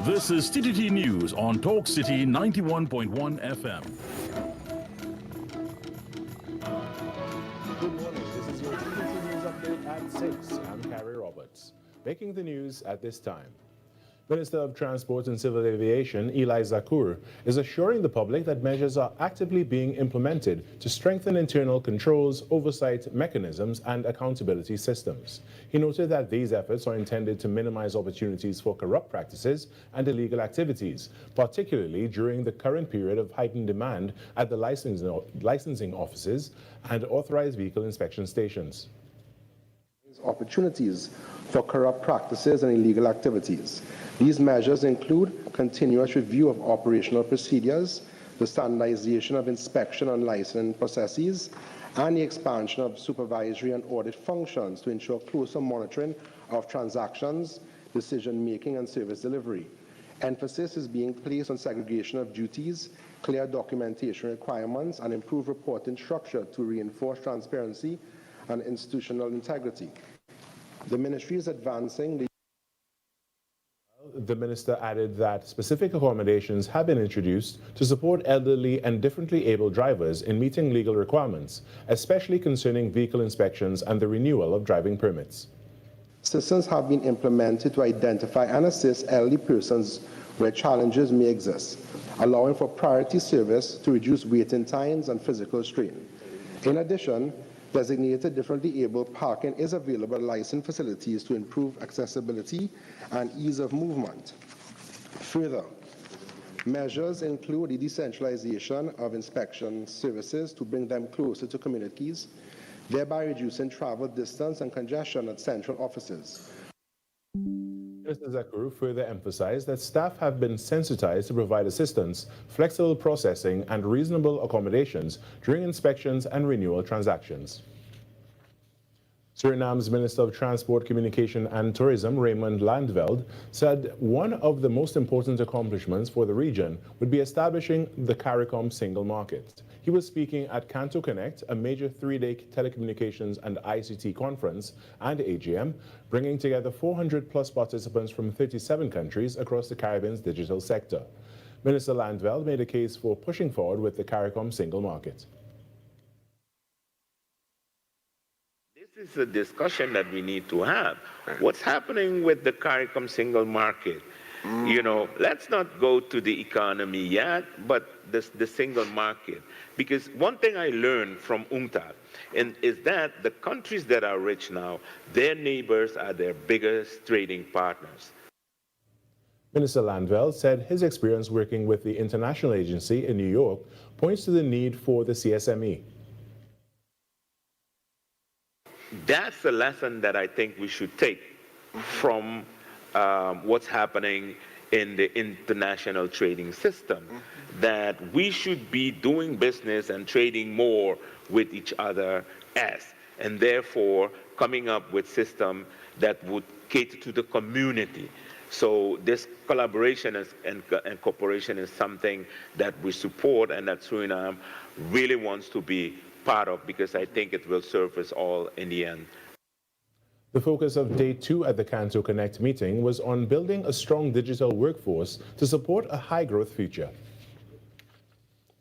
This is TTT News on Talk City 91.1 FM. Good morning. This is your TTT News update at 6. I'm Carrie Roberts. Making the news at this time. Minister of Transport and Civil Aviation, Eli Zakur, is assuring the public that measures are actively being implemented to strengthen internal controls, oversight mechanisms, and accountability systems. He noted that these efforts are intended to minimize opportunities for corrupt practices and illegal activities, particularly during the current period of heightened demand at the licensing offices and authorized vehicle inspection stations. Opportunities for corrupt practices and illegal activities. These measures include continuous review of operational procedures, the standardization of inspection and licensing processes, and the expansion of supervisory and audit functions to ensure closer monitoring of transactions, decision-making, and service delivery. Emphasis is being placed on segregation of duties, clear documentation requirements, and improved reporting structure to reinforce transparency and institutional integrity. The ministry is advancing The minister added that specific accommodations have been introduced to support elderly and differently able drivers in meeting legal requirements, especially concerning vehicle inspections and the renewal of driving permits. Systems have been implemented to identify and assist elderly persons where challenges may exist, allowing for priority service to reduce waiting times and physical strain. In addition, designated differently able parking is available at licensed facilities to improve accessibility and ease of movement. Further, measures include the decentralization of inspection services to bring them closer to communities, thereby reducing travel distance and congestion at central offices. Mr. Zakur further emphasized that staff have been sensitized to provide assistance, flexible processing, and reasonable accommodations during inspections and renewal transactions. Suriname's Minister of Transport, Communication and Tourism, Raymond Landveld, said one of the most important accomplishments for the region would be establishing the CARICOM single market. He was speaking at Canto Connect, a major three-day telecommunications and ICT conference and AGM, bringing together 400-plus participants from 37 countries across the Caribbean's digital sector. Minister Landveld made a case for pushing forward with the CARICOM single market. This is a discussion that we need to have. What's happening with the CARICOM single market? You know, let's not go to the economy yet, but the single market. Because one thing I learned from UNCTAD is that the countries that are rich now, their neighbors are their biggest trading partners. Minister Landveld said his experience working with the international agency in New York points to the need for the CSME. That's the lesson that I think we should take from what's happening in the international trading system, that we should be doing business and trading more with each other and therefore coming up with systems that would cater to the community. So this collaboration and cooperation is something that we support and that Suriname really wants to be part of, because I think it will serve us all in the end. The focus of Day 2 at the Canto Connect meeting was on building a strong digital workforce to support a high-growth future.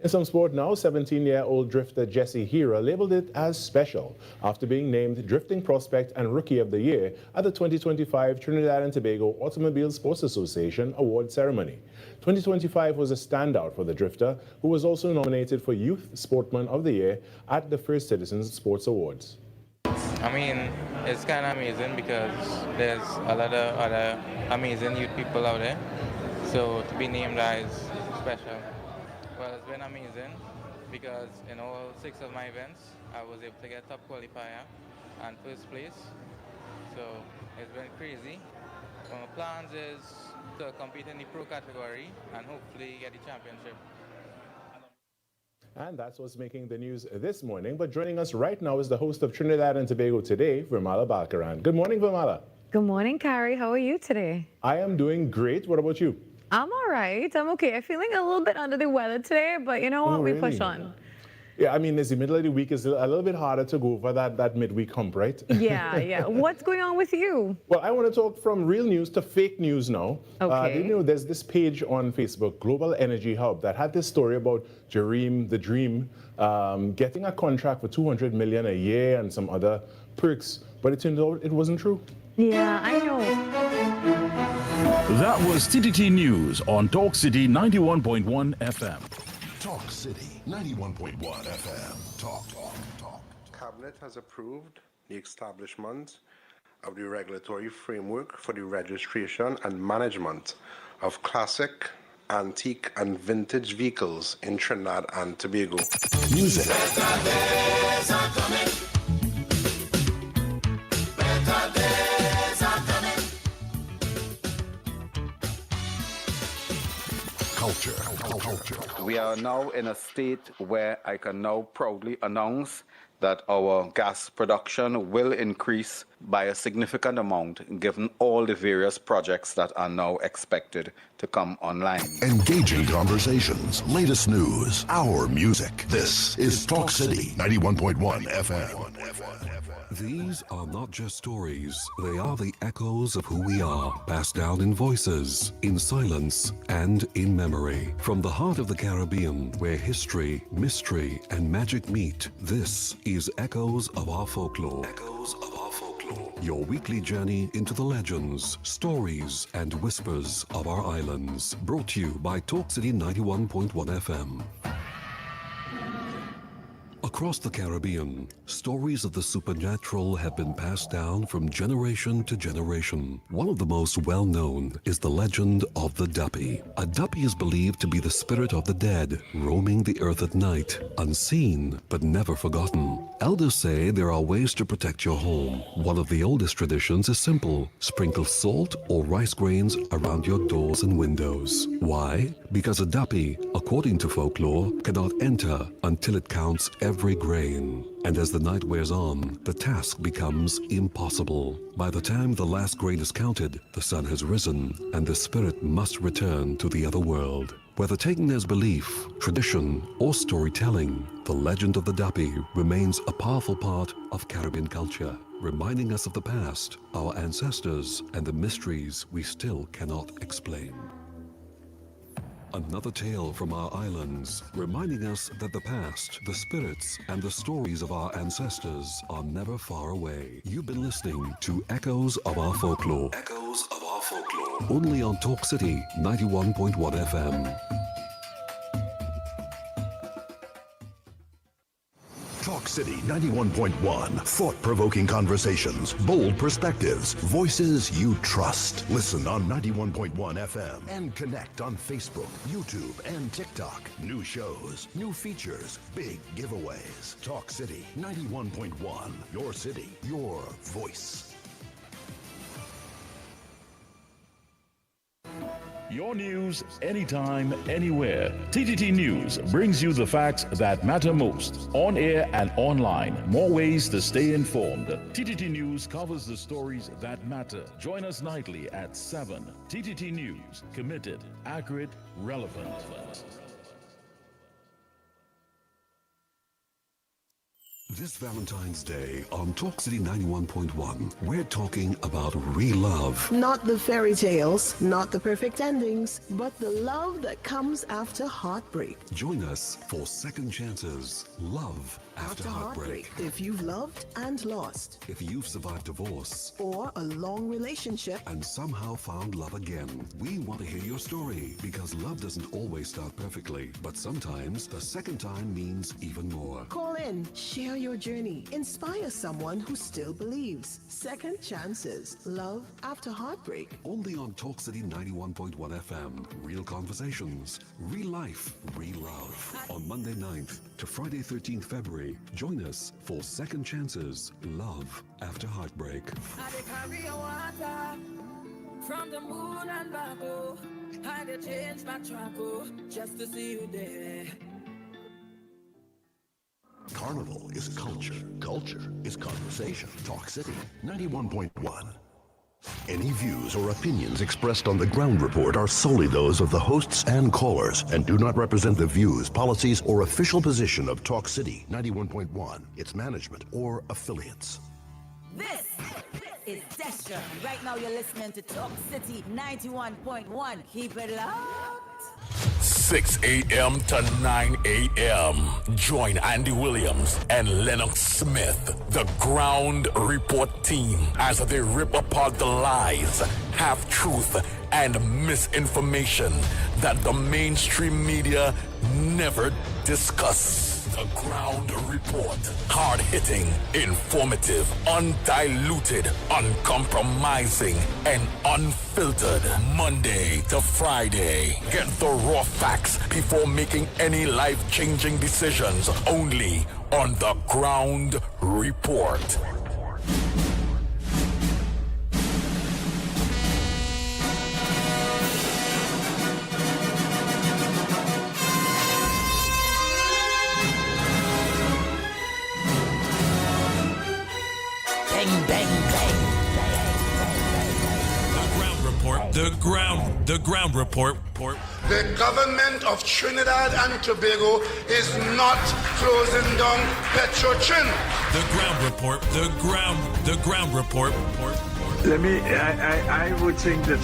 In some sport now, 17-year-old drifter Jesse Hira labeled it as special after being named Drifting Prospect and Rookie of the Year at the 2025 Trinidad and Tobago Automobile Sports Association award ceremony. 2025 was a standout for the drifter, who was also nominated for Youth Sportsman of the Year at the First Citizens Sports Awards. I mean, it's kind of amazing because there's a lot of other amazing youth people out there. So to be named as special. Well, it's been amazing because in all 6 of my events, I was able to get top qualifier and first place. So it's been crazy. One of my plans is to compete in the pro category and hopefully get the championship. And that's what's making the news this morning. But joining us right now is the host of Trinidad and Tobago Today, Vermala Balkaran. Good morning, Vermala. Good morning, Carrie. How are you today? I am doing great. What about you? I'm all right. I'm okay. I'm feeling a little bit under the weather today, but you know what? We push on. Yeah, I mean, it's the middle of the week is a little bit harder to go for that midweek hump, right? Yeah, yeah. What's going on with you? Well, I want to talk from real news to fake news now. Okay. There's this page on Facebook, Global Energy Hub, that had this story about Jareem, the Dream, getting a contract for $200 million a year and some other perks, but it turned out it wasn't true. Yeah, I know. That was TTT News on Talk City 91.1 FM. Talk City 91.1 FM. Talk. Cabinet has approved the establishment of the regulatory framework for the registration and management of classic, antique, and vintage vehicles in Trinidad and Tobago. Music. Culture. We are now in a state where I can now proudly announce that our gas production will increase by a significant amount given all the various projects that are now expected to come online. Engaging conversations, latest news, our music. This is Talk City 91.1 FM. These are not just stories, they are the echoes of who we are, passed down in voices, in silence, and in memory. From the heart of the Caribbean, where history, mystery, and magic meet, this is Echoes of Our Folklore. Echoes of Our Folklore. Your weekly journey into the legends, stories, and whispers of our islands. Brought to you by Talk City 91.1 FM. Across the Caribbean, stories of the supernatural have been passed down from generation to generation. One of the most well-known is the legend of the Duppy. A Duppy is believed to be the spirit of the dead, roaming the earth at night, unseen but never forgotten. Elders say there are ways to protect your home. One of the oldest traditions is simple. Sprinkle salt or rice grains around your doors and windows. Why? Because a Duppy, according to folklore, cannot enter until it counts every grain. And as the night wears on, the task becomes impossible. By the time the last grain is counted, the sun has risen, and the spirit must return to the other world. Whether taken as belief, tradition, or storytelling, the legend of the Duppy remains a powerful part of Caribbean culture, reminding us of the past, our ancestors, and the mysteries we still cannot explain. Another tale from our islands, reminding us that the past, the spirits, and the stories of our ancestors are never far away. You've been listening to Echoes of Our Folklore. Echoes of Our Folklore. Only on Talk City 91.1 FM. Talk City 91.1. Thought-provoking conversations, bold perspectives, voices you trust. Listen on 91.1 FM and connect on Facebook, YouTube, and TikTok. New shows, new features, big giveaways. Talk City 91.1. Your city, your voice. Your news, anytime, anywhere. TTT News brings you the facts that matter most. On air and online. More ways to stay informed. TTT News covers the stories that matter. Join us nightly at 7. TTT News. Committed, accurate, relevant. This Valentine's Day on Talk City 91.1, we're talking about real love. Not the fairy tales, not the perfect endings, but the love that comes after heartbreak. Join us for Second Chances, Love After Heartbreak. If you've loved and lost, If you've survived divorce or a long relationship, and somehow found love again, we want to hear your story, because love doesn't always start perfectly, but sometimes the second time means even more. call in, share your journey, inspire someone who still believes. Second Chances, Love After Heartbreak. Only on Talk City 91.1 FM. Real conversations, real life, real love. On Monday 9th to Friday 13th February, join us for Second Chances, Love After Heartbreak. From the moon and back, oh, I did change my track, oh, just to see you there. Carnival is culture. Culture is conversation. Talk City 91.1. Any views or opinions expressed on the Ground Report are solely those of the hosts and callers and do not represent the views, policies, or official position of Talk City 91.1, its management, or affiliates. This is Destra. Right now you're listening to Talk City 91.1. Keep it locked. 6 a.m. to 9 a.m. Join Andy Williams and Lennox Smith, the Ground Report team, as they rip apart the lies, half-truth, and misinformation that the mainstream media never discuss. The Ground Report. Hard-hitting, informative, undiluted, uncompromising, and unfiltered. Monday to Friday. Get the raw facts before making any life-changing decisions. Only on The Ground Report. The ground report. The government of Trinidad and Tobago is not closing down Petrotrin. The ground report. The ground report. I would think that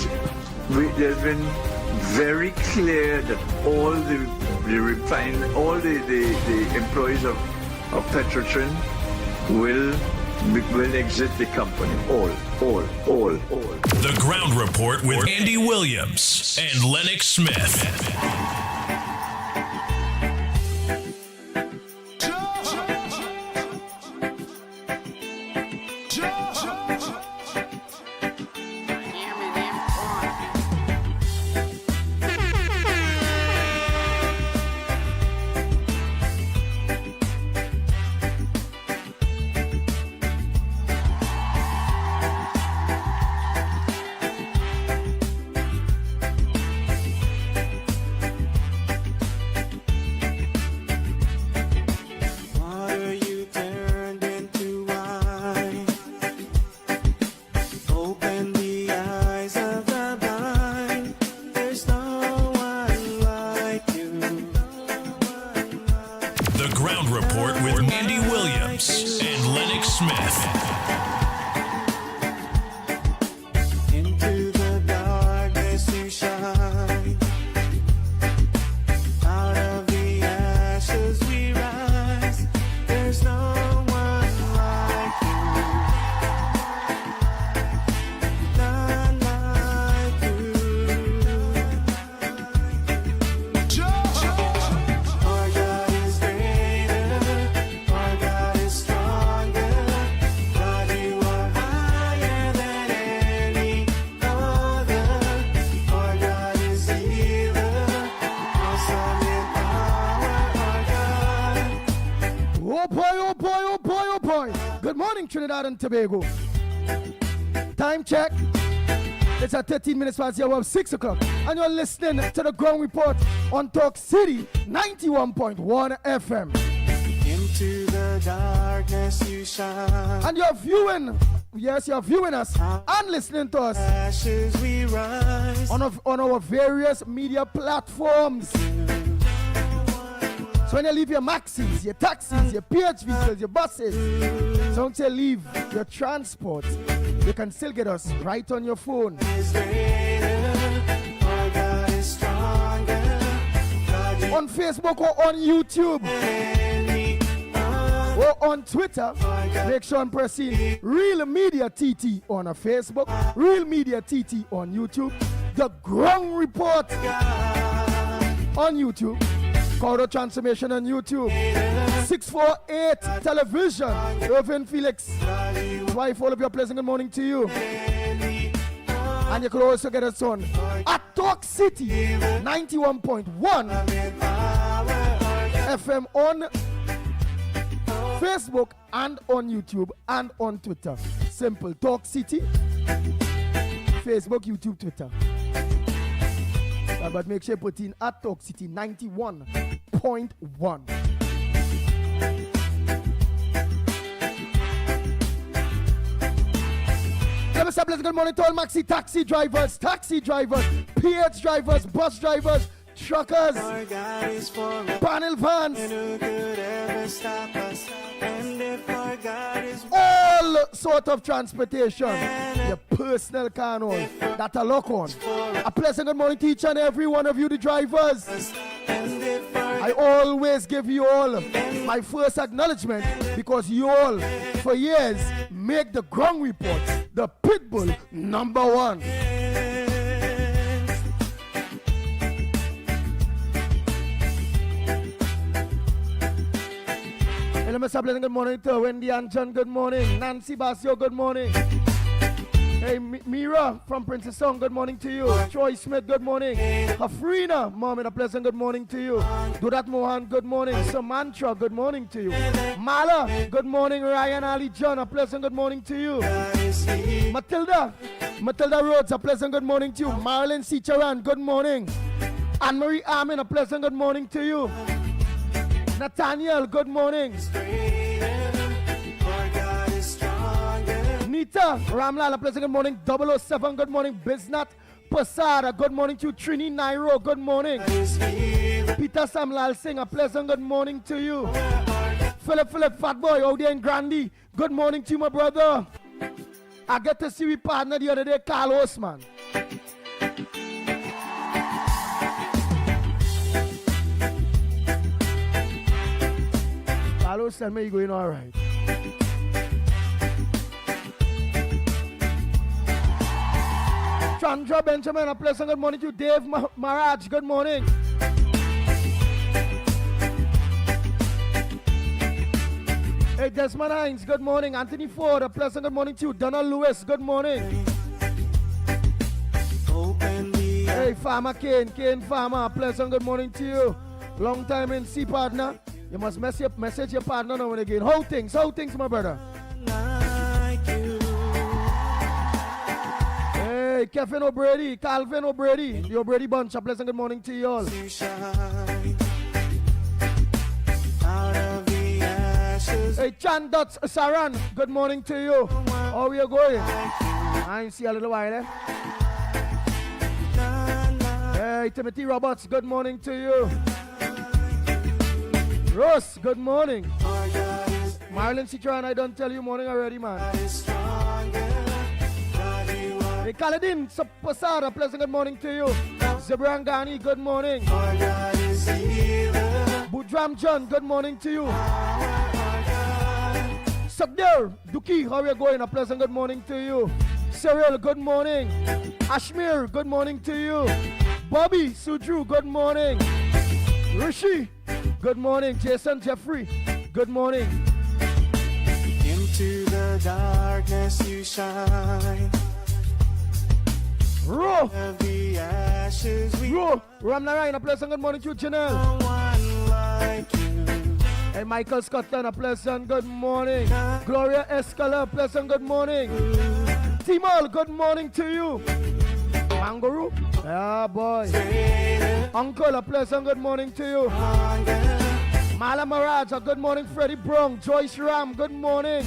there's been very clear that all the employees of Petrotrin will exit the company. All. The Ground Report with Andy Williams and Lennox Smith. Trinidad and Tobago. Time check. It's at 13 minutes past the hour of 6 o'clock. And you're listening to the Ground Report on Talk City 91.1 FM. Into the darkness you shine. And you're viewing us and listening to us Ashes we rise. on our various media platforms. So when you leave your maxis, your taxis, your PH vehicles, your buses, so don't you leave your transport, you can still get us right on your phone. On Facebook or on YouTube or on Twitter, make sure I'm pressing Real Media TT on a Facebook, Real Media TT on YouTube, The Ground Report on YouTube. Corridor Transformation on YouTube. 648 Television. Irvin Felix. Wife, all of you, pleasant good morning to you. And you could also get us on at Talk City 91.1 FM on Facebook and on YouTube and on Twitter. Simple. Talk City. Facebook, YouTube, Twitter. But make sure you put in at Talk City 91.1. Let me say pleasant good morning to all maxi taxi drivers, PH drivers, bus drivers, truckers, panel vans, all sort of transportation, your personal car and all, that I lock on. A pleasant good morning to each and every one of you, the drivers. I always give you all my first acknowledgement because you all, for years, make the ground report the Pitbull #1. Hey, let me say good morning to Wendy and John, good morning. Nancy Basio, good morning. Hey, Mira from Princess Song, good morning to you. Troy Smith, good morning. Hafrina, Mom, and a pleasant good morning to you. Dudat Mohan, good morning. Samantha, good morning to you. Mala, good morning. Ryan Ali John, a pleasant good morning to you. Matilda Rhodes, a pleasant good morning to you. Marilyn Sicharan, good morning. Anne-Marie Armin, a pleasant good morning to you. Nathaniel, good morning. Nita Ramlal, a pleasant good morning. 007, good morning. Biznat Pasada, good morning to you. Trini Nairo, good morning. Peter Samlal Singh, a pleasant good morning to you. Philip Fatboy, out there in Grandi, good morning to you, my brother. I get to see we partner the other day, Carlos, man. Carlos, tell me you're going all right. Chandra Benjamin, a pleasant good morning to you. Dave Maharaj, good morning. Hey, Desmond Hines, good morning. Anthony Ford, a pleasant good morning to you. Donald Lewis, good morning. Hey, Farmer Kane Farmer, a pleasant good morning to you. Long time in see, partner. You must message your partner now and again. How things, my brother? Hey, Kevin O'Brady, Calvin O'Brady, the O'Brady bunch, a pleasant good morning to you all. Hey, Chan Dots Saran, good morning to you. How are you going? I ain't see a little while, eh? Hey, Timothy Roberts, good morning to you. Ross, good morning. Marlon Citron, I don't tell you morning already, man. Hey, Kaladin Pasada, pleasant good morning to you. Zebrangani, good morning. Budram John, good morning to you. Sagdir Duki, how are you going? A pleasant good morning to you. Cyril, good morning. Ashmir, good morning to you. Bobby Sudru, good morning. Rishi, good morning. Jason Jeffrey, good morning. Into the darkness you shine. Ro Ramnarayan, a pleasant good morning to you. Janelle. Hey, Michael Scotland, a pleasant good morning. Gloria Escala, a pleasant good morning. Timol, good morning to you. Mangaroo, yeah boy. Uncle, a pleasant good morning to you. Mala Maraj, a good morning. Freddie Brown, Joyce Ram, good morning.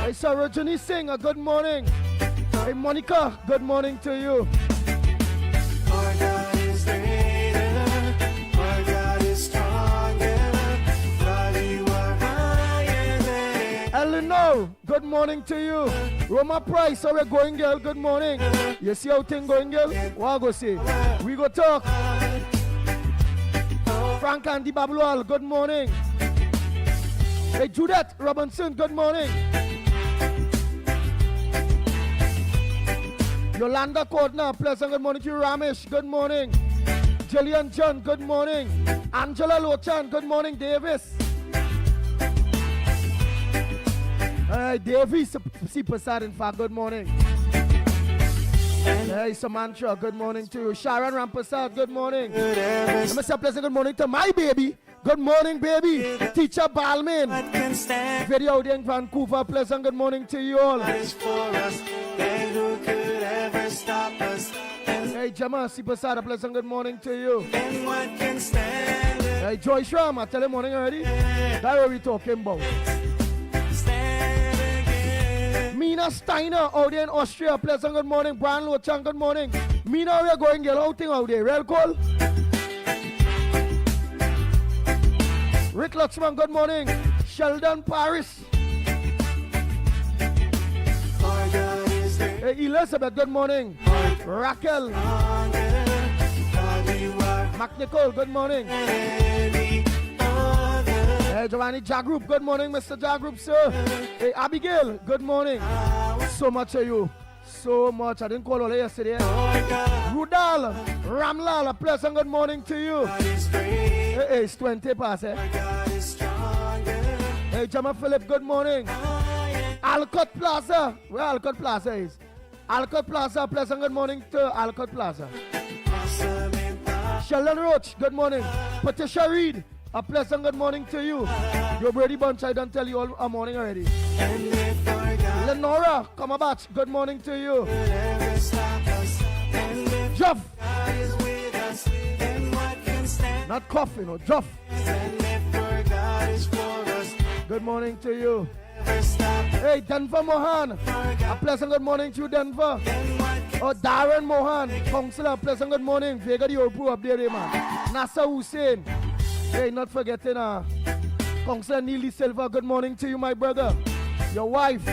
Hey, Sarojini Singh, a good morning. Hey, Monica, good morning to you. Our God is greater, our God is stronger, God, you are higher than Eleanor, good morning to you. Roma Price, how we going, girl? Good morning. You see how thing going, girl? What I go say? We go talk. Frank Andy Bablual, good morning. Hey, Judith Robinson, good morning. Yolanda Cordner, pleasant good morning to you. Ramesh, good morning. Jillian John, good morning. Angela Lochan, good morning. Davis. Hey, Davis, Sipasad, in fact, good morning. Hey, Samantha, good morning to you. Sharon Rampasad, good morning. Let me say a pleasant good morning to my baby. Good morning, baby. Teacher Balmain. Video out in Vancouver, pleasant good morning to you all. stop us. Hey, Jama Sipasada, pleasant good morning to you. And what can stand Hey, Joy Shram, I tell him morning already. That's what we talking about. Mina Steiner out there in Austria. Pleasant good morning. Brian Lochang, good morning. Mina, we are going to get outing out there. Real cool. Rick Lutzman, good morning. Sheldon Paris. Hey, Elizabeth, good morning. Raquel. Mac Nicole, good morning. Hey, Giovanni Jagroup, good morning, Mr. Jagroup, sir. Hey, Abigail, good morning. So much of you. So much. I didn't call all yesterday. Rudal, Ramlal, a pleasant good morning to you. Hey, it's 20 past, eh? Hey, Jama Philip, good morning. Alcott Plaza. Where Alcott Plaza is? Alcott Plaza, pleasant good morning to Alcott Plaza. Sheldon Roach, good morning. Patricia Reed, a pleasant good morning to you. Your Brady Bunch, I don't tell you all a morning already. Lenora, come about, good morning to you. Jeff. Not coffee, no, Jeff. Good morning to you. Hey, Denver Mohan, a pleasant good morning to you, Denver. Oh, Darren Mohan, Councillor, pleasant good morning. Vega the Europe up there, man. Nasser Hussein. Hey, not forgetting, Councillor Neely Silva, good morning to you, my brother. Your wife.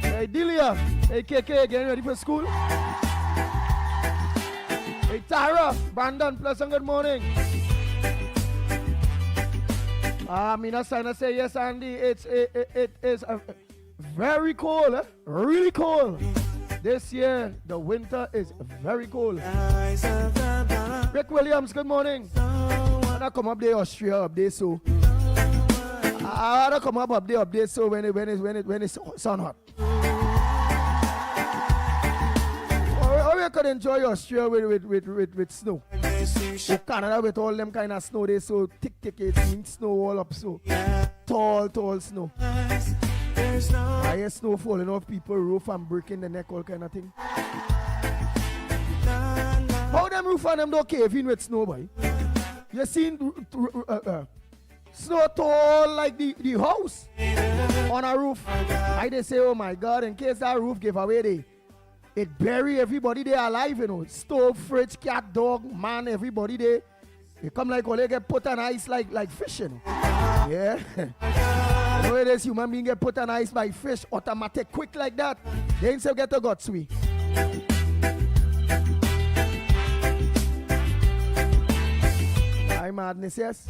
Hey, Delia. Hey, KK, getting ready for school? Hey, Tara, Brandon, pleasant good morning. Mina Sana say yes, Andy. It is very cold, eh? Really cold. This year, the winter is very cold. Rick Williams, good morning. I come up there, Austria, up there, so. I come up there, so when it's sun hot. Or you could enjoy Austria with snow. Or Canada with all them kind of snow, they so thick, it means snow all up, so tall snow. I hear snow falling off people roof and breaking the neck, all kind of thing. How them roof and them don't cave in with snow, boy? You seen snow tall like the house on a roof. I they say, oh my God, in case that roof give away, it bury everybody there alive, you know. Stove, fridge, cat, dog, man, everybody there. They come like all they get put on ice like fish, you know. Yeah. You know it is, human being get put on ice by fish, automatic, quick like that. They ain't say get a gut sweet. My madness, yes.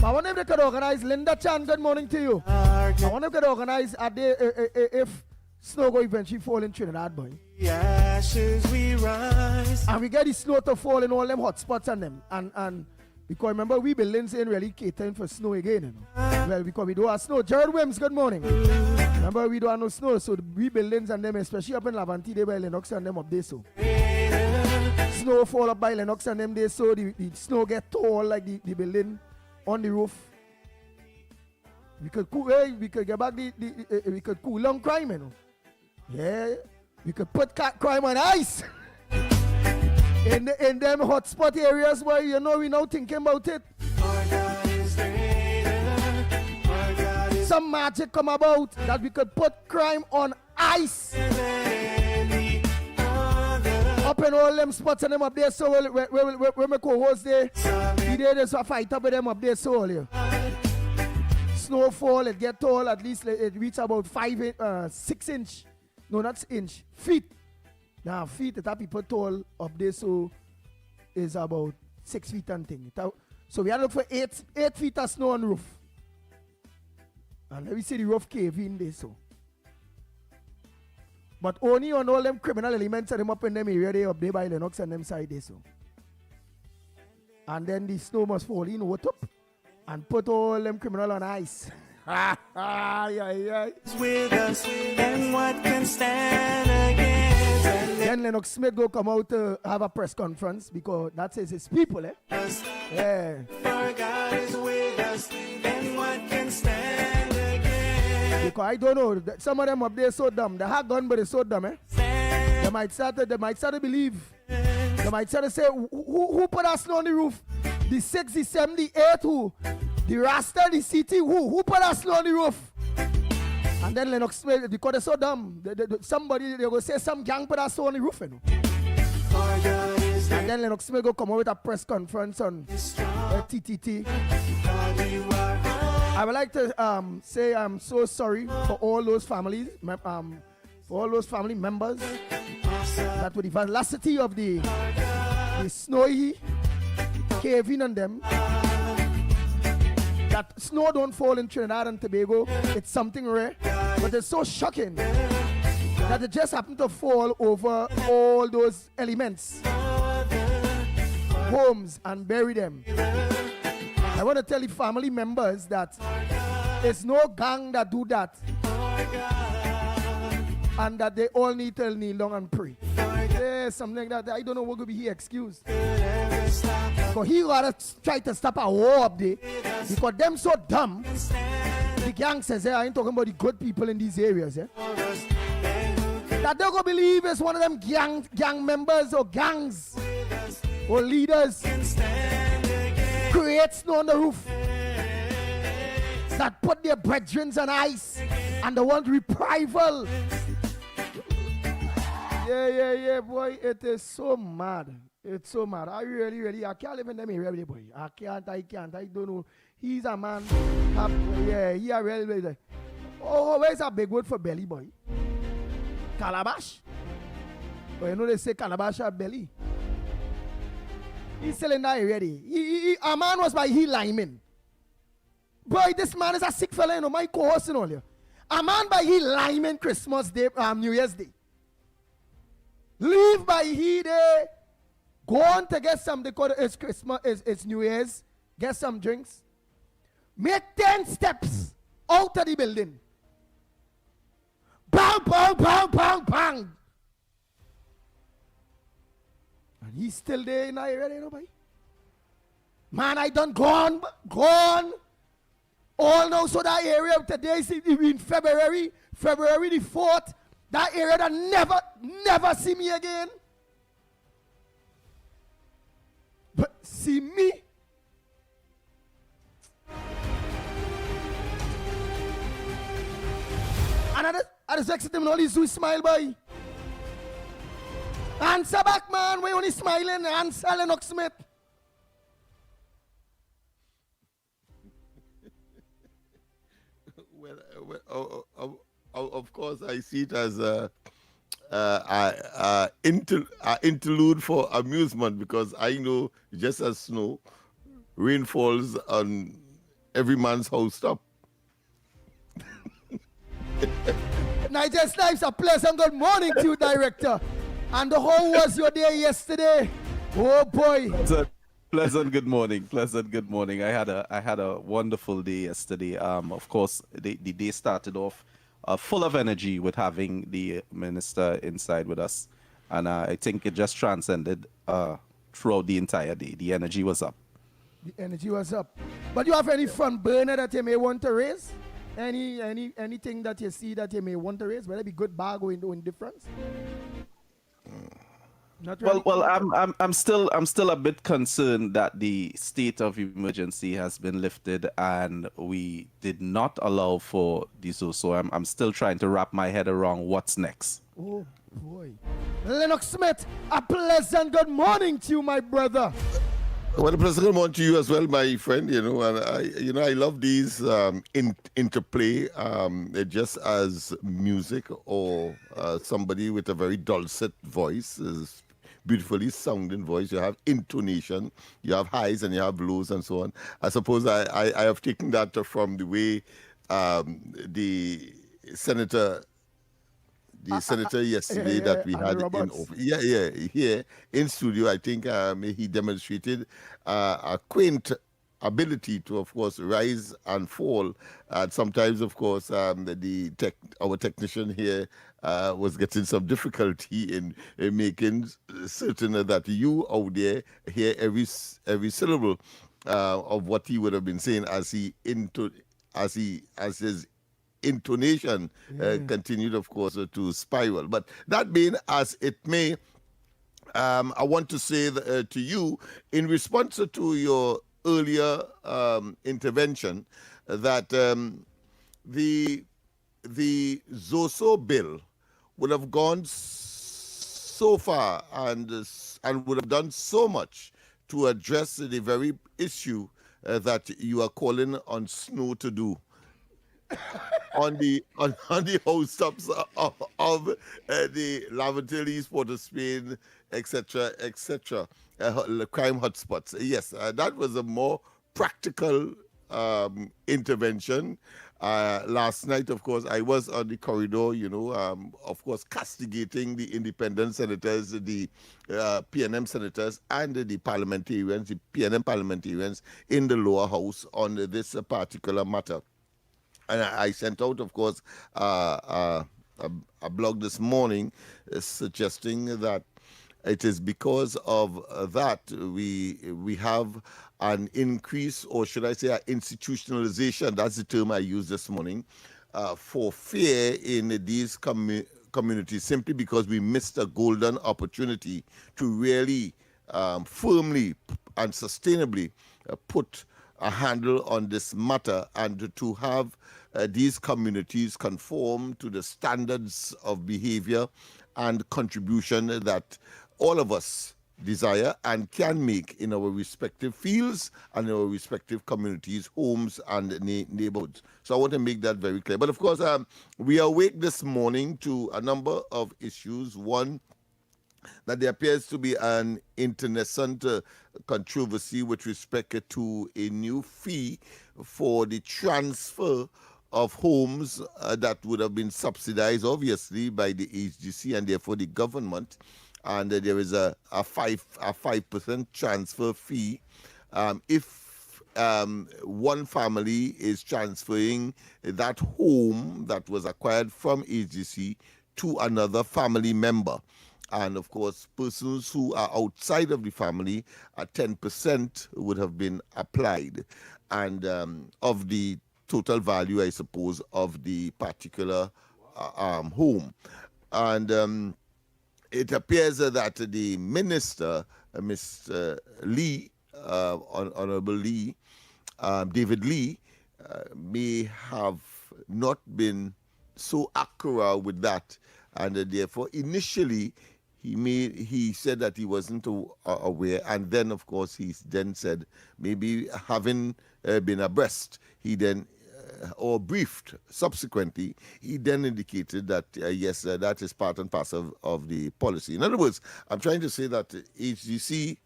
I wonder if they could organize, Linda Chan, good morning to you. I wonder if they could organize a day if snow go eventually fall in Trinidad, boy. Ashes we rise. And we get the snow to fall in all them hot spots on them. And because remember, we buildings ain't really catering for snow again, you know. Well, because we don't have snow. Jared Wims, good morning. Remember, we don't have no snow, so we buildings and them, especially up in Lavante, they by Lennox and them up there, so. Snow fall up by Lennox and them there, so the snow get tall like the building on the roof. We could cool, we could get back we could cool down crime, you know. Yeah, we could put crime on ice. in them hotspot areas where you know we now thinking about it. Some magic come about that we could put crime on ice. Up in all them spots and them up there, so where my co-host there, he did this fight up with them up there, so earlier. Snowfall, it get tall, at least it reach about 6 inch. No, not inch, feet. Now, feet, that people tall up there, so is about 6 feet and thing. So we had to look for 8 feet of snow on roof. And let me see the roof cave in there, so. But only on all them criminal elements and them up in them area, they up there by Lennox and them side there, so. And then the snow must fall in, what up? And put all them criminal on ice. With us, and what can stand against? Then Lennox Smith go come out to have a press conference because that says his people, eh? Yeah. For God is with us, and what can stand against? Because I don't know, some of them up there so dumb. They have gun, but they're so dumb, eh? They might start to believe the You might try to say, who put us snow on the roof? The 6, the 7, the 8, who? The Rasta, the CT, who put us snow on the roof? And then Lennox, because they're so dumb, somebody, they go say some gang put us snow on the roof, you know? And then Lennox Smith go come out with a press conference on TTT. I would like to say I'm so sorry for all those families, for all those family members that with the velocity of the snowy caving on them, that snow don't fall in Trinidad and Tobago. It's something rare, but it's so shocking that it just happened to fall over all those elements, homes, and bury them. I want to tell the family members that it's no gang that do that, and that they all need to kneel down and pray. Yeah, something like that. I don't know what could be here excused. Because he rather try to stop a war up there, because them so dumb. The gang says, I ain't talking about the good people in these areas, that they're going to believe it's one of them gang members or gangs or leaders create snow on the roof that put their brethren on ice and they want reprisal. Yeah, boy, it is so mad. It's so mad. I really, I can't live in them area, boy. I can't, I don't know. He's a man. He a really. Oh, where's a big word for belly, boy? Calabash. But you know they say calabash or belly. He's selling that already. A man was by he lineman. Boy, this man is a sick fella, you know, my co-host and all you. A man by he lineman Christmas Day, New Year's Day. Leave by he day. Go on to get some, because it's Christmas, it's New Year's. Get some drinks. Make 10 steps out of the building. Bang, bang, bang, bang, bang. And he's still there in the area, you know, boy. Man, I done gone. All now, so that area today is in February the 4th. That area that never see me again. But see me. And I just exit him and all these who smile, boy. Answer back, man. We only smiling. Answer Lennox Smith. Well, of course, I see it as interlude for amusement, because I know just as snow, rain falls on every man's house top. Nigel's Life's a pleasant good morning to you, Director. And how was your day yesterday? Oh boy. Pleasant good morning. I had a wonderful day yesterday. Of course, the day started off full of energy with having the minister inside with us, and I think it just transcended throughout the entire day. The energy was up. But you have any front burner that you may want to raise? Anything that you see that you may want to raise? Whether it be good, bad, or indifference? Well, I'm still a bit concerned that the state of emergency has been lifted and we did not allow for this. So I'm still trying to wrap my head around what's next. Oh boy, Lennox Smith, a pleasant good morning to you, my brother. Well, a pleasant good morning to you as well, my friend. You know, and I love these interplay, just as music or somebody with a very dulcet voice is. Beautifully sounding voice. You have intonation, you have highs and you have lows and so on. I suppose I have taken that from the way the senator yesterday that we had here in studio. I think he demonstrated a quaint ability to, of course, rise and fall. And sometimes, of course, our technician here was getting some difficulty in making certain that you out there hear every syllable of what he would have been saying as his intonation continued, of course, to spiral. But that being as it may, I want to say to you, in response to your earlier intervention, that the Zoso bill would have gone so far and would have done so much to address the very issue that you are calling on Snow to do. on the housetops of the Laventille, East Port of Spain, etc., crime hotspots. Yes, that was a more practical intervention. Last night, of course, I was on the corridor, of course, castigating the independent senators, the PNM senators, and the parliamentarians, the PNM parliamentarians in the lower house on this particular matter. And I sent out, of course, a blog this morning suggesting that it is because of that we have an increase, or should I say, an institutionalization, that's the term I used this morning, for fear in these communities, simply because we missed a golden opportunity to really firmly and sustainably put a handle on this matter and to have these communities conform to the standards of behavior and contribution that all of us desire and can make in our respective fields and our respective communities, homes, and neighborhoods. So I want to make that very clear. But of course, we awake this morning to a number of issues. One, that there appears to be an internecine controversy with respect to a new fee for the transfer of homes that would have been subsidized, obviously, by the HGC and therefore the government. And there is a 5% transfer fee if one family is transferring that home that was acquired from HGC to another family member. And of course, persons who are outside of the family, 10% would have been applied. And of the total value, I suppose, of the particular home. And it appears that the minister, Mr. Lee, Honorable Lee, David Lee, may have not been so accurate with that. And therefore, initially, he said that he wasn't aware, and then of course he then said maybe having been abreast, he then or briefed subsequently, he then indicated that yes, that is part and parcel of the policy. In other words, I'm trying to say that HGC,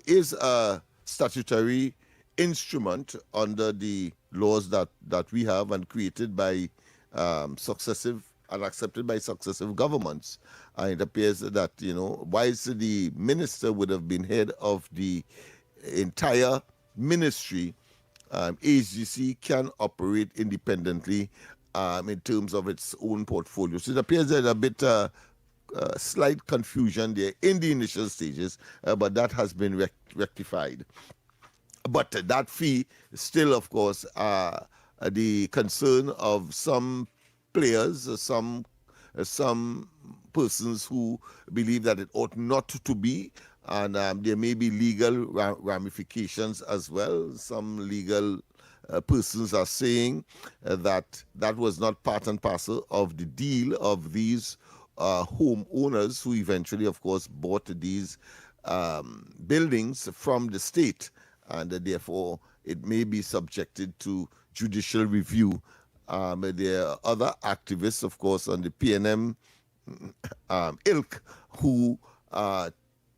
is a statutory instrument under the laws that we have and created by successive and accepted by successive governments. And it appears that, whilst the minister would have been head of the entire ministry, HGC can operate independently in terms of its own portfolio. So it appears there's a bit slight confusion there in the initial stages, but that has been rectified. But that fee still, of course, the concern of some players, some persons who believe that it ought not to be, and there may be legal ramifications as well. Some legal persons are saying that was not part and parcel of the deal of these homeowners who eventually, of course, bought these buildings from the state, and therefore it may be subjected to judicial review. There are other activists, of course, on the PNM ilk who are,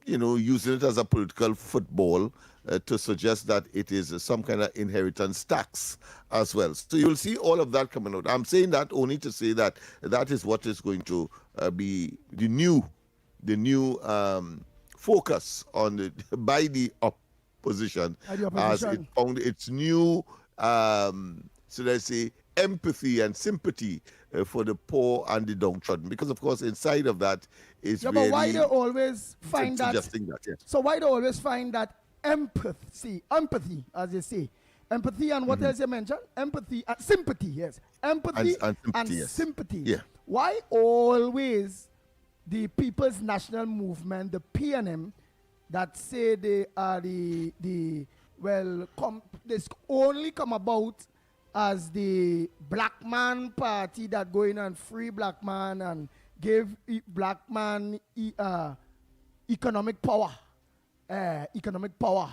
using it as a political football to suggest that it is some kind of inheritance tax as well. So you'll see all of that coming out. I'm saying that only to say that that is what is going to be the new focus on by the opposition as it found its new, should I say, empathy and sympathy for the poor and the downtrodden, because of course inside of that is really, but why they always find that, yeah. So why they always find that empathy as they say, empathy and what else you mentioned, empathy and sympathy, yes, empathy and sympathy, yes. sympathy, yeah. Why always the People's National Movement, the PNM, that say they are this only come about as the black man party that going and free black man and give black man economic power. Economic power.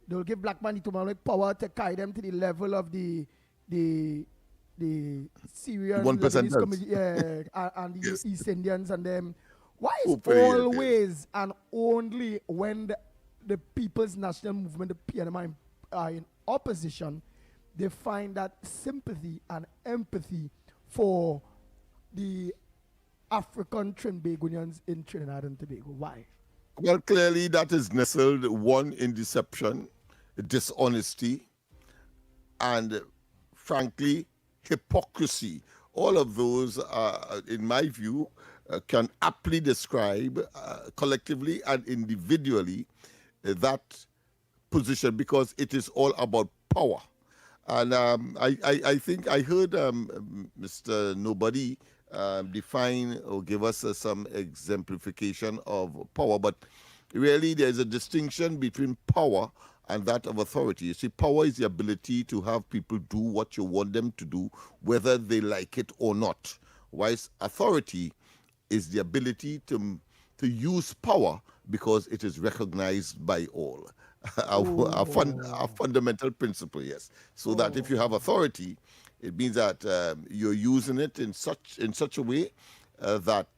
They'll give black man economic power to carry them to the level of the Syrian 1% community and the Yes. East Indians and them. Why is Hopefully, yes, always and only when the People's National Movement, the PNM, are in opposition, they find that sympathy and empathy for the African Trinbagonians in Trinidad and Tobago? Why? Well, clearly that is nestled one in deception, dishonesty, and frankly, hypocrisy. All of those, in my view, can aptly describe collectively and individually that position, because it is all about power. And I think I heard Mr. Nobody define or give us some exemplification of power, but really there's a distinction between power and that of authority. You see, power is the ability to have people do what you want them to do, whether they like it or not. Whilst authority is the ability to use power because it is recognized by all. Our fundamental principle, yes. So that if you have authority, it means that you're using it in such a way that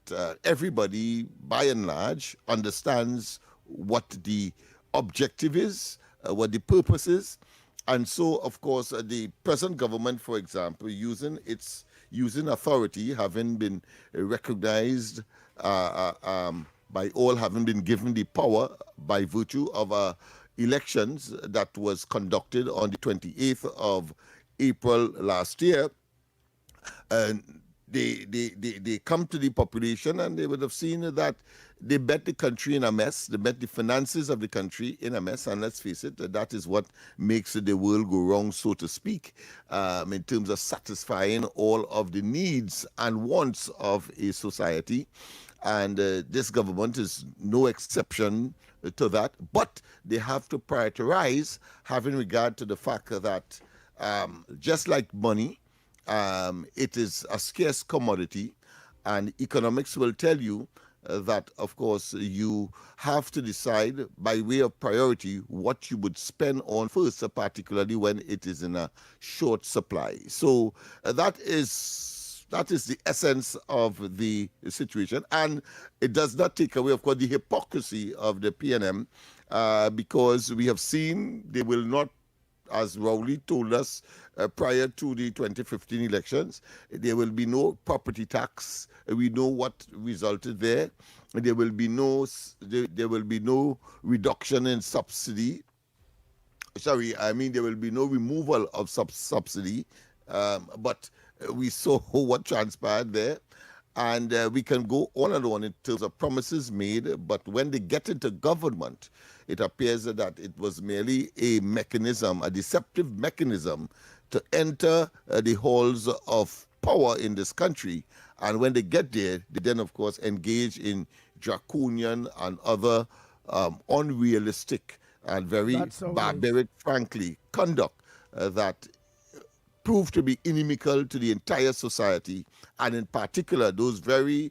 everybody, by and large, understands what the objective is, what the purpose is. And so, of course, the present government, for example, using authority, having been recognized by all, having been given the power by virtue of elections that was conducted on the 28th of April last year, and they come to the population and they would have seen that they bet the country in a mess, they bet the finances of the country in a mess, and let's face it, that is what makes the world go wrong, so to speak, in terms of satisfying all of the needs and wants of a society. And this government is no exception to that, but they have to prioritize having regard to the fact that just like money, it is a scarce commodity, and economics will tell you that, of course, you have to decide by way of priority what you would spend on first, particularly when it is in a short supply. So that is the essence of the situation, and it does not take away, of course, the hypocrisy of the PNM, because we have seen they will not, as Rowley told us prior to the 2015 elections, there will be no property tax. We know what resulted there. There will be no reduction in subsidy. Sorry, I mean there will be no removal of subsidy. But we saw what transpired there. And we can go on and on in terms of promises made, but when they get into government, it appears that it was merely a mechanism, a deceptive mechanism to enter the halls of power in this country. And when they get there, they then, of course, engage in draconian and other unrealistic and very barbaric, frankly, conduct that proved to be inimical to the entire society, and in particular those very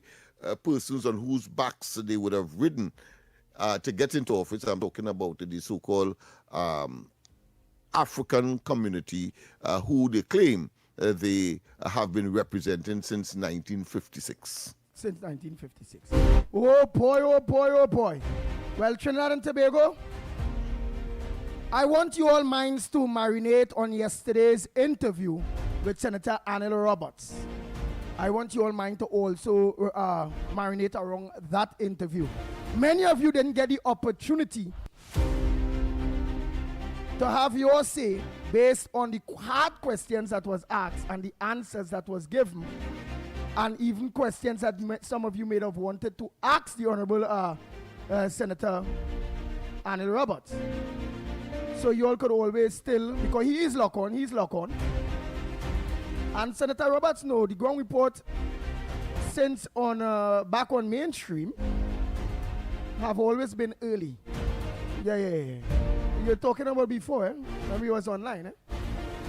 persons on whose backs they would have ridden to get into office. I'm talking about the so-called African community who they claim they have been representing since 1956. Since 1956. Oh boy, oh boy, oh boy. Well, Trinidad and Tobago, I want you all minds to marinate on yesterday's interview with Senator Anil Roberts. I want you all mind to also marinate around that interview. Many of you didn't get the opportunity to have your say based on the hard questions that was asked and the answers that was given, and even questions that some of you may have wanted to ask the Honorable Senator Anil Roberts. So you all could always still, because he is lock on. And Senator Roberts, no, the ground report since on back on mainstream have always been early. Yeah. You're talking about before, eh? When we was online,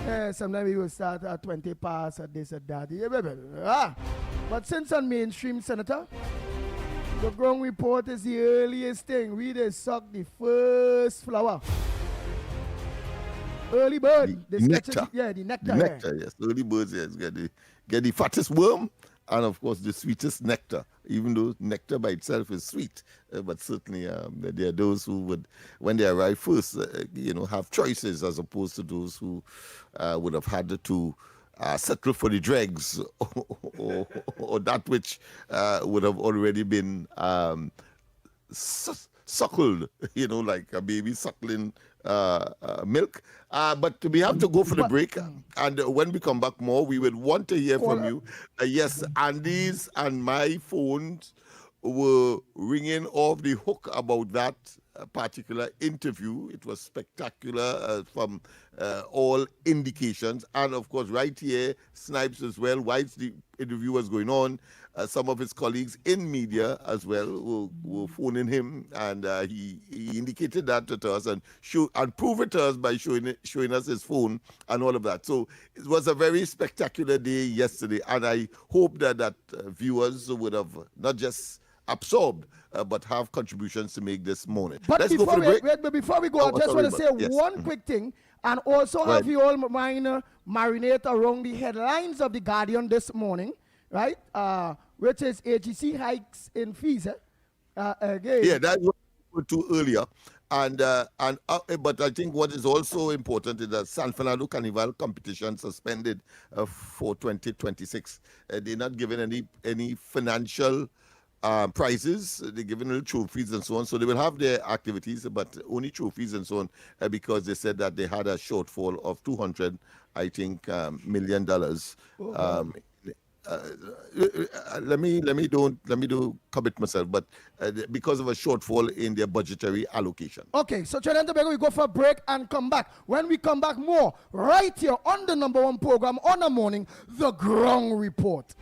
eh? Sometimes we would start at 20 past, at this, at that. But since on mainstream, Senator, the ground report is the earliest thing. We just suck the first flower. Early bird. The nectar. The nectar. The nectar, yes. Early birds, yes. Get the fattest worm and, of course, the sweetest nectar. Even though nectar by itself is sweet. But certainly there are those who would, when they arrive first, have choices as opposed to those who would have had to settle for the dregs or that which would have already been suckled, like a baby suckling milk. But we have to go for the break. And when we come back more, we would want to hear from you. Yes, Andy's and my phones were ringing off the hook about that particular interview. It was spectacular from all indications. And of course, right here, Snipes as well, whilst the interview was going on, some of his colleagues in media as well were phoning him, and he indicated that to us and proved it to us by showing us his phone and all of that. So it was a very spectacular day yesterday, and I hope that viewers would have not just absorbed, but have contributions to make this morning. But Let's go for the break. But before we go, I just want to say one quick thing, and also have you all marinate around the headlines of The Guardian this morning, right? Which is AGC hikes in fees. Again. Yeah, that's what we were to earlier. But I think what is also important is that San Fernando Carnival competition suspended for 2026. They're not giving any financial prizes. They're giving little trophies and so on. So they will have their activities, but only trophies and so on, because they said that they had a shortfall of $200 million. Let me do commit myself, but because of a shortfall in their budgetary allocation. Okay, so Trinidad and Tobago, we go for a break and come back. When we come back, more right here on the #1 program on the morning, The Ground Report.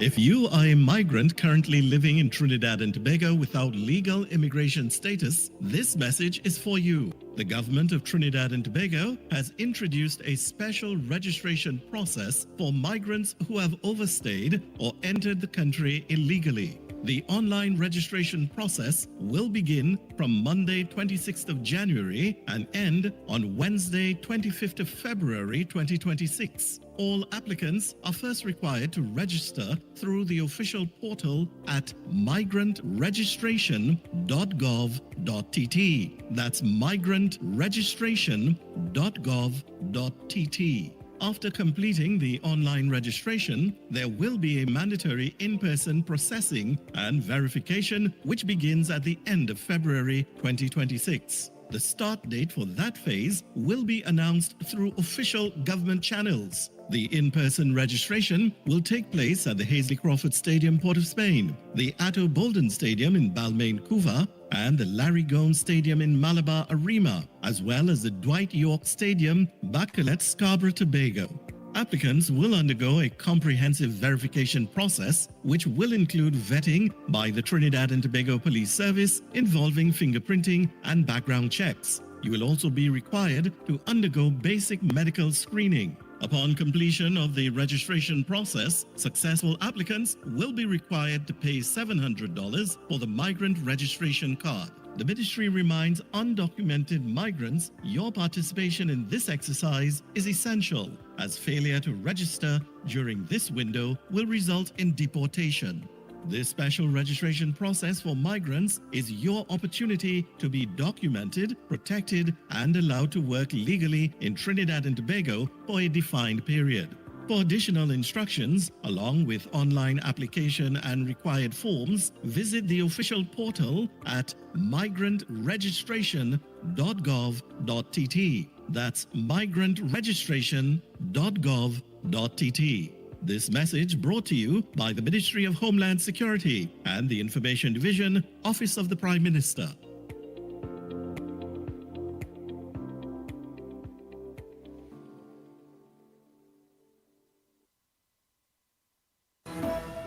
If you are a migrant currently living in Trinidad and Tobago without legal immigration status, this message is for you. The government of Trinidad and Tobago has introduced a special registration process for migrants who have overstayed or entered the country illegally. The online registration process will begin from Monday 26th of January and end on Wednesday 25th of February 2026. All applicants are first required to register through the official portal at migrantregistration.gov.tt. That's migrantregistration.gov.tt. After completing the online registration, there will be a mandatory in-person processing and verification, which begins at the end of February 2026. The start date for that phase will be announced through official government channels. The in-person registration will take place at the Hazley Crawford Stadium, Port of Spain, the Atto Bolden Stadium in Balmain, Couva, and the Larry Gomes Stadium in Malabar, Arima, as well as the Dwight York Stadium, Bacalet, Scarborough, Tobago. Applicants will undergo a comprehensive verification process, which will include vetting by the Trinidad and Tobago Police Service involving fingerprinting and background checks. You will also be required to undergo basic medical screening. Upon completion of the registration process, successful applicants will be required to pay $700 for the migrant registration card. The ministry reminds undocumented migrants your participation in this exercise is essential, as failure to register during this window will result in deportation. This special registration process for migrants is your opportunity to be documented, protected, and allowed to work legally in Trinidad and Tobago for a defined period. For additional instructions, along with online application and required forms, visit the official portal at migrantregistration.gov.tt. That's migrantregistration.gov.tt. This message brought to you by the Ministry of Homeland Security and the Information Division, Office of the Prime Minister.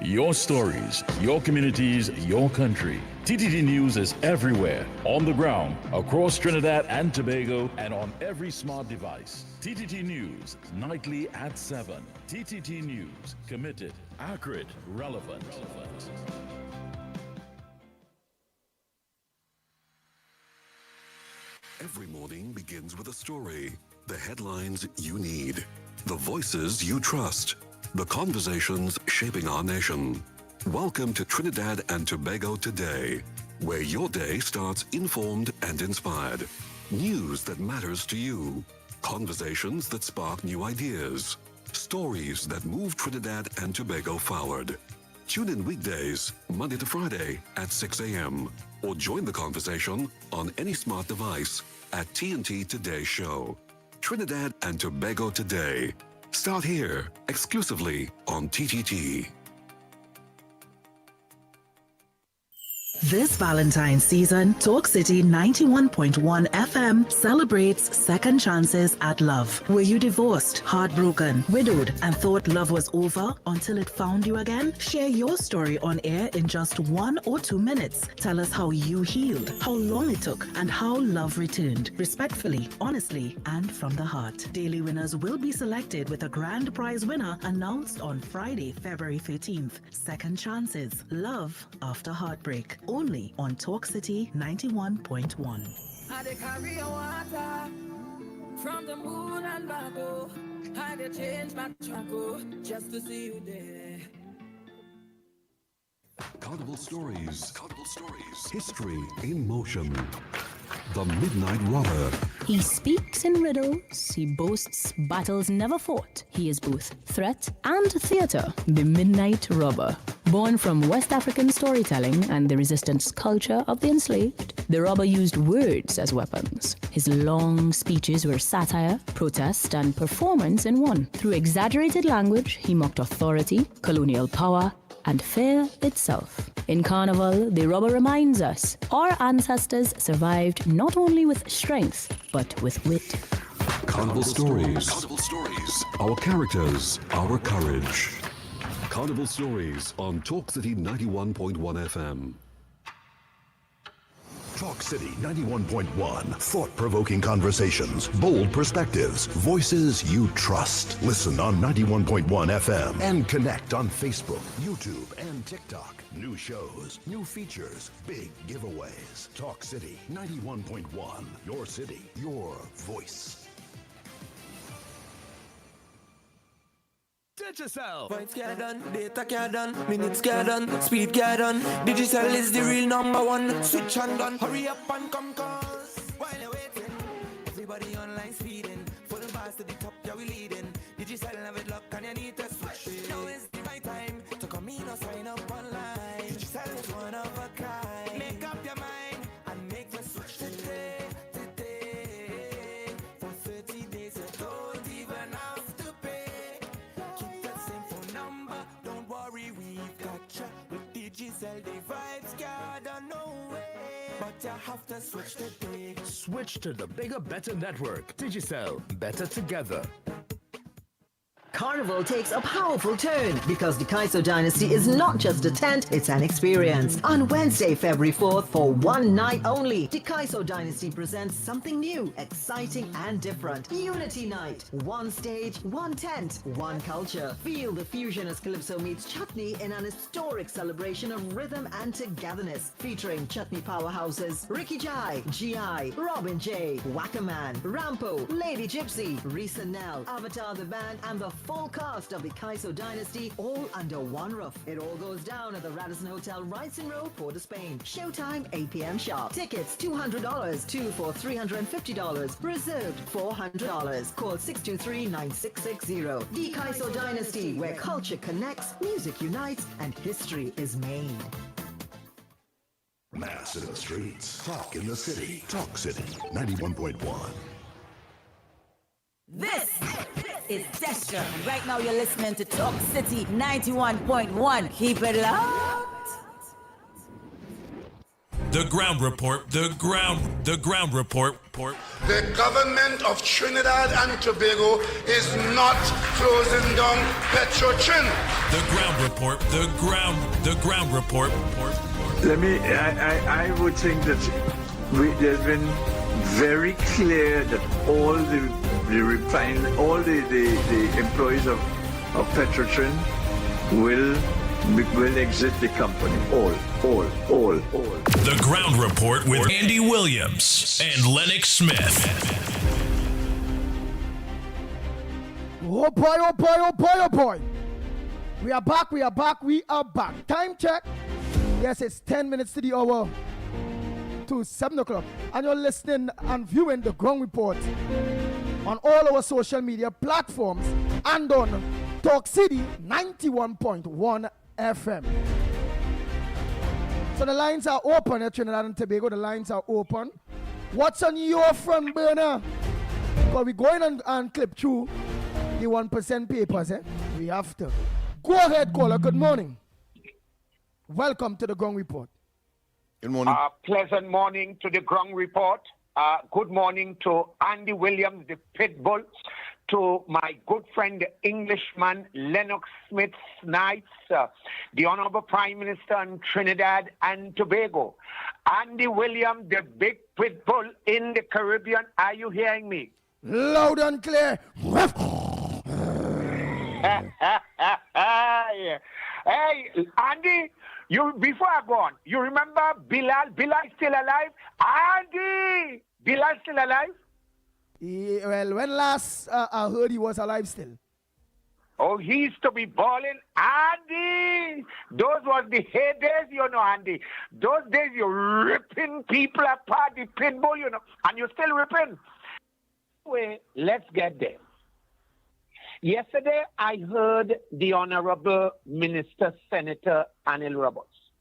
your stories, your communities, your country. TTT News is everywhere, on the ground, across Trinidad and Tobago, and on every smart device. TTT News, nightly at 7. TTT News, committed, accurate, relevant. Every morning begins with a story. The headlines you need. The voices you trust. The conversations shaping our nation. Welcome to Trinidad and Tobago Today, where your day starts informed and inspired. News that matters to you. Conversations that spark new ideas. Stories that move Trinidad and Tobago forward. Tune in weekdays, Monday to Friday at 6 a.m. or join the conversation on any smart device at TNT Today Show. Trinidad and Tobago Today. Start here, exclusively on TTT. This Valentine's season, Talk City 91.1 FM celebrates second chances at love. Were you divorced, heartbroken, widowed, and thought love was over until it found you again? Share your story on air in just 1 or 2 minutes. Tell us how you healed, how long it took, and how love returned. Respectfully, honestly, and from the heart. Daily winners will be selected with a grand prize winner announced on Friday, February 13th. Second chances. Love after heartbreak. Only on Talk City 91.1. I dey carry your water from the moon and back, oh. I dey change my track, oh, just to see you there. Carnival Stories. History in motion. The Midnight Robber. He speaks in riddles, he boasts battles never fought. He is both threat and theater, the Midnight Robber. Born from West African storytelling and the resistance culture of the enslaved, the robber used words as weapons. His long speeches were satire, protest, and performance in one. Through exaggerated language, he mocked authority, colonial power, and fear itself. In Carnival, the robber reminds us our ancestors survived not only with strength, but with wit. Carnival Stories. Our characters, our courage. Carnival Stories on Talk City 91.1 FM. Talk City 91.1. Thought-provoking conversations, bold perspectives, voices you trust. Listen on 91.1 FM and connect on Facebook, YouTube, and TikTok. New shows, new features, big giveaways. Talk City 91.1. Your city, your voice. Digicel. Points get done, data get done, minutes get done, speed get done. Digicel is the real #1. Switch and done, hurry up and come cause. While you're waiting, everybody online speeding. Full bars to the top, yeah we leading. Digicel have it luck and you need to switch. Now is the right time to come in or sign up online. Digicel is one of a kind. Make up your mind and make the switch today. For 30 days you don't even have to pay. Keep that same phone number, don't worry, we've got you. With Digicel, the vibes gather no way. But you have to switch today. Switch to the bigger, better network. Digicel, better together. Carnival takes a powerful turn because the Kaiso Dynasty is not just a tent, it's an experience. On Wednesday, February 4th, for one night only, the Kaiso Dynasty presents something new, exciting and different. Unity Night. One stage, one tent, one culture. Feel the fusion as Calypso meets Chutney in an historic celebration of rhythm and togetherness, featuring Chutney powerhouses Ricky Jai, G.I., Robin J, Wackerman, Rampo, Lady Gypsy, Risa Nell, Avatar the Band, and the full cast of the Kaiso Dynasty, all under one roof. It all goes down at the Radisson Hotel, Wrightson Road, Port of Spain. Showtime, 8 p.m. sharp. Tickets, $200, 2 for $350. Reserved, $400. Call 623-9660. The Kaiso Dynasty, where culture connects, music unites, and history is made. Mass in the streets. Talk in the city. Talk City 91.1. This is Destra, and right now you're listening to Talk City 91.1. Keep it locked. The ground report. The ground report. The government of Trinidad and Tobago is not closing down Petrotrin. The ground report. The ground report. I would think that there's been very clear that all the employees of Petrotrin will exit the company. All. The ground report with Andy Williams and Lennox Smith. Oh boy. We are back. Time check. Yes, it's 10 minutes to the hour to 7 o'clock. And you're listening and viewing the Ground Report on all our social media platforms and on Talk City 91.1 FM. So the lines are open at Trinidad and Tobago. The lines are open. What's on your front burner? Because we're going and clip through the 1% papers. We have to. Go ahead, caller. Good morning. Welcome to the Ground Report. Good morning. Pleasant morning to the Ground Report. Good morning to Andy Williams, the Pitbull, to my good friend, the Englishman, Lennox Smith Snipes, the Honorable Prime Minister in Trinidad and Tobago. Andy Williams, the big Pitbull in the Caribbean. Are you hearing me? Loud and clear. Hey, Andy, before I go on, you remember Bilal? Bilal still alive? Andy! Bilal still alive? Yeah, well, when last I heard he was alive still. Oh, he used to be balling. Andy! Those was the heydays, Andy. Those days you're ripping people apart, the Pitbull, and you're still ripping. Anyway, let's get there. Yesterday, I heard the Honorable Minister, Senator Anil Roberts.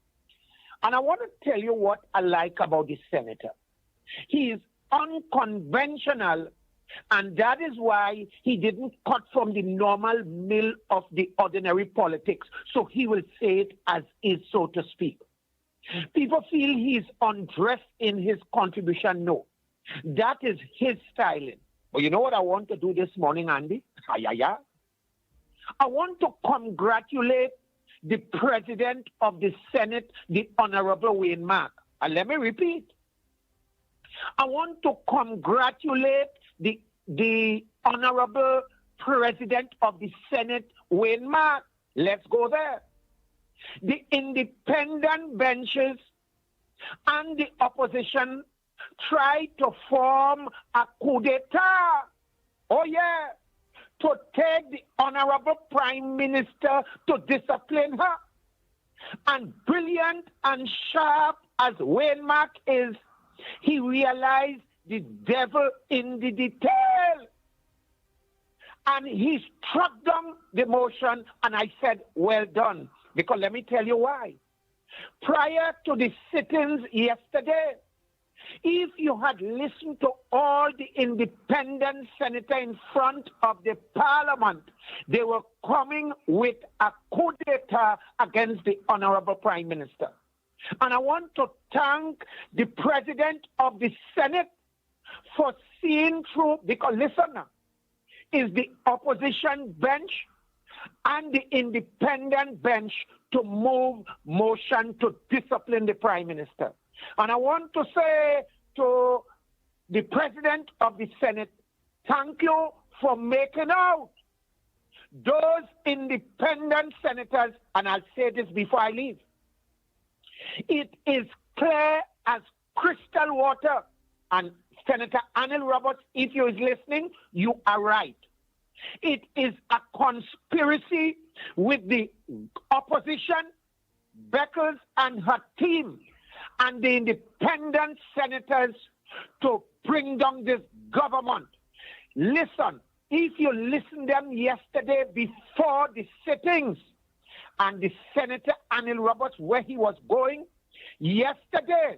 And I want to tell you what I like about the Senator. He is unconventional, and that is why he didn't cut from the normal mill of the ordinary politics. So he will say it as is, so to speak. People feel he's undressed in his contribution. No, that is his styling. But you know what I want to do this morning, Andy? I want to congratulate the President of the Senate, the Honorable Wayne Mark. And let me repeat. I want to congratulate the Honorable President of the Senate, Wayne Mark. Let's go there. The independent benches and the opposition tried to form a coup d'etat. Oh, yeah. To take the Honorable Prime Minister to discipline her. And brilliant and sharp as Wayne Mark is, he realized the devil in the detail. And he struck down the motion, and I said, well done. Because let me tell you why. Prior to the sittings yesterday, if you had listened to all the independent senators in front of the parliament, they were coming with a coup d'etat against the Honorable Prime Minister. And I want to thank the President of the Senate for seeing through, because listen now, is the opposition bench and the independent bench to move motion to discipline the Prime Minister. And I want to say to the President of the Senate, thank you for making out those independent senators, and I'll say this before I leave. It is clear as crystal water, and Senator Anil Roberts, if you is listening, you are right. It is a conspiracy with the opposition, Beckles and her team, and the independent senators to bring down this government. Listen, if you listen them yesterday before the sittings, and the Senator Anil Roberts, where he was going, yesterday,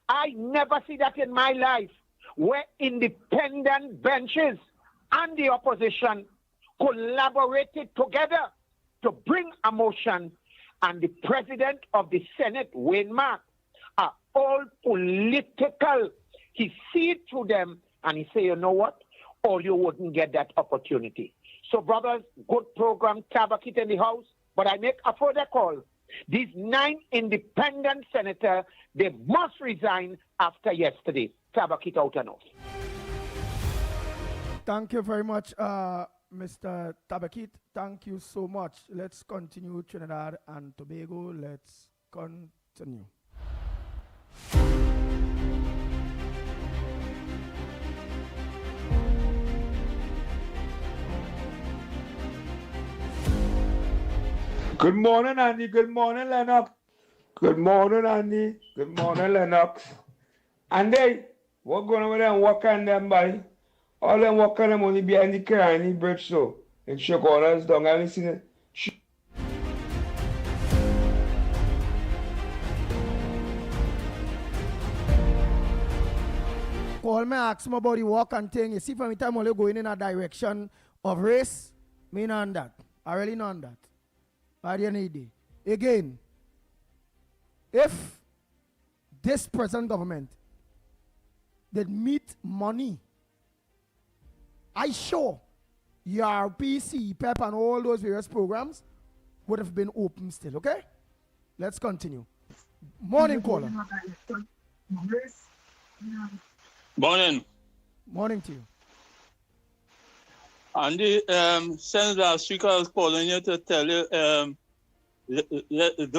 I never see that in my life, where independent benches and the opposition collaborated together to bring a motion, and the President of the Senate, Wayne Mark, all political. He see it through them and he say, you know what? Or you wouldn't get that opportunity. So, brothers, good program, Tabakit in the house. But I make a further call. These 9 independent senators, they must resign after yesterday. Tabakit out and off. Thank you very much, Mr. Tabakit. Thank you so much. Let's continue Trinidad and Tobago. Let's continue. Good morning, Andy. Good morning, Lennox. Good morning, Andy. Good morning, Lennox. Andy, what going on with them walking them by? All them walking them only behind the Kirani bridge, so in Chicago's down. I listen it. Call me, ask me about the walk and thing. You see, from the time only going in a direction of race, me not on that. I really not on that. At the end of the day. Again, if this present government did meet money, I sure ERP, CPEP, and all those various programs would have been open still, okay? Let's continue. Morning, caller. Morning. Morning to you. Andy, since last week I was calling you to tell you,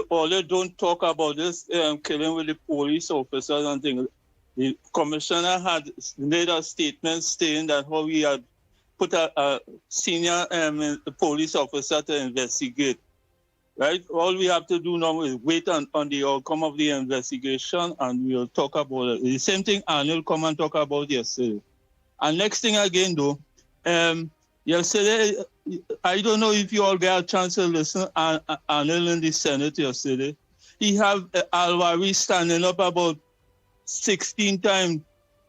all you don't talk about this killing with the police officers and things. The commissioner had made a statement saying that how we had put a senior police officer to investigate. Right? All we have to do now is wait on the outcome of the investigation and we'll talk about it. The same thing Arnold come and talk about yesterday. And next thing again though, yesterday, I don't know if you all get a chance to listen to Arnold in the Senate yesterday. He have Alwari standing up about 16 times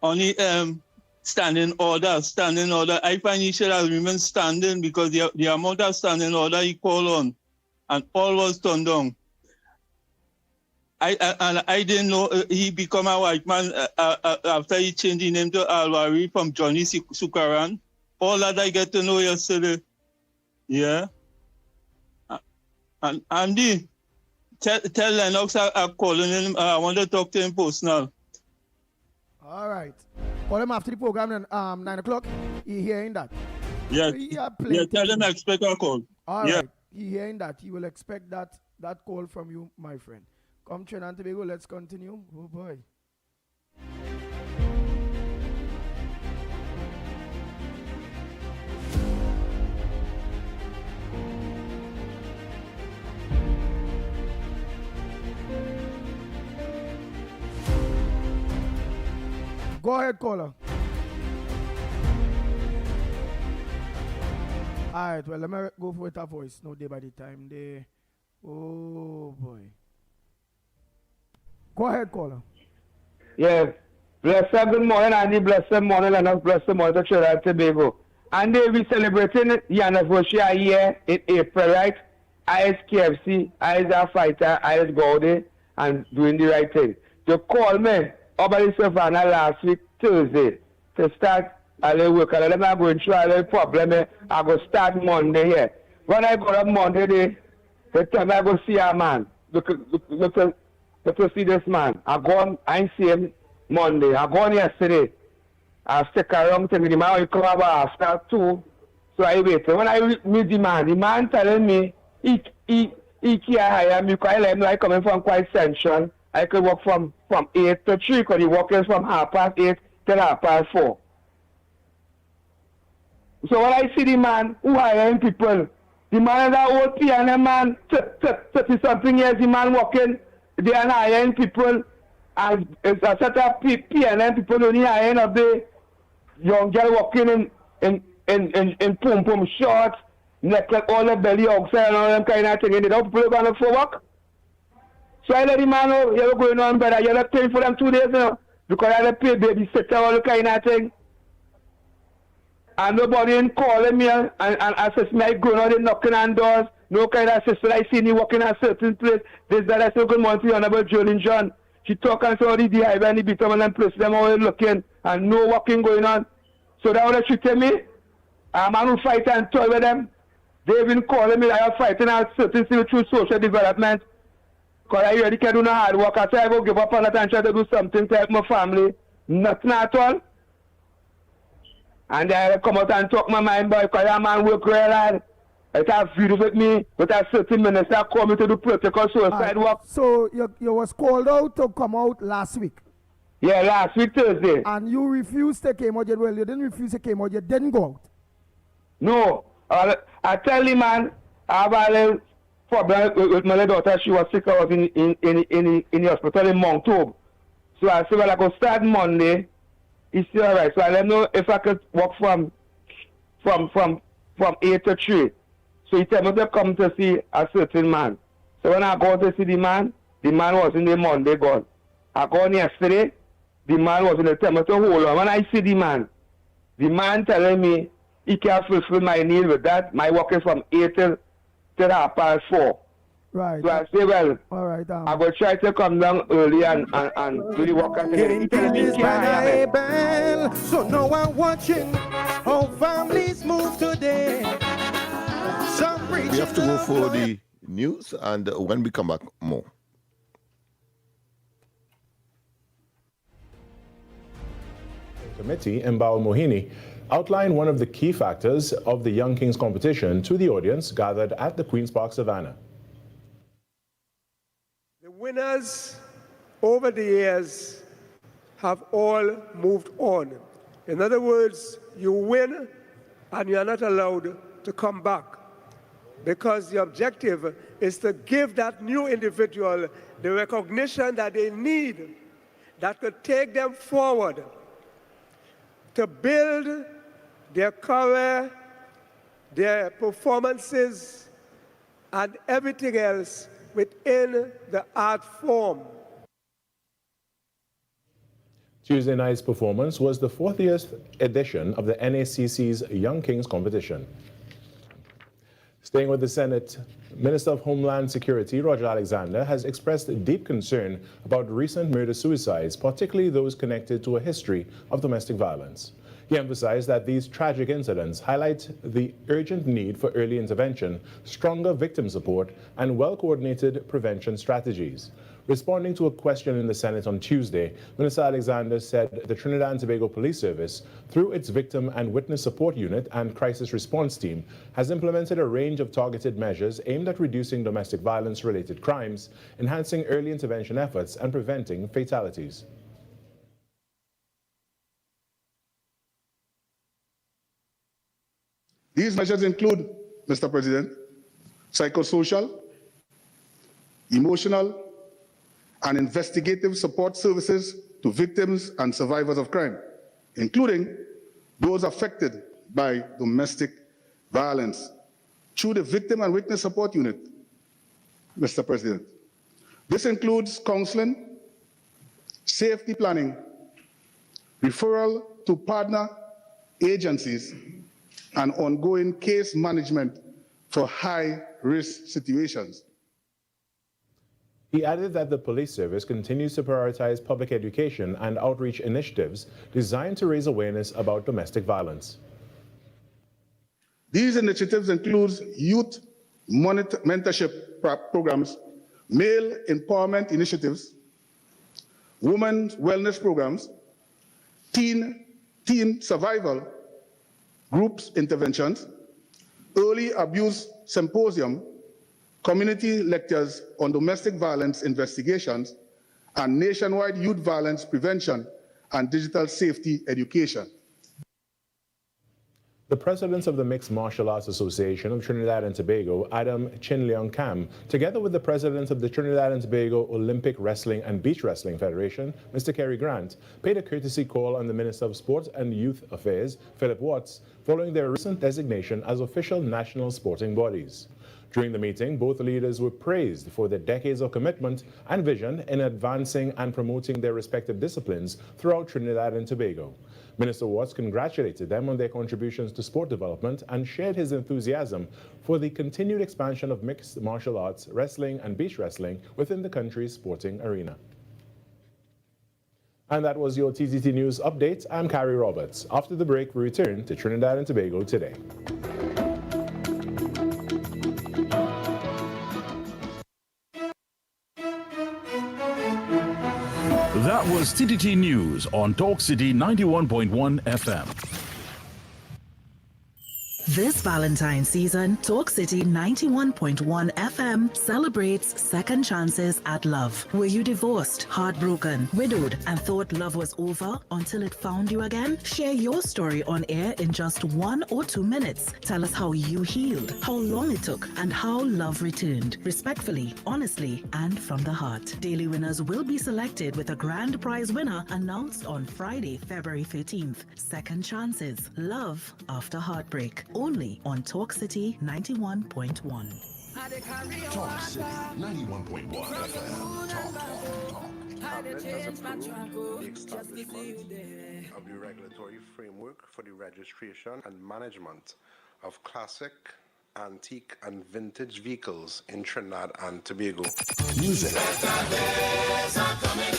on the standing order. I find he should have remained standing because the amount of standing order he called on and all was turned down. I didn't know he become a white man after he changed his name to Alwari from Johnny Sukaran. All that I get to know yesterday. Yeah. And Andy, tell Lennox I'm calling him. I want to talk to him personal. All right. Call him after the program at 9 o'clock. He hearing that? Yeah. Tell him I expect a call. All right. He hearing that. He will expect that call from you, my friend. Come, Trinidad and Tobago. Let's continue. Oh, boy. Go ahead, caller. All right, well, let me go with a voice. No day by the time they. Oh, boy. Go ahead, caller. Yeah. Blessed good morning, Andy. Blessed morning, Lennox. Blessed morning to Trinidad and Tobago. And we celebrating the anniversary year in April, right? I is KFC, I is a fighter, I is Gaudi, and doing the right thing. You call me over the Savannah last week, Thursday, to start a little work. And I'm going through a little problem. I go start Monday here. When I go up Monday, the time I go see a man. Look to see this man. I go on, I see him Monday. I go on yesterday. I stick around to me. The man will come about after 2. So I wait. When I meet the man telling me he can't hire me because I let him like coming from quite central. I could work from 8 to 3 because he works from 8:30 till 4:30. So when I see the man who hiring people, the man is an old piano man, 30-something years, the man working, they are hiring people, and it's a set of piano people only hiring of the young girl working in pom-pom shorts, necklace, all the belly outside and all them kind of thing, and they don't people going to for work. So I let the man know, you're going on, brother, you're not paying for them 2 days now, because I have to pay babysitter, all the kind of thing. And nobody in calling me and assist me, I going out and knocking on doors, no kind of assistance. I see me working at a certain place. This that I say good morning to you, Honorable Jolene John. She talk and say, oh, the highway and the bitumen and place them all looking and no walking going on. So that what she tell me, a man who fight and toy with them. They've been calling me, I am fighting at certain through social development. Because I already can do no hard work. I say I go give up on that and try to do something to help my family. Nothing at all. And I come out and talk my mind, boy, because that man work real hard. It have videos with me, but a certain minister call me to do protocol suicide work. So you was called out to come out last week? Yeah, last week Thursday. And you refused to come out. Well, you didn't refuse to come out. You didn't go out. No. I tell the man, I have a little problem with my daughter. She was sick. I was in the hospital in Mount Hope. So I said, well, I go start Monday. He said, all right. So I let him know if I could walk from 8 to 3. So he told me to come to see a certain man. So when I go to see the man was in the Monday gone. I go on yesterday, the man was in the temple to hold on. When I see the man telling me he can't fulfill my need with that. My work is from 8 till 4:30. Right. So I say, well, all right, I will try to come down early and do the work. Getting paid by a bell, so no one watching how families move today. We have to go for the news, and when we come back, more. Committee Mbao Mohini outlined one of the key factors of the Young Kings competition to the audience gathered at the Queen's Park Savannah. The winners over the years have all moved on. In other words, you win and you are not allowed to come back, because the objective is to give that new individual the recognition that they need, that could take them forward to build their career, their performances, and everything else within the art form. Tuesday night's performance was the 40th edition of the NACC's Young Kings competition. Staying with the Senate, Minister of Homeland Security Roger Alexander has expressed deep concern about recent murder-suicides, particularly those connected to a history of domestic violence. He emphasized that these tragic incidents highlight the urgent need for early intervention, stronger victim support, and well-coordinated prevention strategies. Responding to a question in the Senate on Tuesday, Minister Alexander said the Trinidad and Tobago Police Service, through its Victim and Witness Support Unit and Crisis Response Team, has implemented a range of targeted measures aimed at reducing domestic violence-related crimes, enhancing early intervention efforts, and preventing fatalities. These measures include, Mr. President, psychosocial, emotional, and investigative support services to victims and survivors of crime, including those affected by domestic violence, through the Victim and Witness Support Unit, Mr. President. This includes counseling, safety planning, referral to partner agencies, and ongoing case management for high-risk situations. He added that the police service continues to prioritize public education and outreach initiatives designed to raise awareness about domestic violence. These initiatives include youth mentorship programs, male empowerment initiatives, women's wellness programs, teen survival groups interventions, early abuse symposium, community lectures on domestic violence investigations, and nationwide youth violence prevention and digital safety education. The president of the Mixed Martial Arts Association of Trinidad and Tobago, Adam Chin Leong Kam, together with the president of the Trinidad and Tobago Olympic Wrestling and Beach Wrestling Federation, Mr. Kerry Grant, paid a courtesy call on the Minister of Sport and Youth Affairs, Philip Watts, following their recent designation as official national sporting bodies. During the meeting, both leaders were praised for their decades of commitment and vision in advancing and promoting their respective disciplines throughout Trinidad and Tobago. Minister Watts congratulated them on their contributions to sport development and shared his enthusiasm for the continued expansion of mixed martial arts, wrestling and beach wrestling within the country's sporting arena. And that was your TTT News Update. I'm Carrie Roberts. After the break, we return to Trinidad and Tobago today. That was TTT News on Talk City 91.1 FM. This Valentine's season, Talk City 91.1 FM celebrates second chances at love. Were you divorced, heartbroken, widowed, and thought love was over until it found you again? Share your story on air in just 1 or 2 minutes. Tell us how you healed, how long it took, and how love returned. Respectfully, honestly, and from the heart. Daily winners will be selected with a grand prize winner announced on Friday, February 13th. Second chances. Love after heartbreak. Only on Talk City 91.1. Talk City 91.1 FM. Talk. Cabinet has approved the establishment of the regulatory framework for the registration and management of classic, antique, and vintage vehicles in Trinidad and Tobago. Music. Better days are coming.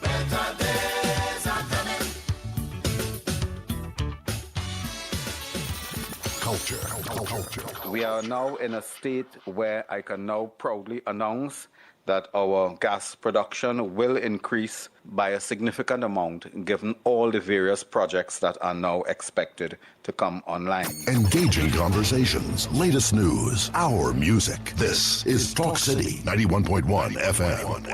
Better days are coming. Culture. We are now in a state where I can now proudly announce that our gas production will increase by a significant amount given all the various projects that are now expected to come online. Engaging conversations, latest news, our music. This is Talk City 91.1 FM.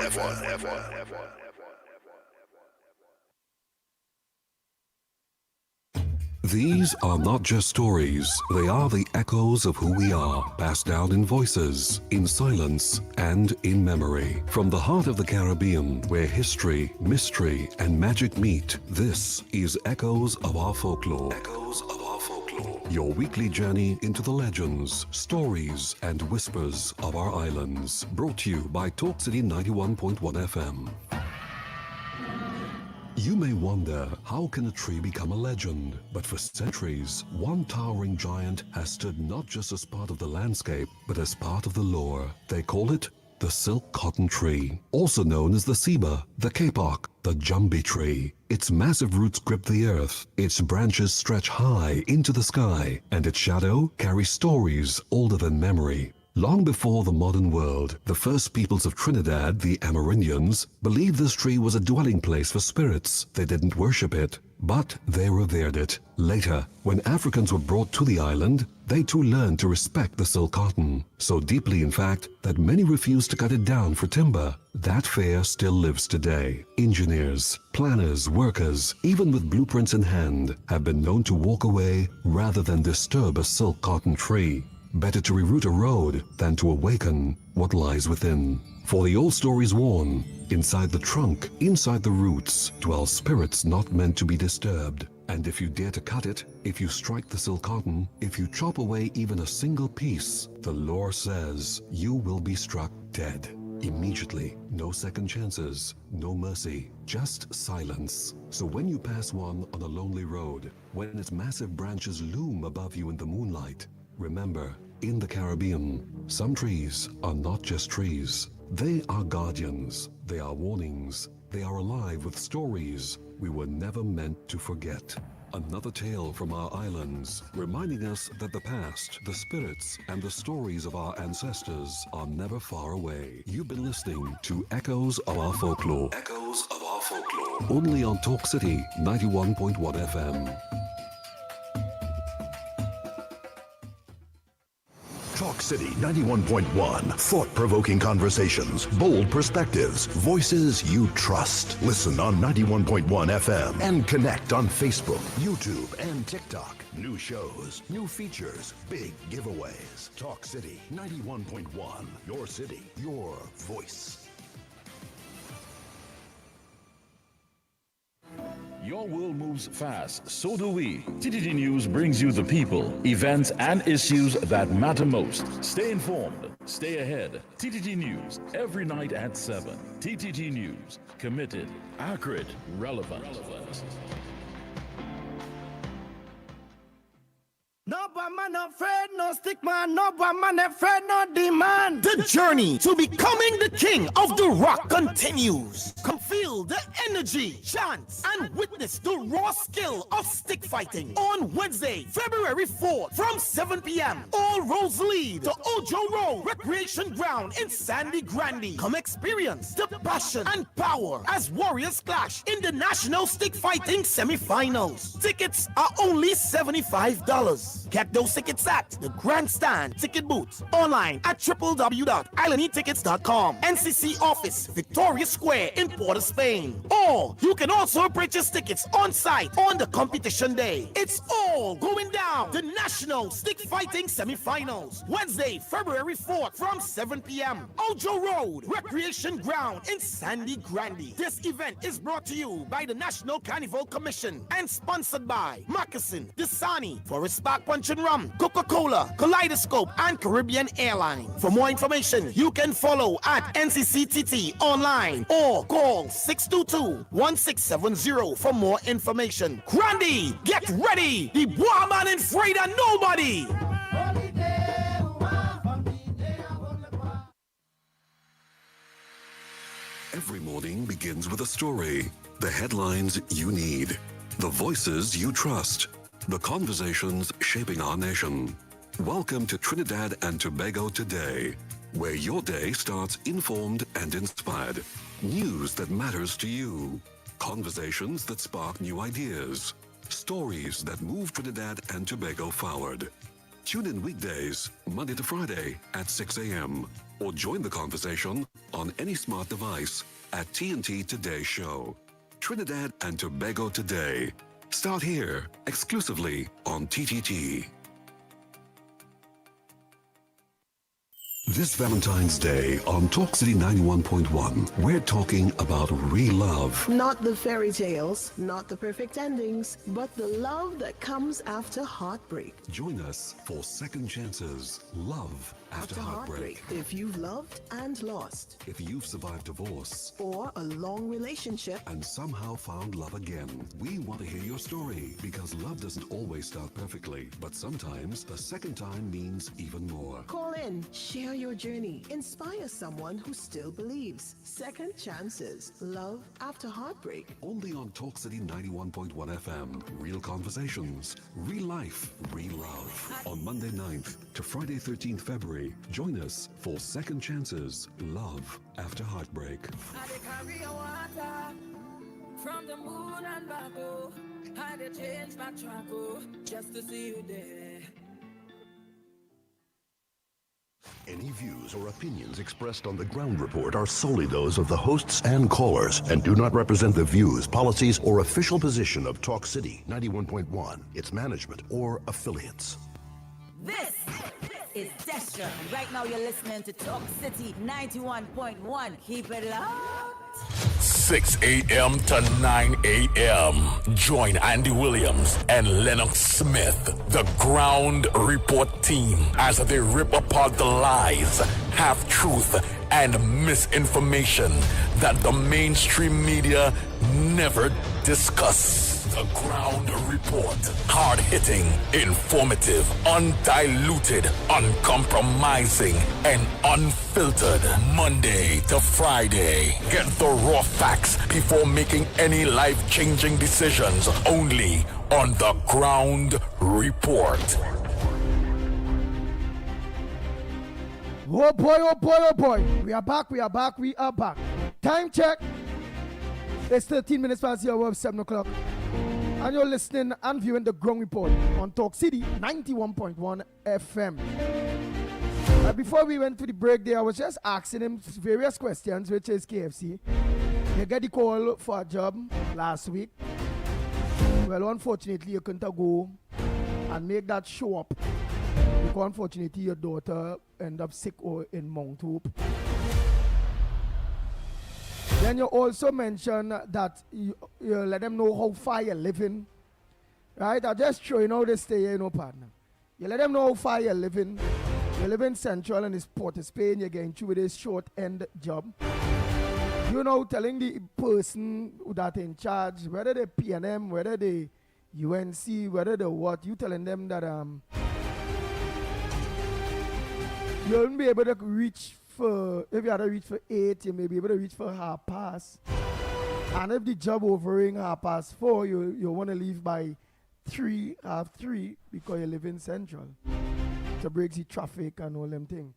These are not just stories, they are the echoes of who we are, passed down in voices, in silence, and in memory. From the heart of the Caribbean, where history, mystery, and magic meet, this is Echoes of Our Folklore. Echoes of Our Folklore. Your weekly journey into the legends, stories, and whispers of our islands. Brought to you by Talk City 91.1 FM. You may wonder, how can a tree become a legend? But for centuries, one towering giant has stood not just as part of the landscape, but as part of the lore. They call it the silk cotton tree, also known as the ceiba, the kapok, the jumbi tree. Its massive roots grip the earth, its branches stretch high into the sky, and its shadow carries stories older than memory. Long before the modern world, the first peoples of Trinidad, the Amerindians, believed this tree was a dwelling place for spirits. They didn't worship it, but they revered it. Later, when Africans were brought to the island, they too learned to respect the silk cotton. So deeply, in fact, that many refused to cut it down for timber. That fear still lives today. Engineers, planners, workers, even with blueprints in hand, have been known to walk away rather than disturb a silk cotton tree. Better to reroute a road than to awaken what lies within. For the old stories warn, inside the trunk, inside the roots, dwell spirits not meant to be disturbed. And if you dare to cut it, if you strike the silk cotton, if you chop away even a single piece, the lore says you will be struck dead. Immediately. No second chances, no mercy, just silence. So when you pass one on a lonely road, when its massive branches loom above you in the moonlight, remember, in the Caribbean, some trees are not just trees. They are guardians, they are warnings, they are alive with stories we were never meant to forget. Another tale from our islands, reminding us that the past, the spirits, and the stories of our ancestors are never far away. You've been listening to Echoes of Our Folklore. Echoes of Our Folklore. Only on Talk City 91.1 FM. Talk City 91.1. Thought-provoking conversations, bold perspectives, voices you trust. Listen on 91.1 FM and connect on Facebook, YouTube, and TikTok. New shows, new features, big giveaways. Talk City 91.1. Your city, your voice. Your world moves fast, so do we. TTT News brings you the people, events, and issues that matter most. Stay informed, stay ahead. TTT News, every night at 7. TTT News, committed, accurate, relevant. No bad man afraid, no stick man, no bad man afraid, no demand. The journey to becoming the king of the rock continues. Come feel the energy, chance, and witness the raw skill of stick fighting on Wednesday, February 4th from 7 p.m. All roads lead to Ojo Road Recreation Ground in Sandy Grande. Come experience the passion and power as warriors clash in the National Stick Fighting Semi-Finals. Tickets are only $75. Get those tickets at the Grandstand Ticket Booth, online at www.islandetickets.com, NCC office, Victoria Square in Port of Spain. Or you can also purchase tickets on site on the competition day. It's all going down. The National Stick Fighting Semi-Finals, Wednesday, February 4th from 7 p.m. Ojo Road Recreation Ground in Sandy Grande. This event is brought to you by the National Carnival Commission and sponsored by Moccasin, Dasani, Forest Park Punch and Rum, Coca-Cola, Kaleidoscope, and Caribbean Airline. For more information, you can follow at NCCTT online or call 622-1670 for more information. Grande, get ready! The boy man ain't afraid of nobody! Every morning begins with a story. The headlines you need. The voices you trust. The conversations shaping our nation. Welcome to Trinidad and Tobago Today, where your day starts informed and inspired. News that matters to you. Conversations that spark new ideas. Stories that move Trinidad and Tobago forward. Tune in weekdays, Monday to Friday at 6 a.m. or join the conversation on any smart device at TNT Today Show. Trinidad and Tobago Today. Start here, exclusively on TTT. This Valentine's Day on Talk City 91.1, we're talking about real love. Not the fairy tales, not the perfect endings, but the love that comes after heartbreak. Join us for Second Chances, Love After Heartbreak. If you've loved and lost, If you've survived divorce or a long relationship, and somehow found love again, we want to hear your story, because love doesn't always start perfectly, but sometimes a second time means even more. call in, share your journey, inspire someone who still believes. Second Chances, Love After Heartbreak. Only on Talk City 91.1 FM. Real conversations, real life, real love. On Monday 9th to Friday 13th February, join us for Second Chances, Love After Heartbreak. From the moon and back, oh, I had to change my track, oh, just to see you there. Any views or opinions expressed on the Ground Report are solely those of the hosts and callers and do not represent the views, policies, or official position of Talk City 91.1, its management, or affiliates. This is Destra, and right now you're listening to Talk City 91.1. Keep it locked. 6 a.m. to 9 a.m. Join Andy Williams and Lennox Smith, the Ground Report team, as they rip apart the lies, half-truth, and misinformation that the mainstream media never discuss. The Ground Report. Hard-hitting, informative, undiluted, uncompromising, and unfiltered. Monday to Friday. Get the raw facts before making any life-changing decisions. Only on The Ground Report. Oh boy, oh boy, oh boy. We are back, we are back, we are back. Time check. It's 13 minutes past the hour of 7 o'clock. And you're listening and viewing the Ground Report on Talk City 91.1 FM. Before we went to the break there, I was just asking him various questions, which is KFC. You get the call for a job last week. Well, unfortunately, you couldn't go and make that show up. Because unfortunately, your daughter ended up sick or in Mount Hope. Then you also mentioned that you let them know how far you're living. Right? I just show you how they stay here, partner. You let them know how far you're living. You live in Central and it's Port of Spain. You're getting through with this short-end job. You know, telling the person that in charge, whether they PNM, whether they UNC, whether they what, you telling them that You won't be able to reach for, if you had to reach for 8, you may be able to reach for 4:30. And if the job overing 4:30, you want to leave by 3:30 because you live in Central. To break the traffic and all them things.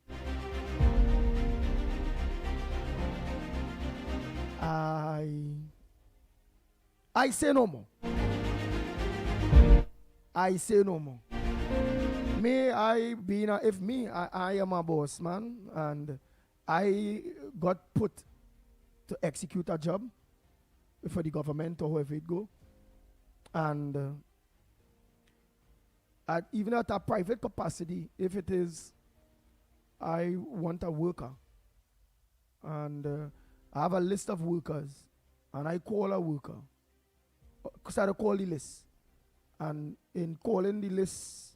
I say no more. I say no more. I am a boss man and I got put to execute a job for the government or whoever it go. And even at a private capacity, if it is, I want a worker. And I have a list of workers and I call a worker. Because I call the list. And in calling the list,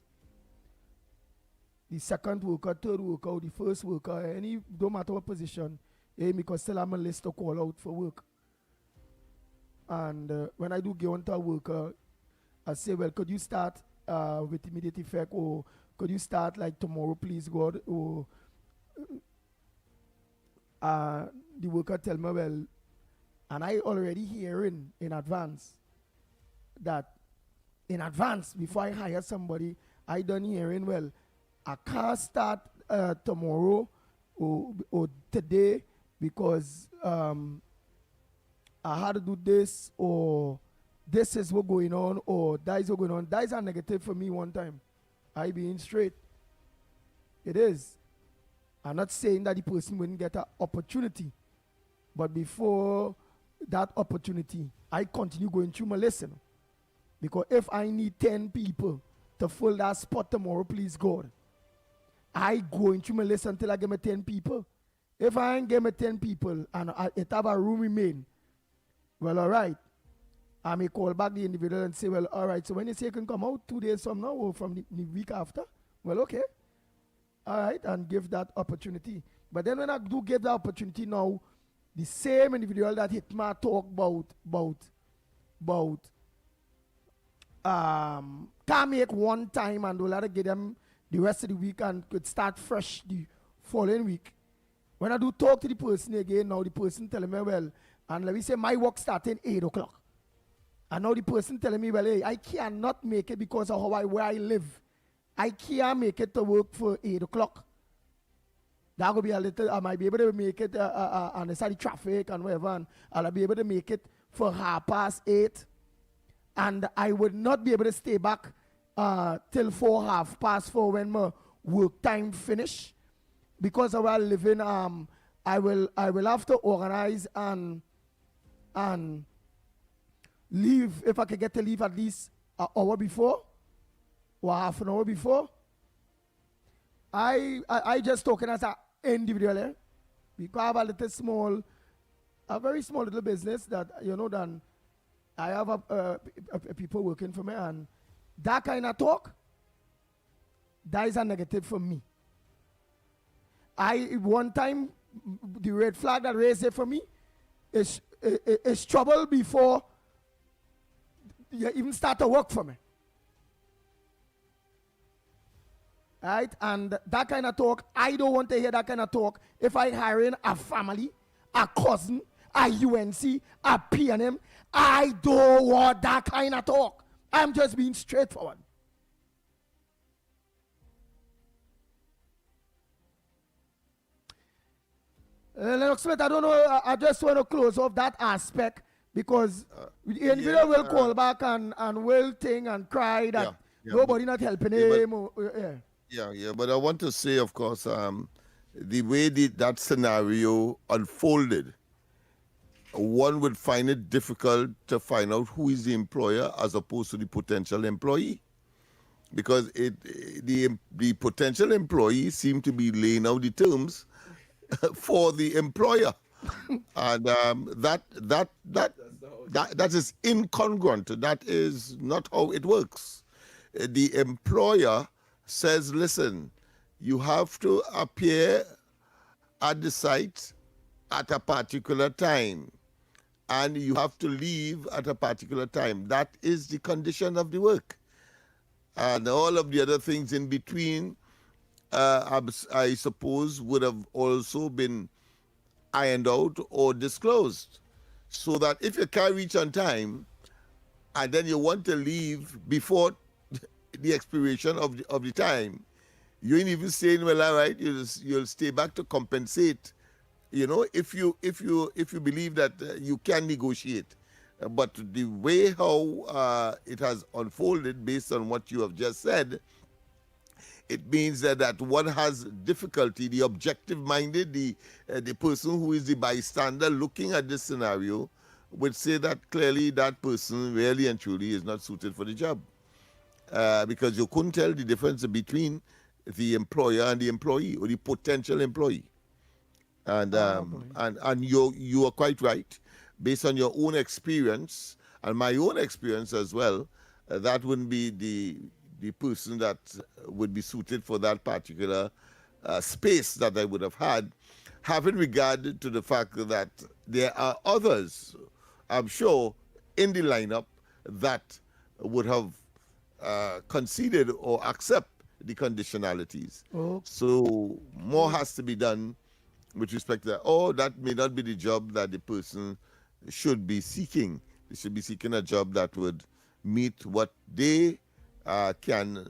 the second worker, third worker, or the first worker, any, don't matter what position, because still I'm a list to call out for work. And when I do get onto a worker, I say, well, could you start with immediate effect, or could you start like tomorrow, please, God? Or the worker tell me, well, and I already hearing in advance that in advance, before I hire somebody, I done hearing, well, I can't start tomorrow or today because I had to do this, or this is what's going on, or that is what's going on. That is a negative for me one time. I being straight. It is. I'm not saying that the person wouldn't get an opportunity, but before that opportunity, I continue going through my lesson. Because if I need 10 people to fill that spot tomorrow, please God, I go into my list until I get my 10 people. If I ain't get my 10 people and it have a room remain, well, all right. I may call back the individual and say, well, all right, so when you say you can come out 2 days from now or from the week after, well, okay. All right, and give that opportunity. But then when I do give that opportunity now, the same individual that hit my talk about can't make one time and we'll have to give them the rest of the week and could start fresh the following week. When I do talk to the person again, now the person telling me, well, and let me say my work starting 8 o'clock. And now the person telling me, well, hey, I cannot make it because of where I live. I can't make it to work for 8 o'clock. That will be a little, I might be able to make it on the side of traffic and whatever, and I'll be able to make it for 8:30. And I would not be able to stay back till 4:30 when my work time finish. Because of where I live in, I will have to organize and leave, if I can get to leave at least an hour before or half an hour before. I just talking as an individual, because I have a very small little business that, then I have people working for me, and that kind of talk, that is a negative for me. One time, the red flag that raised it for me is trouble before you even start to work for me. Right? And that kind of talk, I don't want to hear that kind of talk if I hiring a family, a cousin, a UNC, a PNM. I don't want that kind of talk. I'm just being straightforward. Lennox Smith, I don't know, I just want to close off that aspect because the individual will call back and will think and cry that nobody not helping him. Yeah, but I want to say, of course, the way that scenario unfolded, one would find it difficult to find out who is the employer as opposed to the potential employee. Because the potential employee seemed to be laying out the terms for the employer. And that is incongruent. That is not how it works. The employer says, listen, you have to appear at the site at a particular time, and you have to leave at a particular time. That is the condition of the work. And all of the other things in between I suppose, would have also been ironed out or disclosed, so that if you can't reach on time and then you want to leave before the expiration of the time, you ain't even saying, well, all right, you'll stay back to compensate. You know, if you believe that you can negotiate. But the way how it has unfolded based on what you have just said, it means that one has difficulty, the objective-minded, the person who is the bystander looking at this scenario would say that clearly that person really and truly is not suited for the job. Because you couldn't tell the difference between the employer and the employee, or the potential employee. And you are quite right. Based on your own experience and my own experience as well, that wouldn't be the person that would be suited for that particular space that I would have had, having regard to the fact that there are others, I'm sure, in the lineup that would have conceded or accept the conditionalities. Oh. So more has to be done with respect to that. Or that may not be the job that the person should be seeking. They should be seeking a job that would meet what they can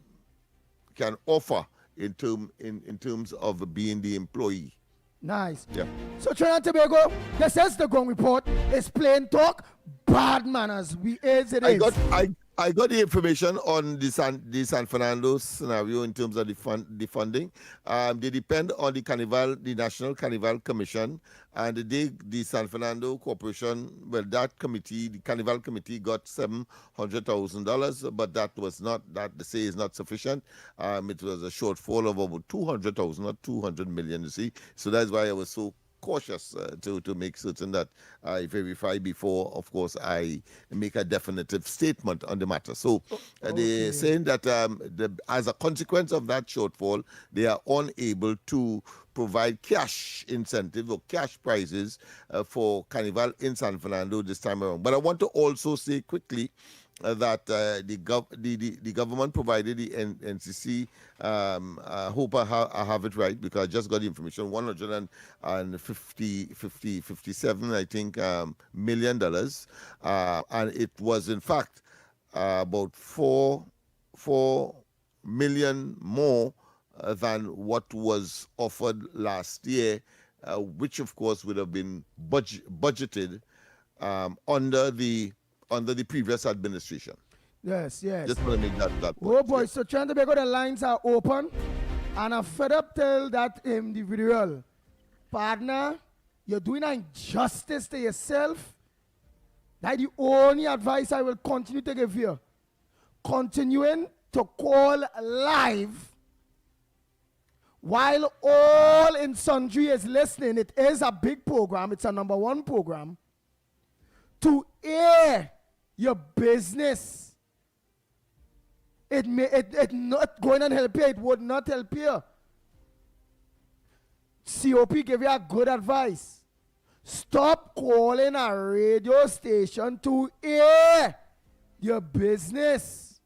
offer in terms of being the employee. Nice. Yeah. So Trinidad and Tobago, this is the Gong Report. It's plain talk, bad manners. I got the information on the San Fernando scenario in terms of the funding. They depend on the National Carnival Commission, and the San Fernando Corporation, well, that committee, the Carnival Committee, got $700,000, but that they say is not sufficient. It was a shortfall of about 200,000, not 200 million. You see, so that's why I was so cautious to make certain that I verify before, of course, I make a definitive statement on the matter. So they're saying that as a consequence of that shortfall, they are unable to provide cash incentive or cash prizes for Carnival in San Fernando this time around. But I want to also say quickly that the government provided the NCC. I hope I have it right, because I just got the information. $157, I think, $1 million, and it was in fact about 4 million more than what was offered last year, which of course would have been budgeted under the previous administration. Yes. Just want to make that point. Oh boy, so Trinidad and Tobago, the lines are open, and I'm fed up till that individual. Partner, you're doing an injustice to yourself. That's the only advice I will continue to give you. Continuing to call live while all in sundry is listening. It is a big program. It's a #1 program. To air your business. It not going to help you. It would not help you. COP gave you a good advice. Stop calling a radio station to air your business.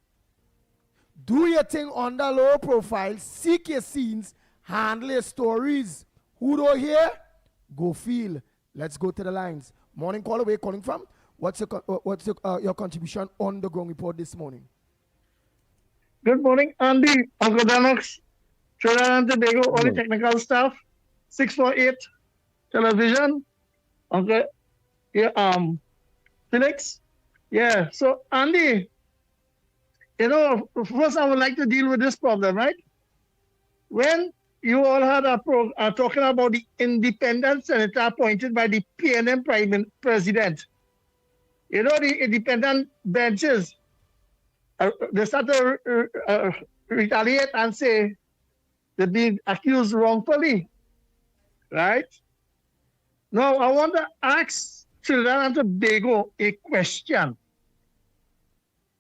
Do your thing under low profile. Seek your scenes. Handle your stories. Who don't hear? Go feel. Let's go to the lines. Morning caller, where you calling from? What's your contribution on the Gong Report this morning? Good morning, Andy, Uncle Lennox, Trinidad and Tobago, all the technical staff, 648 television, Uncle, Felix. Yeah, so Andy, first I would like to deal with this problem, right? When you all had talking about the independent senator appointed by the PNM president. The independent benches, they start to retaliate and say they're being accused wrongfully, right? Now, I want to ask Trinidad and Tobago a question.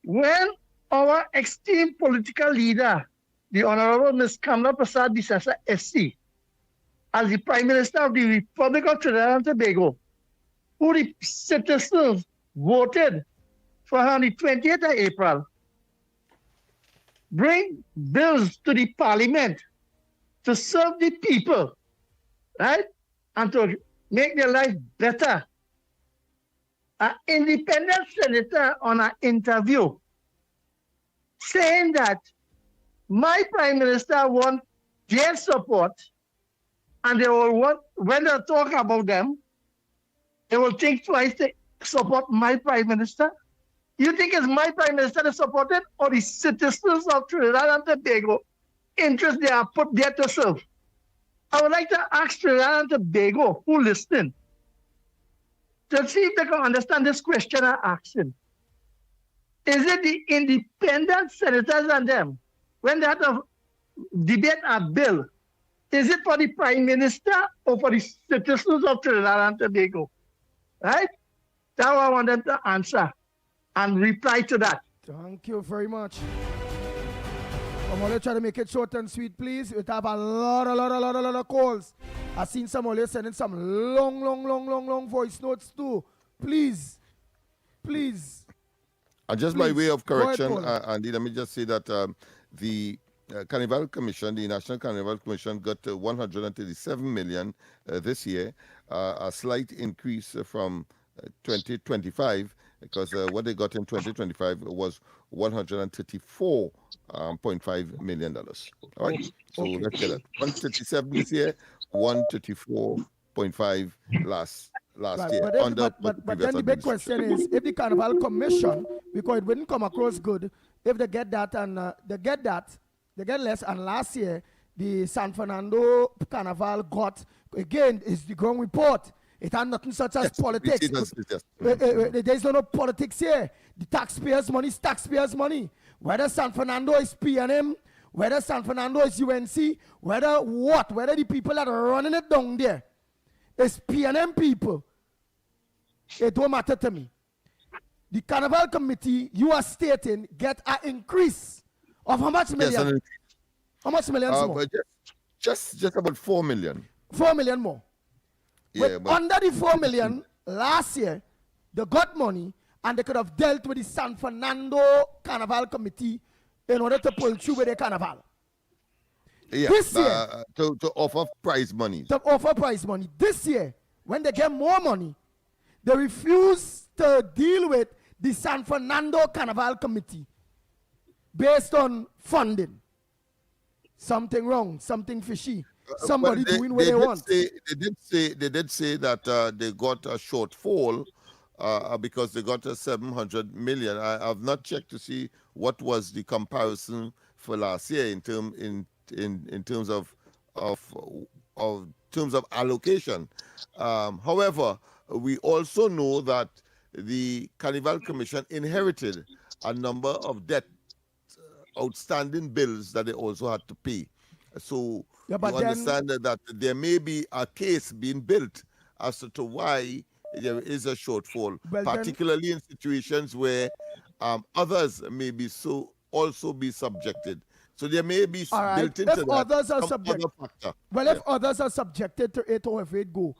When our esteemed political leader, the Honorable Ms. Kamla Prasad Bisesa SC, as the Prime Minister of the Republic of Trinidad and Tobago, who the citizens voted for her on the 28th of April, bring bills to the Parliament to serve the people, right? And to make their life better. An independent senator on an interview saying that my prime minister wants their support and they will want, when they talk about them, they will think twice to support my prime minister. You think it's my prime minister to support it or the citizens of Trinidad and Tobago interest they are put there to serve? I would like to ask Trinidad and Tobago who listening to see if they can understand this question I'm asking. Is it the independent senators and them, when they have to debate a bill, is it for the prime minister or for the citizens of Trinidad and Tobago? Right? That's what I want them to answer and reply to that. Thank you very much. I'm going to try to make it short and sweet, please. We have a lot of calls. I've seen some of you sending some long voice notes too. Please. And just by way of correction, Andy, let me just say that the Carnival Commission, the National Carnival Commission, got 137 million this year, a slight increase from 2025, because what they got in 2025 was $134.5 million. All right, so let's get it. 137 this year, 134.5 last year. But then the big question is, if the Carnival Commission, because it wouldn't come across good, if they get that and they get less. And last year, the San Fernando Carnival got, again, is the ground report. It had nothing such as politics. There's no politics here. The taxpayers' money is taxpayers' money. Whether San Fernando is PNM, whether San Fernando is UNC, whether the people that are running it down there is PNM people. It don't matter to me. The Carnival Committee, you are stating, get an increase of how much million? Yes, how much millions more? Just about 4 million. 4 million more. Yeah, but under the 4 million last year, they got money and they could have dealt with the San Fernando Carnival Committee in order to pull through with the carnival. Yeah, this year, to offer prize money. To offer prize money. This year, when they get more money, they refuse to deal with the San Fernando Carnival Committee based on funding. Something wrong, something fishy. Somebody doing what they want. They did say that they got a shortfall because they got a 700 million. I've not checked to see what was the comparison for last year in terms of allocation. However, we also know that the Carnival Commission inherited a number of outstanding bills that they also had to pay. So you understand that there may be a case being built as to why there is a shortfall, particularly in situations where others may be also be subjected. So there may be built into that others are some other factor. Well, if others are subjected to it or if it go,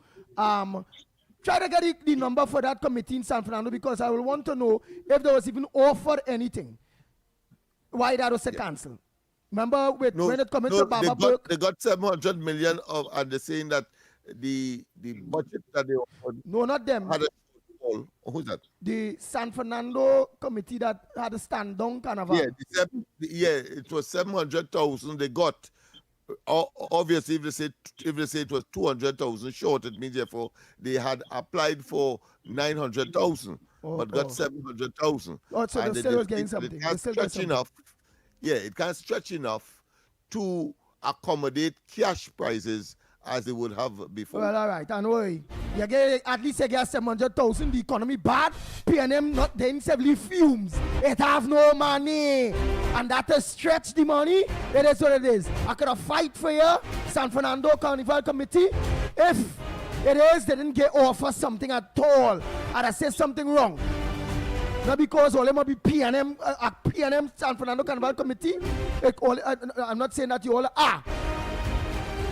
try to get the number for that committee in San Fernando, because I will want to know if there was even offered anything. Why that was a cancel? Remember when it comes to Baba Burke? They got 700 million and they're saying that the budget that they offered. No, not them. Had a shortfall. Who's that? The San Fernando committee that had a stand-down carnival. It was 700,000 they got. Obviously, if they say it was 200,000 short, it means therefore they had applied for 900,000, but got 700,000. Oh, so they still was getting something. It can't stretch enough. Yeah, it can't stretch enough to accommodate cash prizes as they would have before. Well, all right, don't worry. You get at least 700,000. The economy bad. PNM not then severely fumes. It have no money, and that has stretched the money. It is what it is. I could have fight for you, San Fernando Carnival Committee. If it is, they didn't get offer something at all, and I say something wrong. Not because all them might be PNM, PNM San Fernando Carnival Committee. I'm not saying that you all are.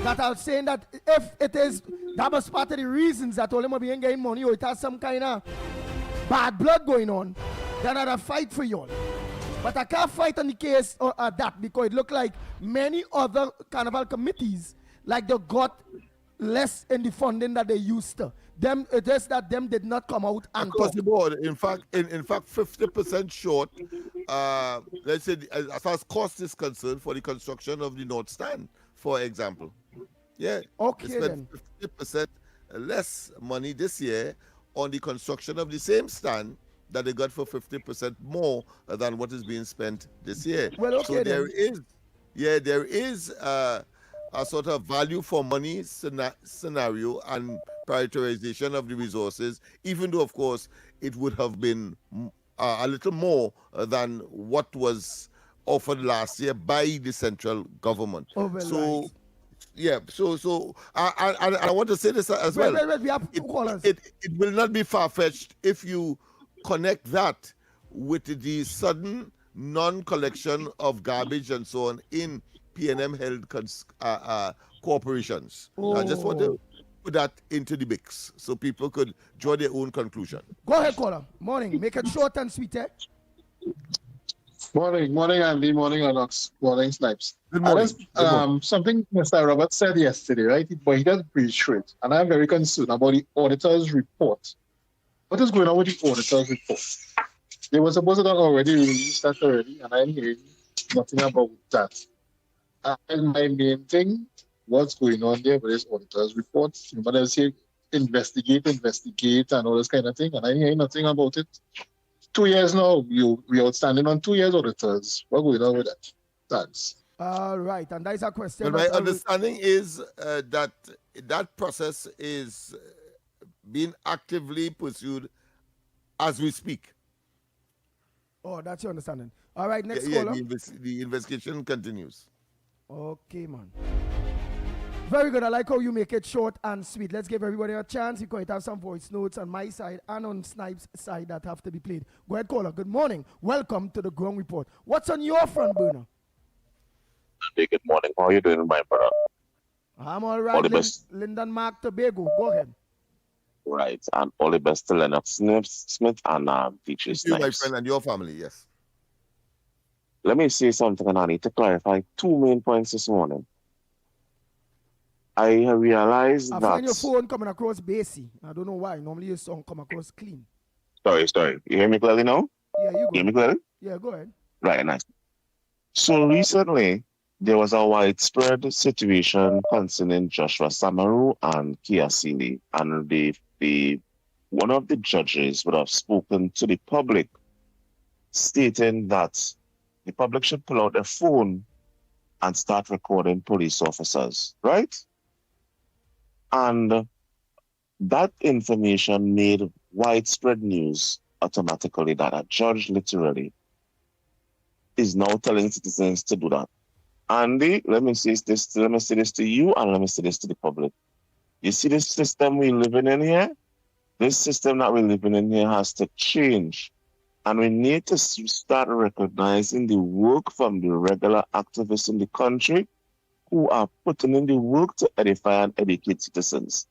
That I'm saying that if it is, that was part of the reasons that all them might be getting money, or it has some kind of bad blood going on, then I'd fight for you all. But I can't fight on the case or that because it looked like many other carnival committees, like they got less in the funding that they used to. Them, it is that them did not come out and across talk. the board. In fact, 50% short. Let's say as far as cost is concerned for the construction of the North Stand, for example. Yeah. Okay, they spent 50% less money this year on the construction of the same stand that they got for 50% more than what is being spent this year. Well, okay, so there is a sort of value for money scenario and prioritization of the resources, even though, of course, it would have been a little more than what was offered last year by the central government. Right. Yeah, so I want to say this as well. Wait, we have callers. It will not be far-fetched if you connect that with the sudden non-collection of garbage and so on in PNM held corporations. I just want to put that into the mix so people could draw their own conclusion. Go ahead, caller. Morning. Make it short and sweet, eh? Morning, Andy. Morning, Lennox. Morning, Snipes. Good morning. Something Mr. Robert said yesterday, right? But he does breach straight. And I'm very concerned about the auditor's report. What is going on with the auditor's report? They were supposed to have already released that already, and I'm hearing nothing about that. And my main thing, what's going on there with this auditor's report? But they say investigate, and all this kind of thing, and I'm hearing nothing about it. 2 years now, we outstanding on 2 years auditors. What's going on with that? Thanks. All right, and that is a question. Well, my understanding is that that process is being actively pursued as we speak. Oh, that's your understanding. All right, next Yeah, caller. the investigation continues. Okay, man. Very good. I like how you make it short and sweet. Let's give everybody a chance. You might have some voice notes on my side and on Snipes' side that have to be played. Go ahead, caller. Good morning. Welcome to the Ground Report. What's on your front burner? Hey, good morning. How are you doing, my brother? I'm all right. All the best. Lyndon Mark Tobago. Go ahead. Right. And all the best to Lennox Smith and Beatrice Snipes. You, my friend, and your family, yes. Let me say something, and I need to clarify two main points this morning. I realized I that... find your phone coming across bassy. I don't know why. Normally your song come across clean. Sorry. You hear me clearly now? Yeah, you go. Hear me clearly? Yeah, go ahead. Right, nice. So recently, there was a widespread situation concerning Joshua Samaru and Kiasili, and one of the judges would have spoken to the public, stating that the public should pull out their phone and start recording police officers, right? And that information made widespread news automatically that a judge literally is now telling citizens to do that. Andy, let me say this to you, and let me say this to the public. You see this system we're living in here? This system that we're living in here has to change. And we need to start recognizing the work from the regular activists in the country who are putting in the work to edify and educate citizens.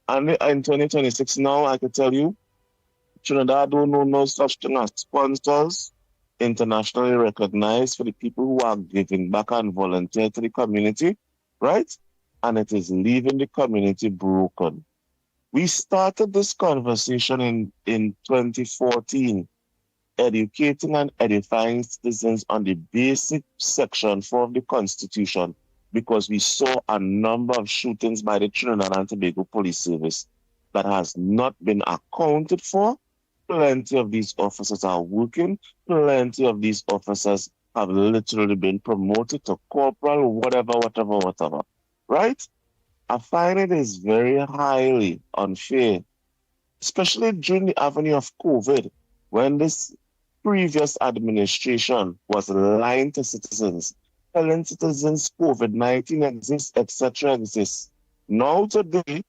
And in 2026 now, I can tell you, Trinidad don't know no such thing as sponsors, internationally recognized for the people who are giving back and volunteer to the community, right? And it is leaving the community broken. We started this conversation in 2014, educating and edifying citizens on the basic section 4 of the Constitution, because we saw a number of shootings by the Trinidad and Tobago Police Service that has not been accounted for. Plenty of these officers are working. Plenty of these officers have literally been promoted to corporal, whatever, right? I find it is very highly unfair, especially during the avenue of COVID, when this previous administration was lying to citizens, telling citizens COVID-19 exists, etc. exists. Now today,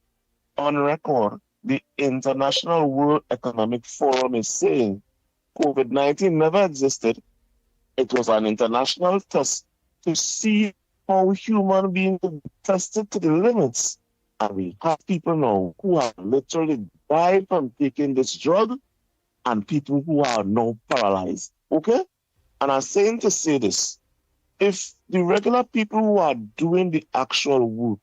on record, the International World Economic Forum is saying COVID-19 never existed. It was an international test to see how human beings are tested to the limits. And we have people now who have literally died from taking this drug, and people who are now paralyzed. Okay? And I'm saying to say this, if the regular people who are doing the actual work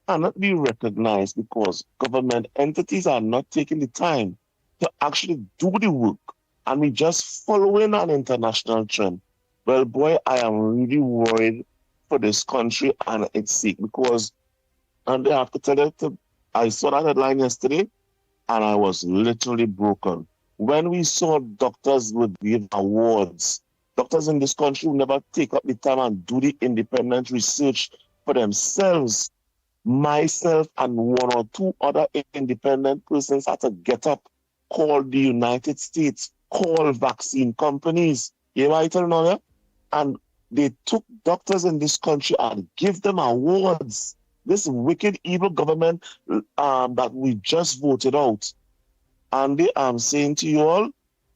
cannot be recognized because government entities are not taking the time to actually do the work, and we just following an international trend, well, boy, I am really worried for this country and its sake, because, and I have to tell you, I saw that headline yesterday, and I was literally broken. When we saw doctors would give awards, doctors in this country will never take up the time and do the independent research for themselves. Myself and one or two other independent persons had to get up, call the United States, call vaccine companies. You know what I tell you now? And they took doctors in this country and give them awards. This wicked, evil government that we just voted out. And I'm saying to you all,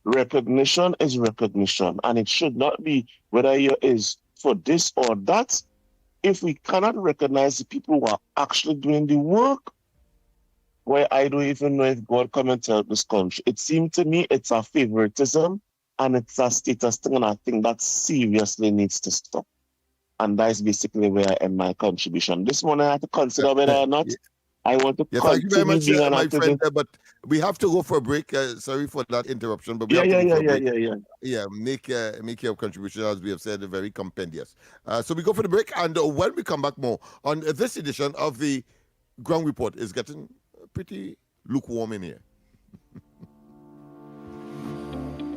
recognition is recognition, and it should not be whether you is for this or that. If we cannot recognize the people who are actually doing the work, well, I don't even know if God come and help this country. It seems to me it's a favoritism and it's a status thing, and I think that seriously needs to stop. And that's basically where I end my contribution. This morning I have to consider whether or not I want to thank you very much, being an my activist. friend. But we have to go for a break. Sorry for that interruption, but we have to go for a break. Yeah, make your contribution, as we have said, very compendious. So we go for the break, and when we come back, more on this edition of the Ground Report is getting pretty lukewarm in here.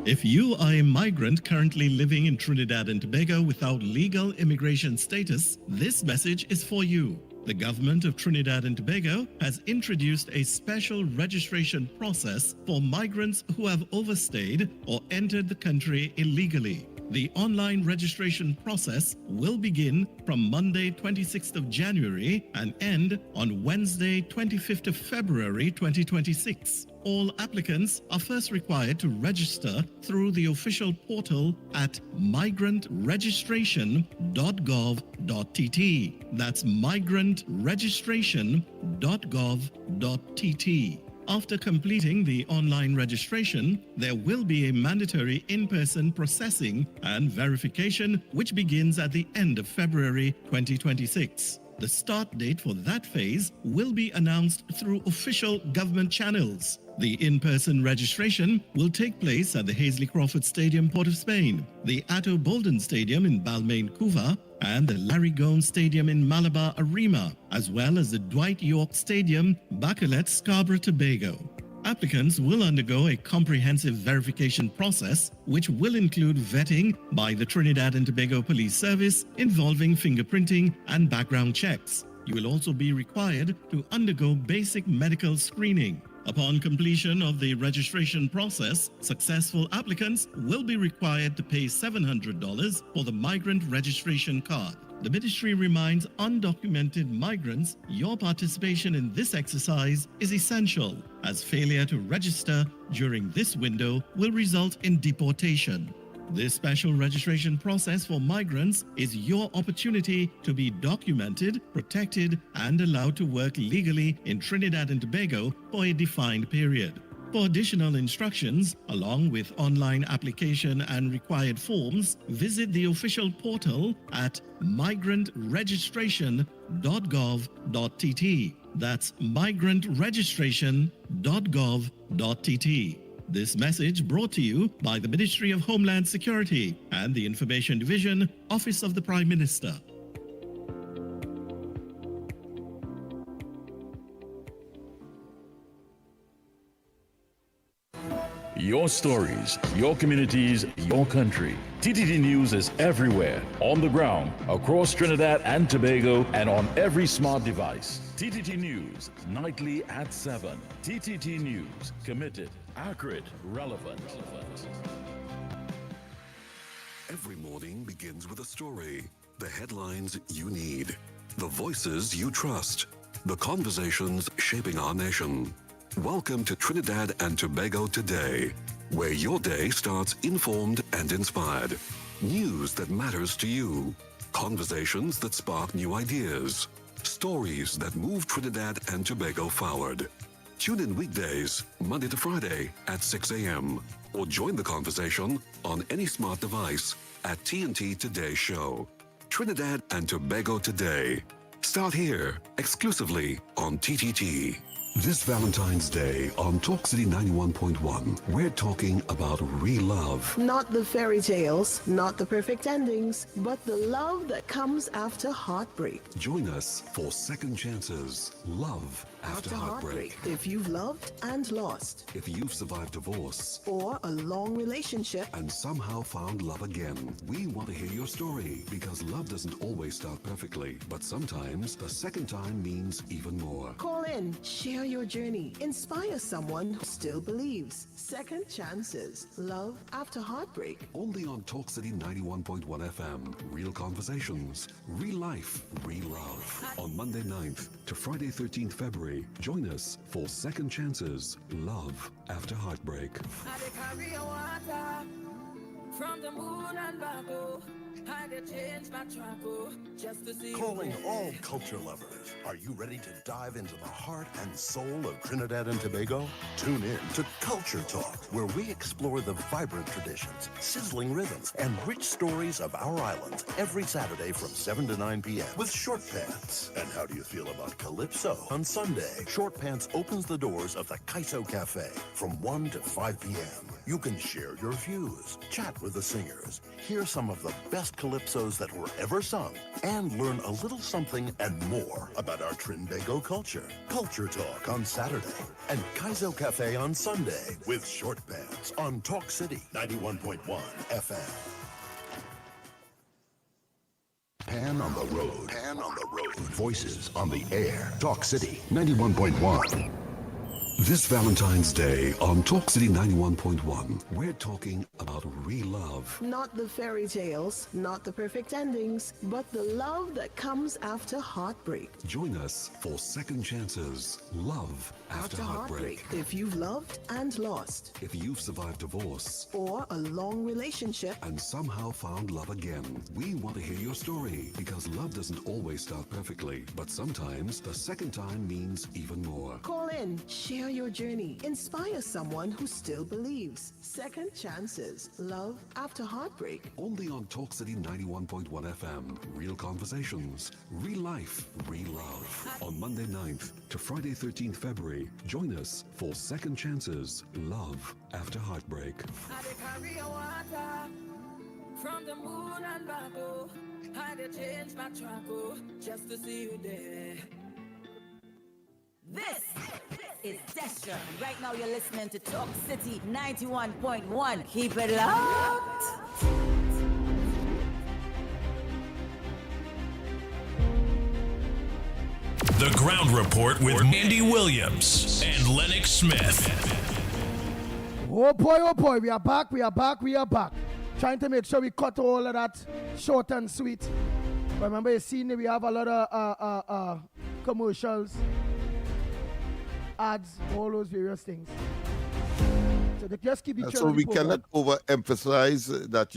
If you are a migrant currently living in Trinidad and Tobago without legal immigration status, this message is for you. The government of Trinidad and Tobago has introduced a special registration process for migrants who have overstayed or entered the country illegally. The online registration process will begin from Monday 26th of January and end on Wednesday 25th of February 2026. All applicants are first required to register through the official portal at migrantregistration.gov.tt. That's migrantregistration.gov.tt. After completing the online registration, there will be a mandatory in-person processing and verification which begins at the end of February 2026. The start date for that phase will be announced through official government channels. The in-person registration will take place at the Hazley Crawford Stadium, Port of Spain, the Atto Bolden Stadium in Balmain, Couva, and the Larry Gomes Stadium in Malabar, Arima, as well as the Dwight York Stadium, Bacalet, Scarborough, Tobago. Applicants will undergo a comprehensive verification process, which will include vetting by the Trinidad and Tobago Police Service involving fingerprinting and background checks. You will also be required to undergo basic medical screening. Upon completion of the registration process, successful applicants will be required to pay $700 for the migrant registration card. The ministry reminds undocumented migrants your participation in this exercise is essential, as failure to register during this window will result in deportation. This special registration process for migrants is your opportunity to be documented, protected, and allowed to work legally in Trinidad and Tobago for a defined period. For additional instructions, along with online application and required forms, visit the official portal at migrantregistration.gov.tt. That's migrantregistration.gov.tt. This message brought to you by the Ministry of Homeland Security and the Information Division, Office of the Prime Minister. Your stories, your communities, your country. TTT News is everywhere, on the ground, across Trinidad and Tobago, and on every smart device. TTT News, nightly at 7. TTT News, committed, accurate, relevant. Every morning begins with a story. The headlines you need. The voices you trust. The conversations shaping our nation. Welcome to Trinidad and Tobago Today, where your day starts informed and inspired. News that matters to you. Conversations that spark new ideas. Stories that move Trinidad and Tobago forward. Tune in weekdays, Monday to Friday at 6 a.m. or join the conversation on any smart device at TNT Today Show. Trinidad and Tobago Today. Start here, exclusively on TTT. This Valentine's Day on Talk City 91.1, we're talking about real love. Not the fairy tales, not the perfect endings, but the love that comes after heartbreak. Join us for Second Chances, Love After Heartbreak. If you've loved and lost. If you've survived divorce. Or a long relationship. And somehow found love again. We want to hear your story because love doesn't always start perfectly, but sometimes the second time means even more. Call in, share your journey, inspire someone who still believes. Second Chances, Love After Heartbreak. Only on Talk City 91.1 FM. Real conversations, real life, real love. On Monday 9th to Friday 13th February, join us for Second Chances, Love After Heartbreak. From the moon and back, oh, I did change my track, oh, just to see. Calling all culture lovers. Are you ready to dive into the heart and soul of Trinidad and Tobago? Tune in to Culture Talk, where we explore the vibrant traditions, sizzling rhythms, and rich stories of our island every Saturday from 7 to 9 p.m. with Short Pants. And how do you feel about Calypso? On Sunday, Short Pants opens the doors of the Kaiso Cafe from 1 to 5 p.m. You can share your views, chat with the singers, hear some of the best calypsos that were ever sung, and learn a little something and more about our Trinbago culture. Culture Talk on Saturday and Kaiso Cafe on Sunday with Short Pants on Talk City 91.1 FM. Pan on the road. Pan on the road. Voices on the air. Talk City 91.1. This Valentine's Day on Talk City 91.1, we're talking about real love. Not the fairy tales, not the perfect endings, but the love that comes after heartbreak. Join us for Second Chances, Love After Heartbreak. If you've loved and lost. If you've survived divorce. Or a long relationship. And somehow found love again. We want to hear your story because love doesn't always start perfectly, but sometimes the second time means even more. Call in, share your journey, inspire someone who still believes. Second Chances, Love After Heartbreak. Only on Talk City 91.1 FM. Real conversations, real life, real love. On Monday 9th to Friday 13th February, join us for Second Chances, Love After Heartbreak. I carry a water from the moon and back, oh, I did change my track, oh, just to see you there. This is Destra. Right now you're listening to Talk City 91.1. Keep it locked. The Ground Report with Andy Williams and Lennox Smith. Oh boy, we are back. Trying to make sure we cut all of that short and sweet. Remember, you see, we have a lot of commercials, ads, all those various things. So they just keep each other. So we cannot overemphasize that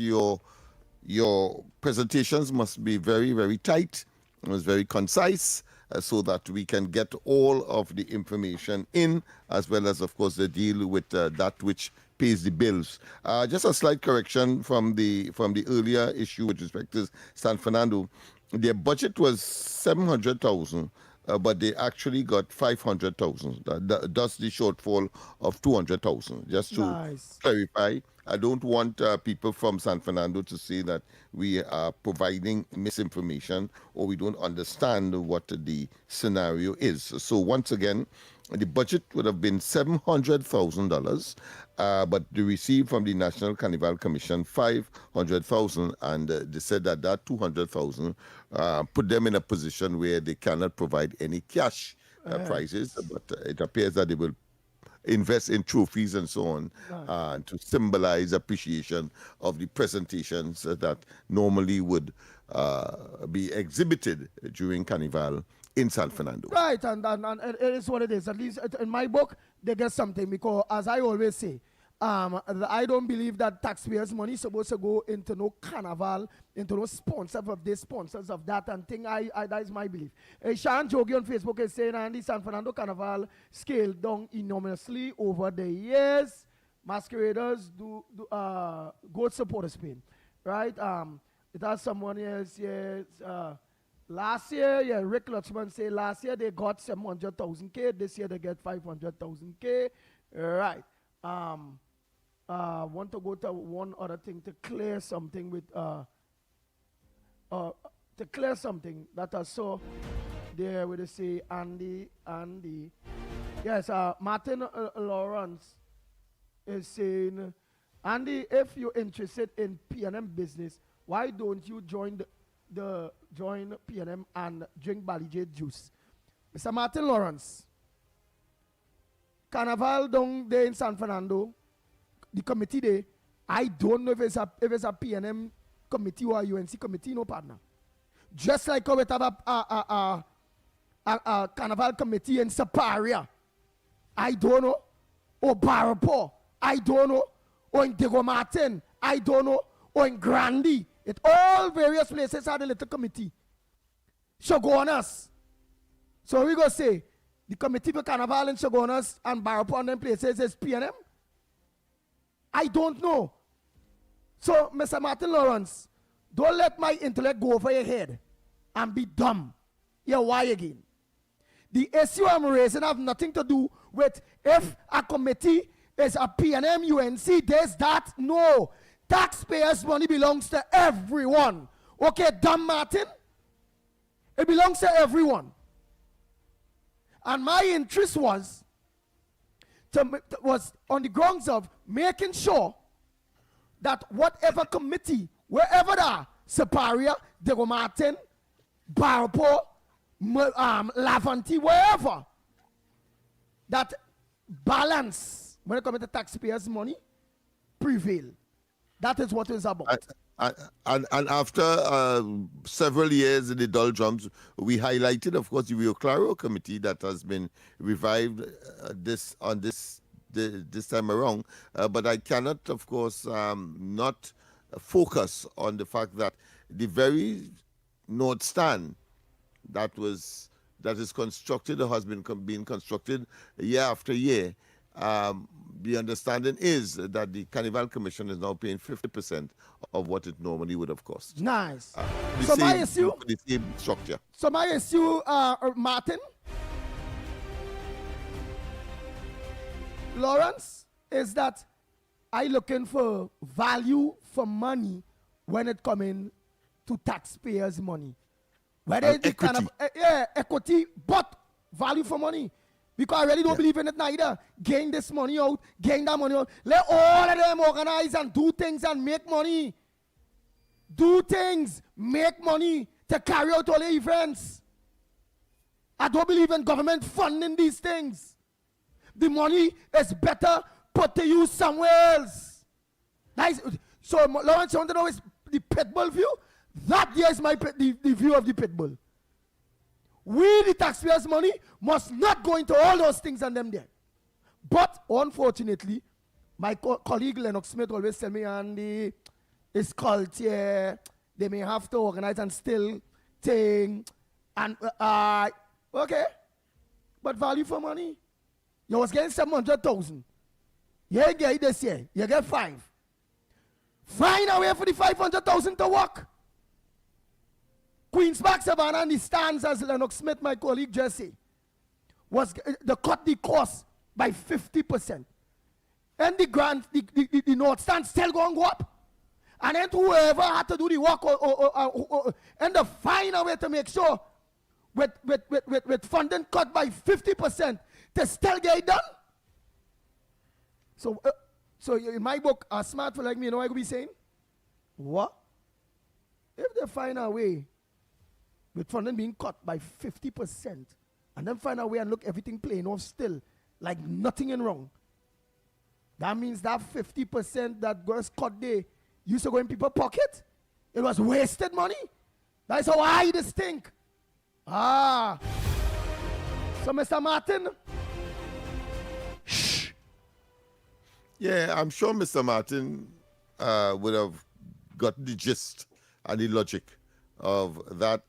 your presentations must be very, very tight, must very concise, so that we can get all of the information in, as well as, of course, the deal with that which pays the bills. Just a slight correction from the earlier issue with respect to San Fernando. Their budget was 700,000. But they actually got 500,000. That's the shortfall of 200,000. Just to clarify, I don't want people from San Fernando to say that we are providing misinformation or we don't understand what the scenario is. So once again, the budget would have been $700,000, but they received from the National Carnival Commission 500,000, and they said that 200,000 put them in a position where they cannot provide any cash prizes, but it appears that they will invest in trophies and so on to symbolize appreciation of the presentations that normally would be exhibited during Carnival in San Fernando. Right, and it is what it is. At least in my book, they get something because, as I always say, I don't believe that taxpayers' money is supposed to go into no carnival, into no sponsors of this, sponsors of that, and thing. That is my belief. Sean Jogi on Facebook is saying, the San Fernando Carnival scaled down enormously over the years. Masqueraders do go support Spain. right? It has someone else, yes. Last year, yeah, Rick Lutchman say last year they got 700,000 this year they get 500,000 right? Want to go to one other thing to clear something with that I saw there where they say Andy. Yes, Martin Lawrence is saying, Andy, if you're interested in P&M business, why don't you join P&M and drink Balijay juice? Mr. Martin Lawrence, Carnival down there in San Fernando, the committee there, I don't know if it's a P&M committee or a UNC committee, no partner. Just like how we have a Carnival committee in Saparia, I don't know, or Barapo, I don't know, or in Diego Martin, I don't know, or in Grandi. It all various places had a little committee. Shogunas. So we go say, the committee for Carnival in Shogunas and Barapo and them places is P&M? I don't know. So, Mr. Martin Lawrence, don't let my intellect go over your head and be dumb. Yeah, why again? The issue I'm raising have nothing to do with if a committee is a P&M, UNC, this, that. No. Taxpayers' money belongs to everyone. Okay, dumb Martin? It belongs to everyone. And my interest was on the grounds of making sure that whatever committee, wherever they are, Separia, Diego Martin, Barapo, Lavanti, wherever, that balance when it comes to taxpayers' money prevail. That is what it's about. And after several years in the doldrums, we highlighted, of course, the Rio Claro committee that has been revived this time around. But I cannot, of course, not focus on the fact that the very North Stand that is constructed or has been being constructed year after year. The understanding is that the Carnival Commission is now paying 50% of what it normally would have cost. Nice. So my issue, the same structure. So my issue, Martin Lawrence, is that I looking for value for money when it coming to taxpayers' money. Whether it's equity. Equity, but value for money. Because I really don't believe in it neither. Gain this money out, gain that money out. Let all of them organize and do things and make money. Do things, make money to carry out all the events. I don't believe in government funding these things. The money is better put to use somewhere else. Nice. So, Lawrence, you want to know is the pitbull view? That there is the view of the pitbull. We, the taxpayers' money, must not go into all those things and them there. But, unfortunately, my colleague Lennox Smith always tell me, Andy, it's culture, they may have to organize and still thing. And, okay. But value for money. You was getting 700,000. You get this year, you get 5. Find a way for the 500,000 to work. Queen's Park Savannah and the stands, as Lennox Smith, my colleague, just said, was they cut the cost by 50%. And the North Stand still going to go up. And then whoever had to do the work and they find a way to make sure with funding cut by 50% to still get it done. So in my book, a smart for like me, you know what I could be saying? What? If they find a way with funding being cut by 50%, and then find a way and look everything plain off still, like nothing in wrong, that means that 50% that was cut there used to go in people's pocket. It was wasted money. That's how I this think. So Mr. Martin, shh. Yeah, I'm sure Mr. Martin would have got the gist and the logic of that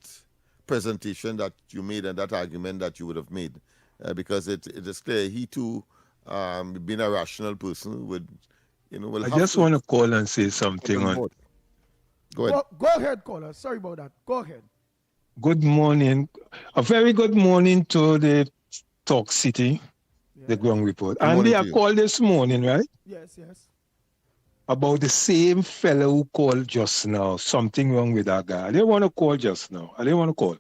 presentation that you made and that argument that you would have made, because it is clear he too, being a rational person, would, will I have just to want to call and say something on. Go ahead. Go ahead, caller. Sorry about that. Go ahead. Good morning. A very good morning to the Talk City, the Ground Report. Good And morning they to are you. called this morning, right? Yes. About the same fellow who called just now. Something wrong with that guy. I didn't want to call just now. I didn't want to call.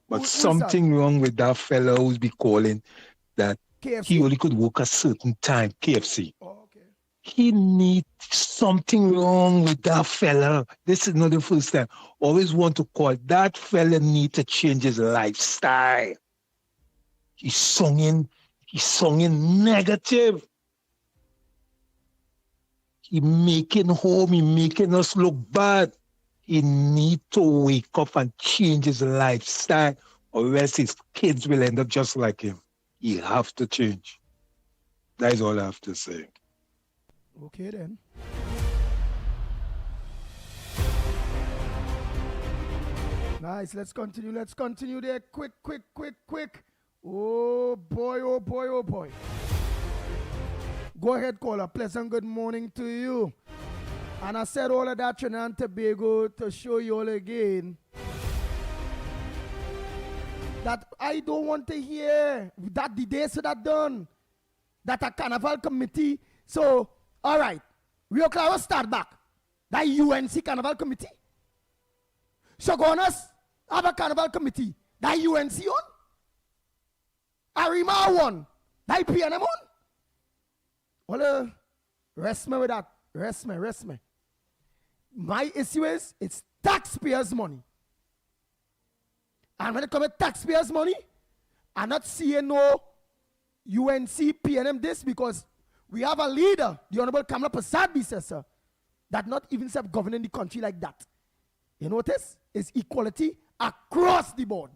But something wrong with that fellow who's be calling that KFC? he only could work a certain time, KFC. He needs something wrong with that fella. This is not the first time. Always want to call. That fella need to change his lifestyle. He's singing negative. He making us look bad. He need to wake up and change his lifestyle, or else his kids will end up just like him. He have to change. That is all I have to say. Okay then. Nice. Let's continue there. Quick. Oh boy. Go ahead, caller. Pleasant good morning to you. And I said all of that Trinidad and Tobago to show you all again that I don't want to hear that the day so that done. That a carnival committee. So, all right. Rio Claro start back. That UNC carnival committee. So go on us have a carnival committee. That UNC on. Arima one. That PNM on. Well, rest me with that. Rest me. My issue is, it's taxpayers' money. And when it comes to taxpayers' money, I'm not seeing no UNC PNM this because we have a leader, the Honorable Kamala Prasad says, sir, that not even governing the country like that. You notice? It's equality across the board.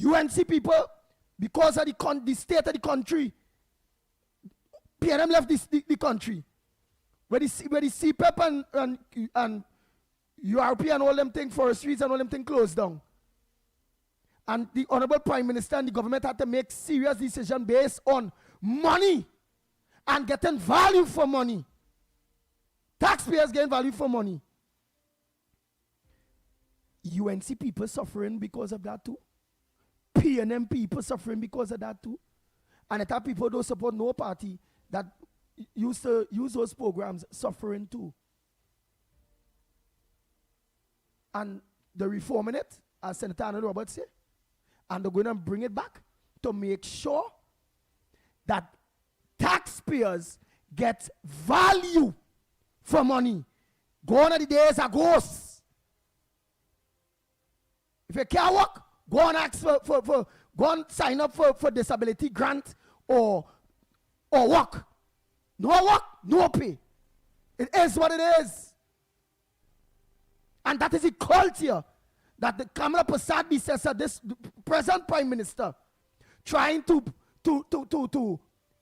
UNC people, because of the state of the country, PNM left the country. Where the CPEP and URP and all them things, forestries and all them things closed down. And the Honorable Prime Minister and the government had to make serious decisions based on money and getting value for money. Taxpayers getting value for money. UNC people suffering because of that too. PNM people suffering because of that too. And the type people don't support no party that used to use those programs suffering too. And they're reforming it, as Senator Arnold Roberts said, and they're going to bring it back to make sure that taxpayers get value for money. Gone are the days of ghosts. If you can't work, go and ask go and sign up for disability grant or work. No work, no pay. It is what it is. And that is the culture that the Kamala Prasad says, this present Prime Minister, trying to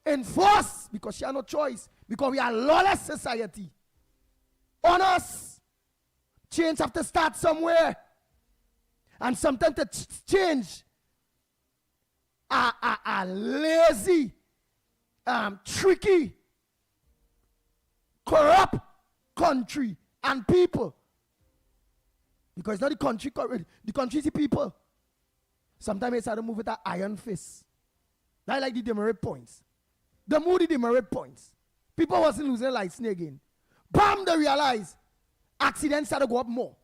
enforce, because she has no choice, because we are a lawless society. On us. Change have to start somewhere. And sometimes to change a lazy, tricky, corrupt country and people. Because it's not the country, the country is the people. Sometimes it's hard to move with an iron fist. That's like the demerit points. The moody demerit points. People wasn't losing lights again. Bam, they realize accidents started to go up more.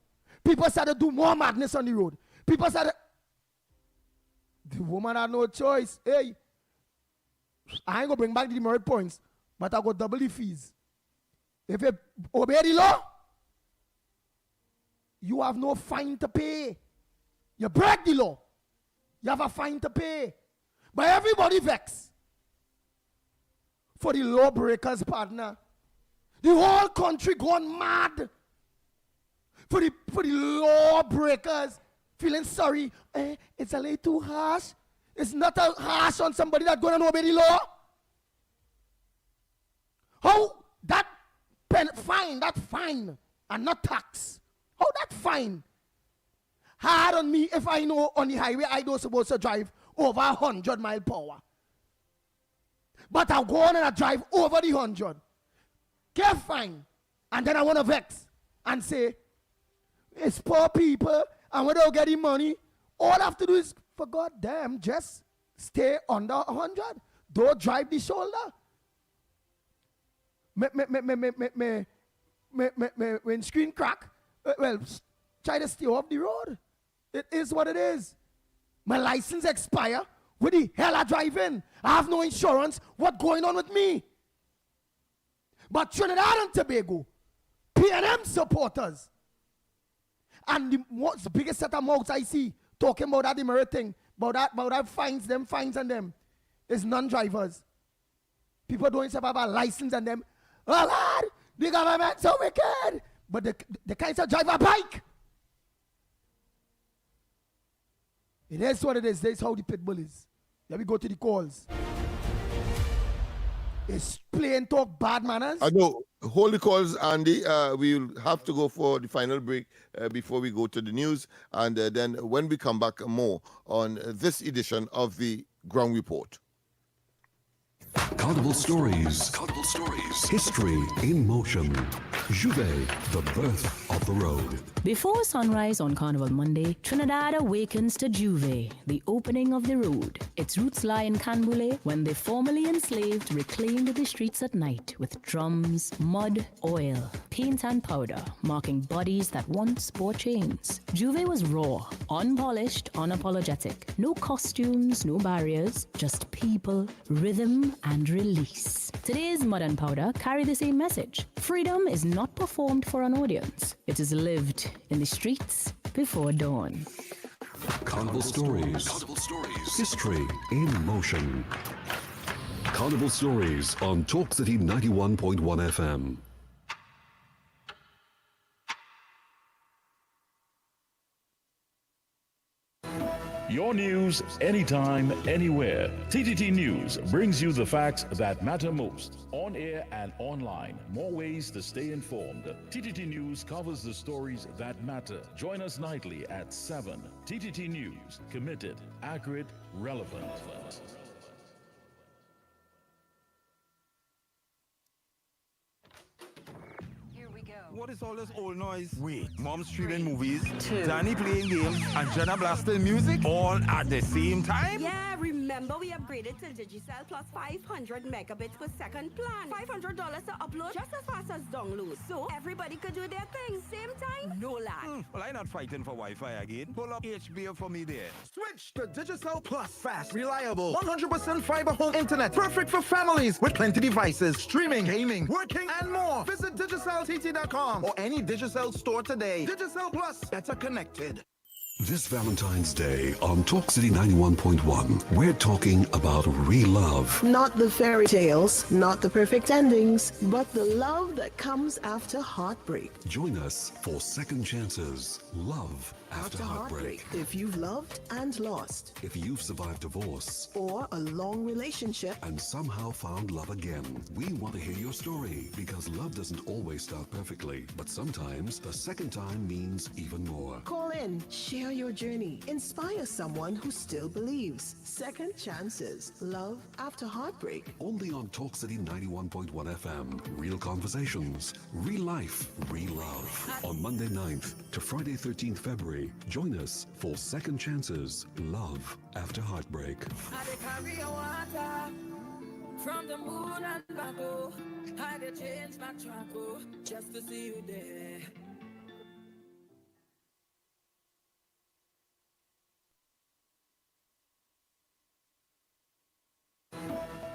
People started to do more madness on the road. People started. The woman had no choice. Hey, I ain't gonna bring back the demerit points, but I go double the fees. If you obey the law, you have no fine to pay. You break the law, you have a fine to pay. But everybody vex for the lawbreakers, partner. The whole country gone mad for the lawbreakers, feeling sorry. It's a little too harsh. It's not a harsh on somebody that's going to obey the law. How that fine, and not tax. How that fine hard on me if I know on the highway I don't supposed to drive over 100 mile per hour. But I'll go on and I drive over the 100. Get fine. And then I want to vex and say, It's poor people, and without getting money, all I have to do is, for goddamn, just stay under 100. Don't drive the shoulder. When screen crack, well, try to stay off the road. It is what it is. My license expire. Where the hell I drive in? I have no insurance. What's going on with me? But Trinidad and Tobago, PNM supporters, and what's the biggest set of mouths I see talking about that demerit thing, about that fines and them, is non-drivers. People don't have a license and them, oh Lord, the government's so wicked. But the kinds of drive a bike. It is what it is. That's how the pit bull is. Let me go to the calls. It's plain talk, bad manners. I know. Hold the calls, Andy. We'll have to go for the final break before we go to the news. And then when we come back, more on this edition of the Ground Report. Carnival Stories. Carnival Stories. History in motion. Juve, the birth of the road. Before sunrise on Carnival Monday, Trinidad awakens to Juve, the opening of the road. Its roots lie in Canboulay, when the formerly enslaved reclaimed the streets at night with drums, mud, oil, paint and powder, marking bodies that once bore chains. Juve was raw, unpolished, unapologetic. No costumes, no barriers, just people, rhythm, and release. Today's mud and powder carry the same message. Freedom is not performed for an audience. It is lived in the streets before dawn. Carnival Stories. Carnival Stories. History in motion. Carnival Stories on Talk City 91.1 FM. Your news, anytime, anywhere. TTT News brings you the facts that matter most. On air and online. More ways to stay informed. TTT News covers the stories that matter. Join us nightly at 7. TTT News. Committed, accurate, relevant. What is all this old noise? Wait, Mom streaming movies, Danny playing games, and Jenna blasting music all at the same time? Yeah, remember we upgraded to Digicel plus 500 megabits per second plan. $500 to upload just as fast as download. So everybody could do their thing, same time, no lag. Well, I'm not fighting for Wi-Fi again. Pull up HBO for me there. Switch to Digicel Plus. Fast, reliable, 100% fiber home internet. Perfect for families with plenty devices, streaming, gaming, working, and more. Visit DigicelTT.com or any Digicel store today. Digicel Plus, better connected. This Valentine's Day on Talk City 91.1, we're talking about real love. Not the fairy tales, not the perfect endings, but the love that comes after heartbreak. Join us for Second Chances, Love After Heartbreak. If you've loved and lost. If you've survived divorce. Or a long relationship. And somehow found love again. We want to hear your story because love doesn't always start perfectly. But sometimes the second time means even more. Call in, share your journey, inspire someone who still believes. Second Chances, Love After Heartbreak. Only on Talk City 91.1 FM. Real conversations, real life, real love. On Monday 9th to Friday 13th February, join us for Second Chances, Love After Heartbreak. From the moon and back, oh, I did change my track, oh, just to see you there.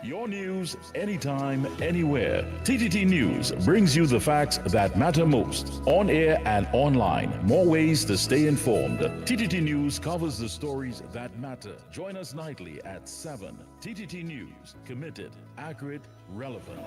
Your news, anytime, anywhere. TTT News brings you the facts that matter most. On air and online. More ways to stay informed. TTT News covers the stories that matter. Join us nightly at 7. TTT News. Committed, accurate, relevant.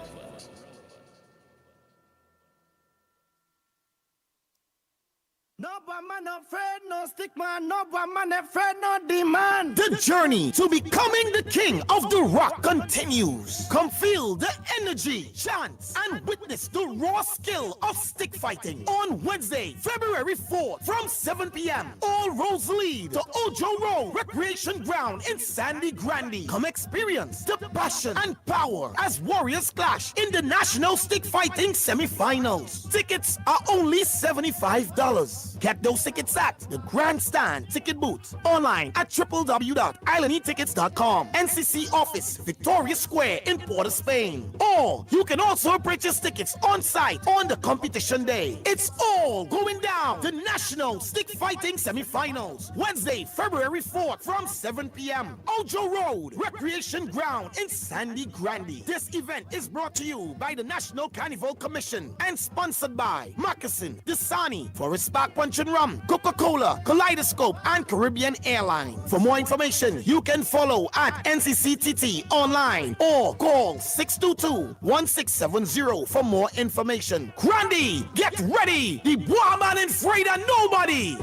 No man afraid, no stick man, no man afraid, no demand. The journey to becoming the king of the rock continues. Come feel the energy, chance, and witness the raw skill of stick fighting on Wednesday, February 4th from 7 p.m. All roads lead to Ojo Road Recreation Ground in Sandy Grande. Come experience the passion and power as warriors clash in the National Stick Fighting Semi-Finals. Tickets are only $75. Get those tickets at the Grandstand Ticket Booth. Online at www.islandetickets.com. NCC office, Victoria Square in Port of Spain. Or you can also purchase tickets on site on the competition day. It's all going down. The National Stick Fighting Semi-Finals. Wednesday, February 4th from 7 p.m. Ojo Road, Recreation Ground in Sandy Grande. This event is brought to you by the National Carnival Commission and sponsored by Moccasin, Dasani, Forest Park Punch and Rum, Coca-Cola, Kaleidoscope, and Caribbean Airline. For more information, you can follow at NCCTT online or call 622-1670 for more information. Grande, get ready! The boy man ain't afraid of nobody!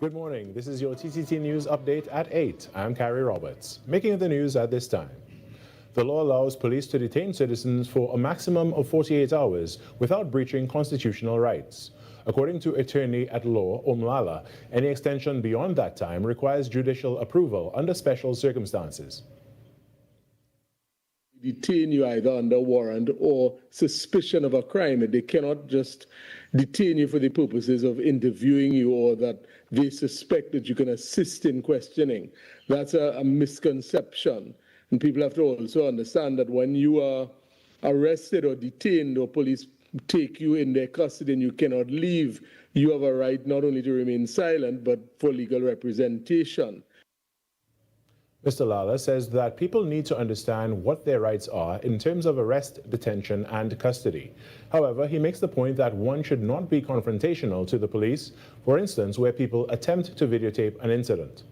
Good morning. This is your TTT News update at 8. I'm Carrie Roberts. Making the news at this time. The law allows police to detain citizens for a maximum of 48 hours without breaching constitutional rights. According to attorney at law Omlala, any extension beyond that time requires judicial approval under special circumstances. Detain you either under warrant or suspicion of a crime. They cannot just detain you for the purposes of interviewing you or that they suspect that you can assist in questioning. That's a misconception. And people have to also understand that when you are arrested or detained or police take you in their custody and you cannot leave, you have a right not only to remain silent, but for legal representation. Mr. Lala says that people need to understand what their rights are in terms of arrest, detention, and custody. However, he makes the point that one should not be confrontational to the police, for instance, where people attempt to videotape an incident.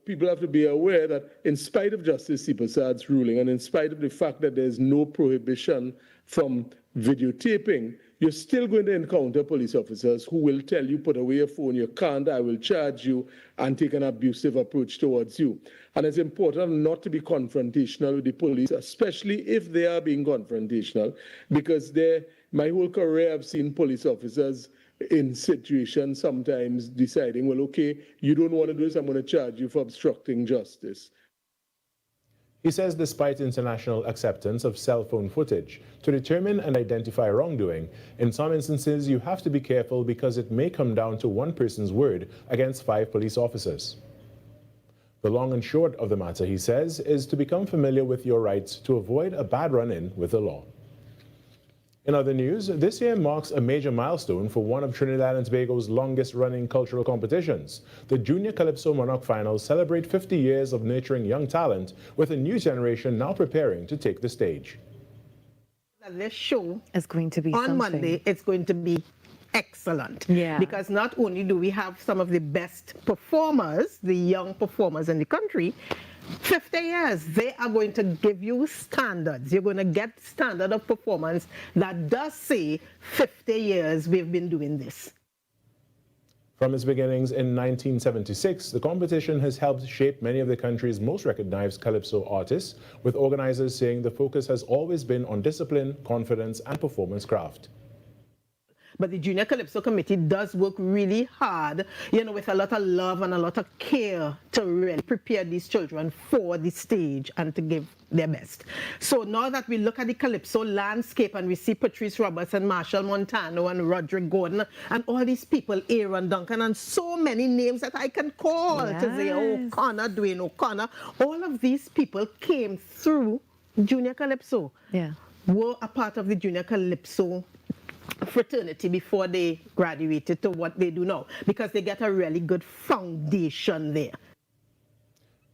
People have to be aware that in spite of Justice Sipasad's ruling and in spite of the fact that there's no prohibition from videotaping, you're still going to encounter police officers who will tell you, put away your phone, you can't, I will charge you, and take an abusive approach towards you. And it's important not to be confrontational with the police, especially if they are being confrontational, because my whole career I've seen police officers in situations sometimes deciding, well, okay, you don't want to do this, I'm going to charge you for obstructing justice. He says despite international acceptance of cell phone footage, to determine and identify wrongdoing, in some instances you have to be careful because it may come down to one person's word against 5 police officers. The long and short of the matter, he says, is to become familiar with your rights to avoid a bad run-in with the law. In other news, this year marks a major milestone for one of Trinidad and Tobago's longest-running cultural competitions. The Junior Calypso Monarch Finals celebrate 50 years of nurturing young talent, with a new generation now preparing to take the stage. This show is going to be on something. Monday. It's going to be excellent. Yeah. Because not only do we have some of the best performers, the young performers in the country, 50 years, they are going to give you standards. You're going to get standard of performance that does say 50 years we've been doing this. From its beginnings in 1976, the competition has helped shape many of the country's most recognized calypso artists, with organizers saying the focus has always been on discipline, confidence, and performance craft. But the Junior Calypso Committee does work really hard, with a lot of love and a lot of care to really prepare these children for the stage and to give their best. So now that we look at the Calypso landscape and we see Patrice Roberts and Marshall Montano and Roderick Gordon and all these people, Aaron Duncan, and so many names that I can call, Tizzy O'Connor, Dwayne O'Connor, all of these people came through Junior Calypso, were a part of the Junior Calypso fraternity before they graduated to what they do now, because they get a really good foundation there.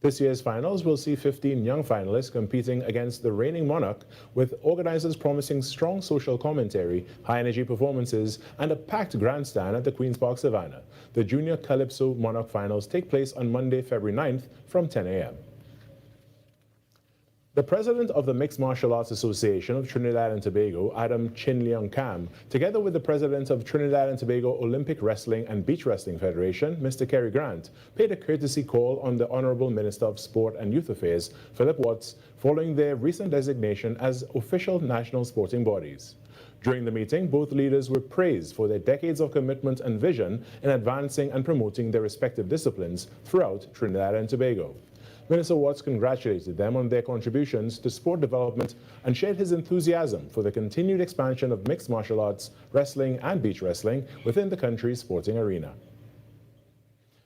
This year's finals will see 15 young finalists competing against the reigning monarch, with organizers promising strong social commentary, high-energy performances, and a packed grandstand at the Queen's Park Savannah. The Junior Calypso Monarch Finals take place on Monday, February 9th from 10 a.m. The president of the Mixed Martial Arts Association of Trinidad and Tobago, Adam Chin Leong Kam, together with the president of Trinidad and Tobago Olympic Wrestling and Beach Wrestling Federation, Mr. Kerry Grant, paid a courtesy call on the Honorable Minister of Sport and Youth Affairs, Philip Watts, following their recent designation as official national sporting bodies. During the meeting, both leaders were praised for their decades of commitment and vision in advancing and promoting their respective disciplines throughout Trinidad and Tobago. Minister Watts congratulated them on their contributions to sport development and shared his enthusiasm for the continued expansion of mixed martial arts, wrestling and beach wrestling within the country's sporting arena.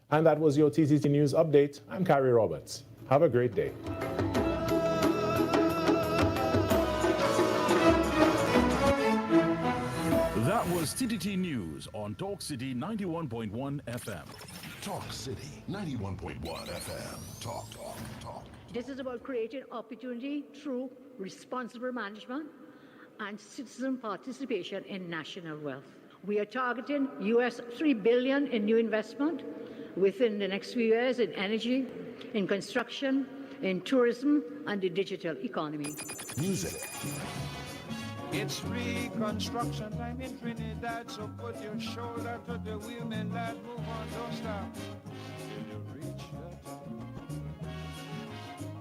And that was your TTT News Update. I'm Carrie Roberts. Have a great day. That was TTT News on Talk City 91.1 FM. Talk City 91.1 FM. Talk. This is about creating opportunity through responsible management and citizen participation in national wealth. We are targeting US $3 billion in new investment within the next few years in energy, in construction, in tourism, and the digital economy. Music. It's reconstruction time in Trinidad, so put your shoulder to the women that move on, don't stop till you reach the top.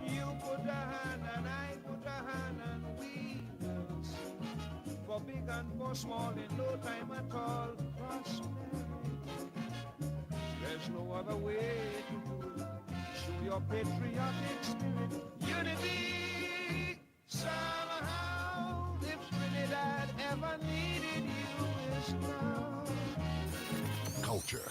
You put a hand and I put a hand and we will sing. For big and for small in no time at all, prosperity. There's no other way to do it. Show your patriotic spirit, unity, somehow. If Trinidad ever needed you, it's now. Culture.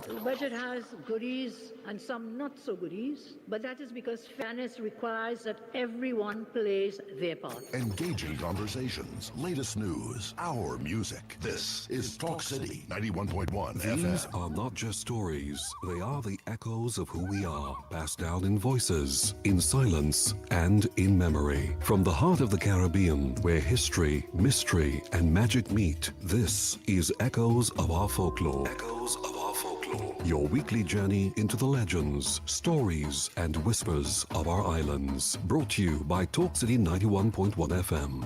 The budget has goodies and some not so goodies, but that is because fairness requires that everyone plays their part. Engaging conversations, latest news, our music. This is Talk City 91.1 These FM. are not just stories. They are the echoes of who we are, passed down in voices, in silence, and in memory. From the heart of the Caribbean, where history, mystery, and magic meet, this is Echoes of Our Folklore. Echoes of Our Folklore. Your weekly journey into the legends, stories, and whispers of our islands. Brought to you by Talk City 91.1 FM.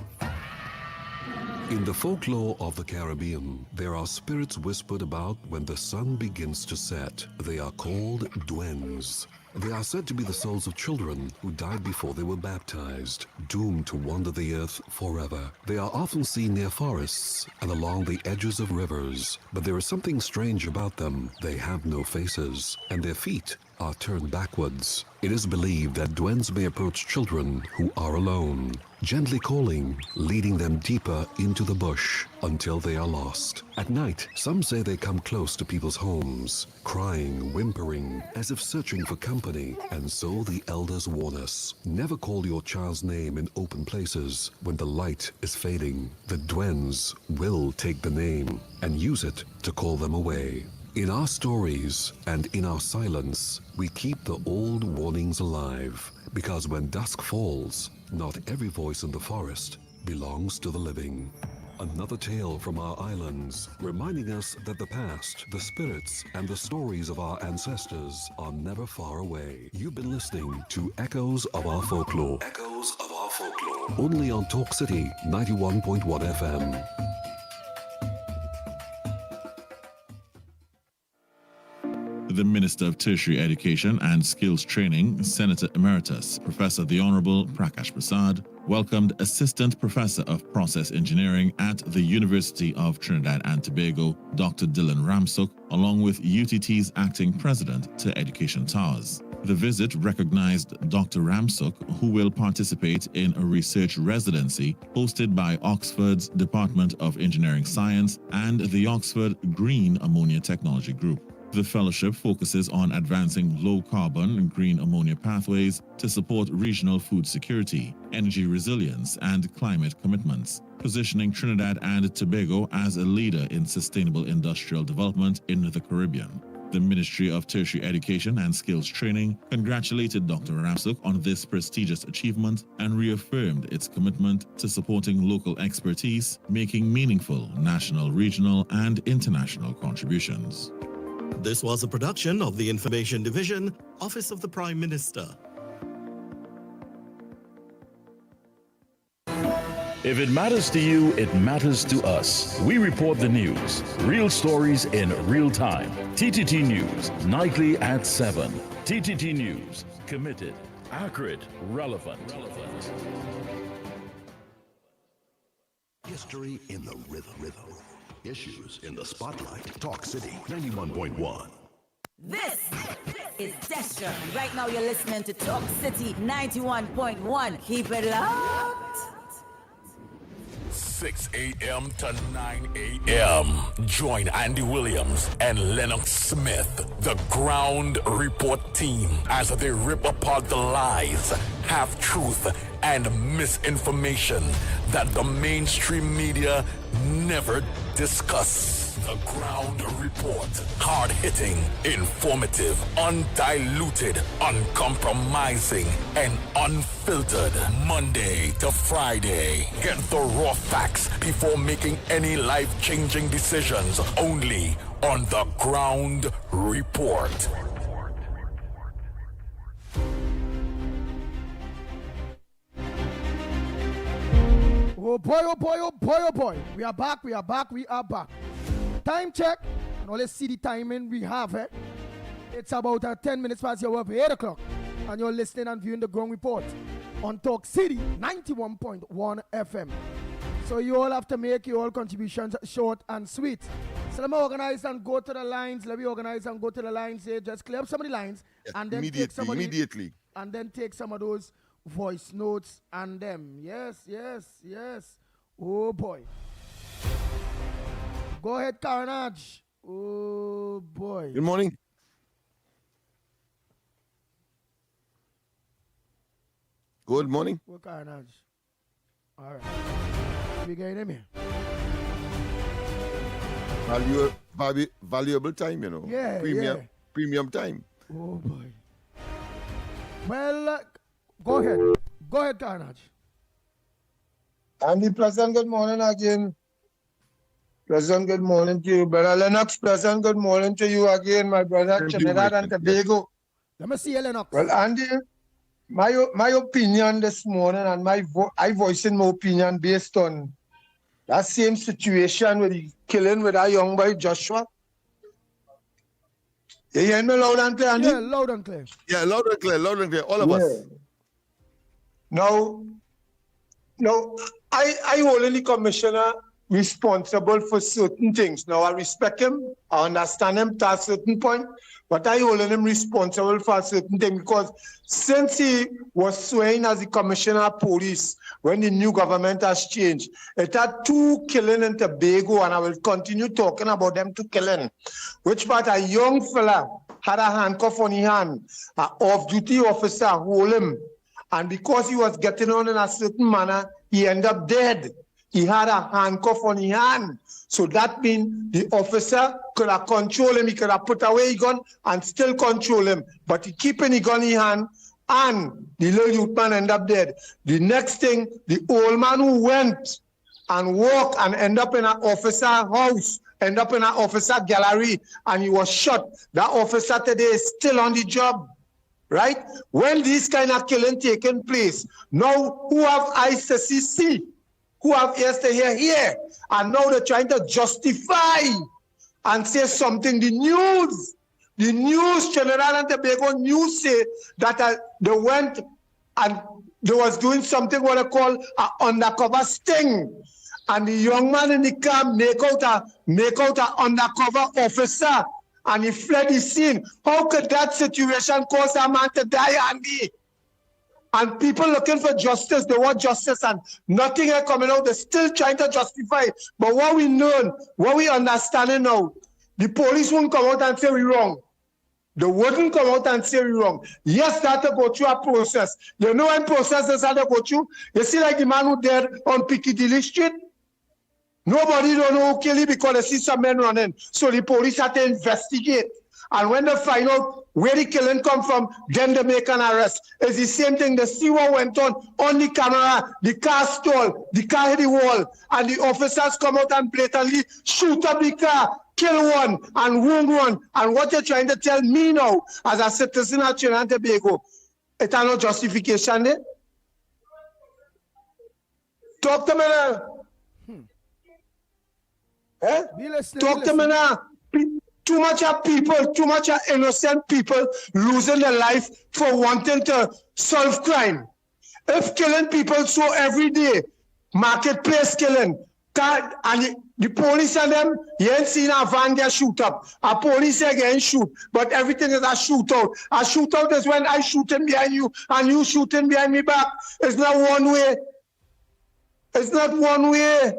In the folklore of the Caribbean, there are spirits whispered about when the sun begins to set. They are called duendes. They are said to be the souls of children who died before they were baptized, doomed to wander the earth forever. They are often seen near forests and along the edges of rivers, but there is something strange about them. They have no faces, and their feet are turned backwards. It is believed that duendes may approach children who are alone, gently calling, leading them deeper into the bush until they are lost. At night, some say they come close to people's homes, crying, whimpering, as if searching for company. And so the elders warn us, never call your child's name in open places when the light is fading. The duendes will take the name and use it to call them away. In our stories and in our silence, we keep the old warnings alive, because when dusk falls, not every voice in the forest belongs to the living. Another tale from our islands, reminding us that the past, the spirits, and the stories of our ancestors are never far away. You've been listening to Echoes of Our Folklore. Echoes of Our Folklore. Only on Talk City 91.1 FM. The Minister of Tertiary Education and Skills Training, Senator Emeritus, Professor the Honorable Prakash Prasad, welcomed Assistant Professor of Process Engineering at the University of Trinidad and Tobago, Dr. Dylan Ramsuk, along with UTT's Acting President to Education Towers. The visit recognized Dr. Ramsuk, who will participate in a research residency hosted by Oxford's Department of Engineering Science and the Oxford Green Ammonia Technology Group. The fellowship focuses on advancing low-carbon and green ammonia pathways to support regional food security, energy resilience, and climate commitments, positioning Trinidad and Tobago as a leader in sustainable industrial development in the Caribbean. The Ministry of Tertiary Education and Skills Training congratulated Dr. Ramsuk on this prestigious achievement and reaffirmed its commitment to supporting local expertise, making meaningful national, regional, and international contributions. This was a production of the Information Division, Office of the Prime Minister. If it matters to you, it matters to us. We report the news, real stories in real time. TTT News, nightly at 7. TTT News, committed, accurate, relevant. History in the rhythm. Issues in the spotlight. Talk City 91.1. This is Destra, and right now you're listening to Talk City 91.1. Keep it locked. 6 a.m. to 9 a.m. Join Andy Williams and Lennox Smith, the Ground Report team, as they rip apart the lies, half-truth, and misinformation that the mainstream media never discuss. The Ground Report. Hard-hitting, informative, undiluted, uncompromising, and unfiltered. Monday to Friday. Get the raw facts before making any life-changing decisions. Only on The Ground Report. Oh boy, oh boy, oh boy, oh boy. We are back, we are back, we are back. Time check. Now let's see the timing we have. It's about 10 minutes past your work, 8 o'clock. And you're listening and viewing the Ground Report on Talk City 91.1 FM. So you all have to make your all contributions short and sweet. So let me organize and go to the lines. Let me organize and go to the lines here. Just clear up some of the lines. Yes, and then immediately. And then take some of those voice notes and them. Yes, yes, yes. Oh boy. Go ahead, Carnage. Oh boy. Good morning. Good morning. Go Carnage. All right. We get him here. Valuable time, you know. Yeah, Premium time. Oh boy. Well, go ahead. Go ahead, Carnage. Andy, pleasant good morning again. Pleasant good morning to you, brother Lennox. Pleasant good morning to you again, my brother Trinidad and Tobago. Let me see you, Lennox. Well, Andy, my opinion this morning, and I voicing my opinion based on that same situation with the killing with that young boy Joshua. You hear me loud and clear, Andy? Yeah, loud and clear. Yeah, loud and clear, all of us. Now, I hold the commissioner responsible for certain things. Now, I respect him, I understand him to a certain point, but I hold him responsible for a certain thing because since he was sworn as the commissioner of police, when the new government has changed, it had 2 killing in Tobago, and I will continue talking about them 2 killing, which part a young fella had a handcuff on his hand, an off-duty officer hold him, and because he was getting on in a certain manner, he ended up dead. He had a handcuff on his hand. So that means the officer could have controlled him. He could have put away his gun and still control him. But he keeping his gun in his hand, and the little youth man ended up dead. The next thing, the old man who went and walked and ended up in an officer house, ended up in an officer gallery, and he was shot. That officer today is still on the job. Right? When these kind of killing taking place, now who have eyes to see, who have ears to hear, and now they're trying to justify and say something. The news, Trinidad and Tobago news say that they went and they was doing something what they call an undercover sting. And the young man in the car make out an undercover officer, and he fled the scene. How could that situation cause a man to die, Andy? And people looking for justice, they want justice, and nothing is coming out. They're still trying to justify it. But what we know, what we understanding now, the police won't come out and say we're wrong. They wouldn't come out and say we're wrong. Yes, they have to go through a process. You know when processes have to go through? You see like the man who died on Piccadilly Street? Nobody don't know who killed him because they see some men running. So the police had to investigate. And when they find out where the killing come from, then they make an arrest. It's the same thing. They see what went on the camera. The car stole, the car hit the wall, and the officers come out and blatantly shoot up the car, kill one, and wound one. And what you're trying to tell me now, as a citizen of Trinidad and Tobago, it has no justification there? Talk to me now. Talk to me now. Too much of people, too much of innocent people losing their life for wanting to solve crime. If killing people so every day, marketplace killing, And the police and them, you ain't seen a van get shoot up. A police again shoot, but everything is a shootout. A shootout is when I shooting behind you and you shooting behind me back. It's not one way. It's not one way.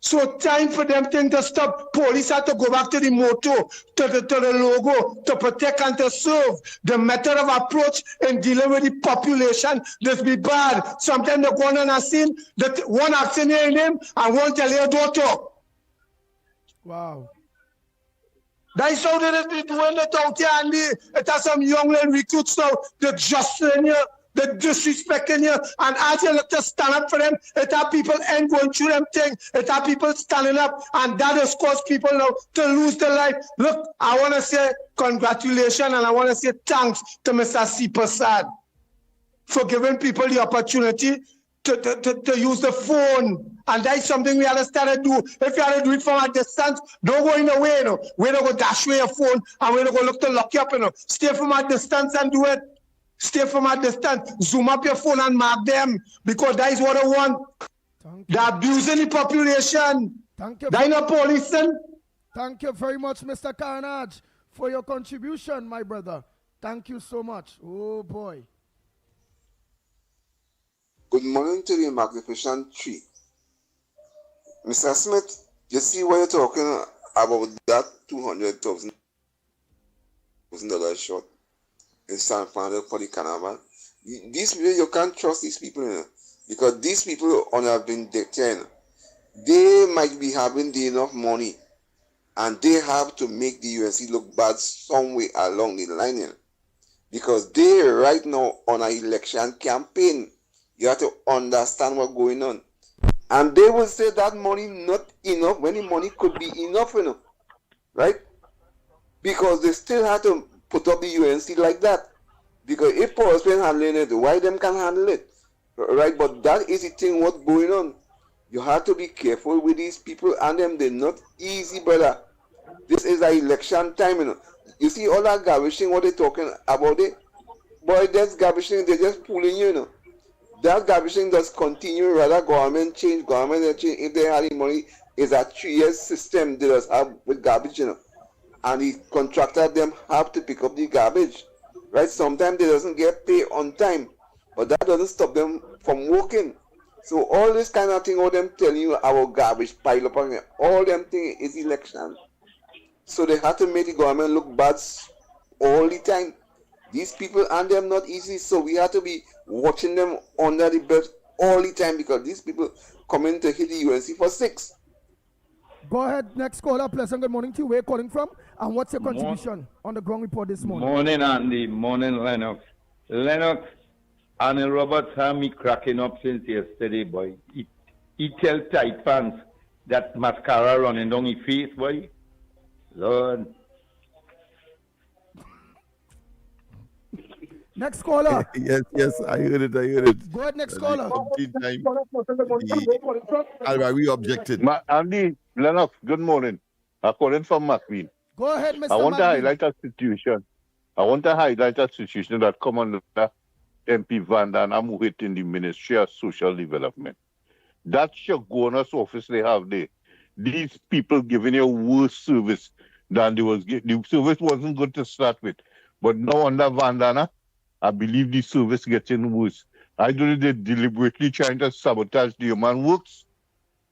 So time for them things to stop. Police have to go back to the motto, to the logo, to protect and to serve. The method of approach in dealing with the population, this be bad. Sometimes they go on a scene, that one accident in him and one tell your daughter. Wow. That's how they be doing it out here, and it has some young little recruits now, they're just in here. The disrespecting you, and as you look to stand up for them, it have people ain't going through them thing. It have people standing up, and that has caused people now to lose their life. Look, I want to say congratulations, and I want to say thanks to Mr. C. Prasad for giving people the opportunity to use the phone. And that's something we have to start to do. If you have to do it from a distance, don't go in the way, you know. We don't go dash away your phone, and we don't go look to lock you up, you know. Stay from a distance and do it. Stay from a distance. Zoom up your phone and mark them, because that is what I want. They're abusing the population. Thank you. They're not policing. Thank you very much, Mr. Carnage, for your contribution, my brother. Thank you so much. Oh, boy. Good morning to the Magnificent Tree. Mr. Smith, you see what you're talking about that $200,000 shot in San Fernando for the carnival? These people, you can't trust these people, you know, because these people on have been detained. They might be having the enough money, and they have to make the UNC look bad somewhere along the line, you know, because they right now on an election campaign. You have to understand what's going on. And they will say that money not enough when the money could be enough, you know, right? Because they still have to put up the UNC like that. Because if Paul's been handling it, why them can handle it? Right? But that is the thing what's going on. You have to be careful with these people and them. They're not easy, brother. This is an election time, you know. You see all that garbage thing, what they're talking about it? Boy, that's garbage thing, they're just pulling you, you know. That garbage thing does continue, rather government change. If they had the money, it's a 3-year system they just have with garbage, you know. And the contractor them have to pick up the garbage, right? Sometimes they doesn't get paid on time, but that doesn't stop them from working. So all this kind of thing, all them telling you about garbage pile up, all them thing is election. So they have to make the government look bad all the time. These people and them not easy, so we have to be watching them under the belt all the time, because these people coming to hit the UNC for 6. Go ahead, next caller. Pleasant good morning to you. Where you calling from? And what's your contribution on the ground report this morning? Morning, Andy. Morning, Lennox. Lennox, Annie Roberts had me cracking up since yesterday, boy. He tell tight fans that mascara running down his face, boy. Lord. Next caller. Yes, I heard it. Go ahead, next caller. We objected. Andy, Lennox, good morning. I'm calling from McQueen. Go ahead, Mr. I want to McQueen. highlight a situation. That come under MP Van Dan Amuhit in the Ministry of Social Development. That Shagona's office they have there. These people giving you worse service than they was getting. The service wasn't good to start with. But now under Van Dana, I believe the service getting worse. I don't know they're deliberately trying to sabotage the human works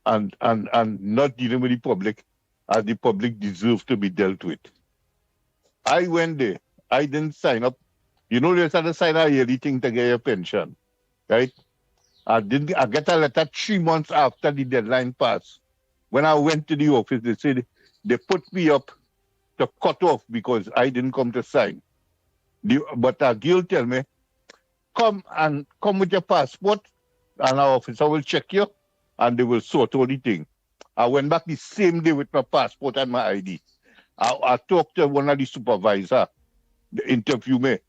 and not dealing with the public as the public deserves to be dealt with. I went there. I didn't sign up. You know, there's a sign a yearly thing to get your pension, right? I get a letter 3 months after the deadline passed. When I went to the office, they said they put me up to cut off because I didn't come to sign. But a girl tell me, come with your passport, and our officer will check you, and they will sort all the thing. I went back the same day with my passport and my ID. I talked to one of the supervisors, interview me,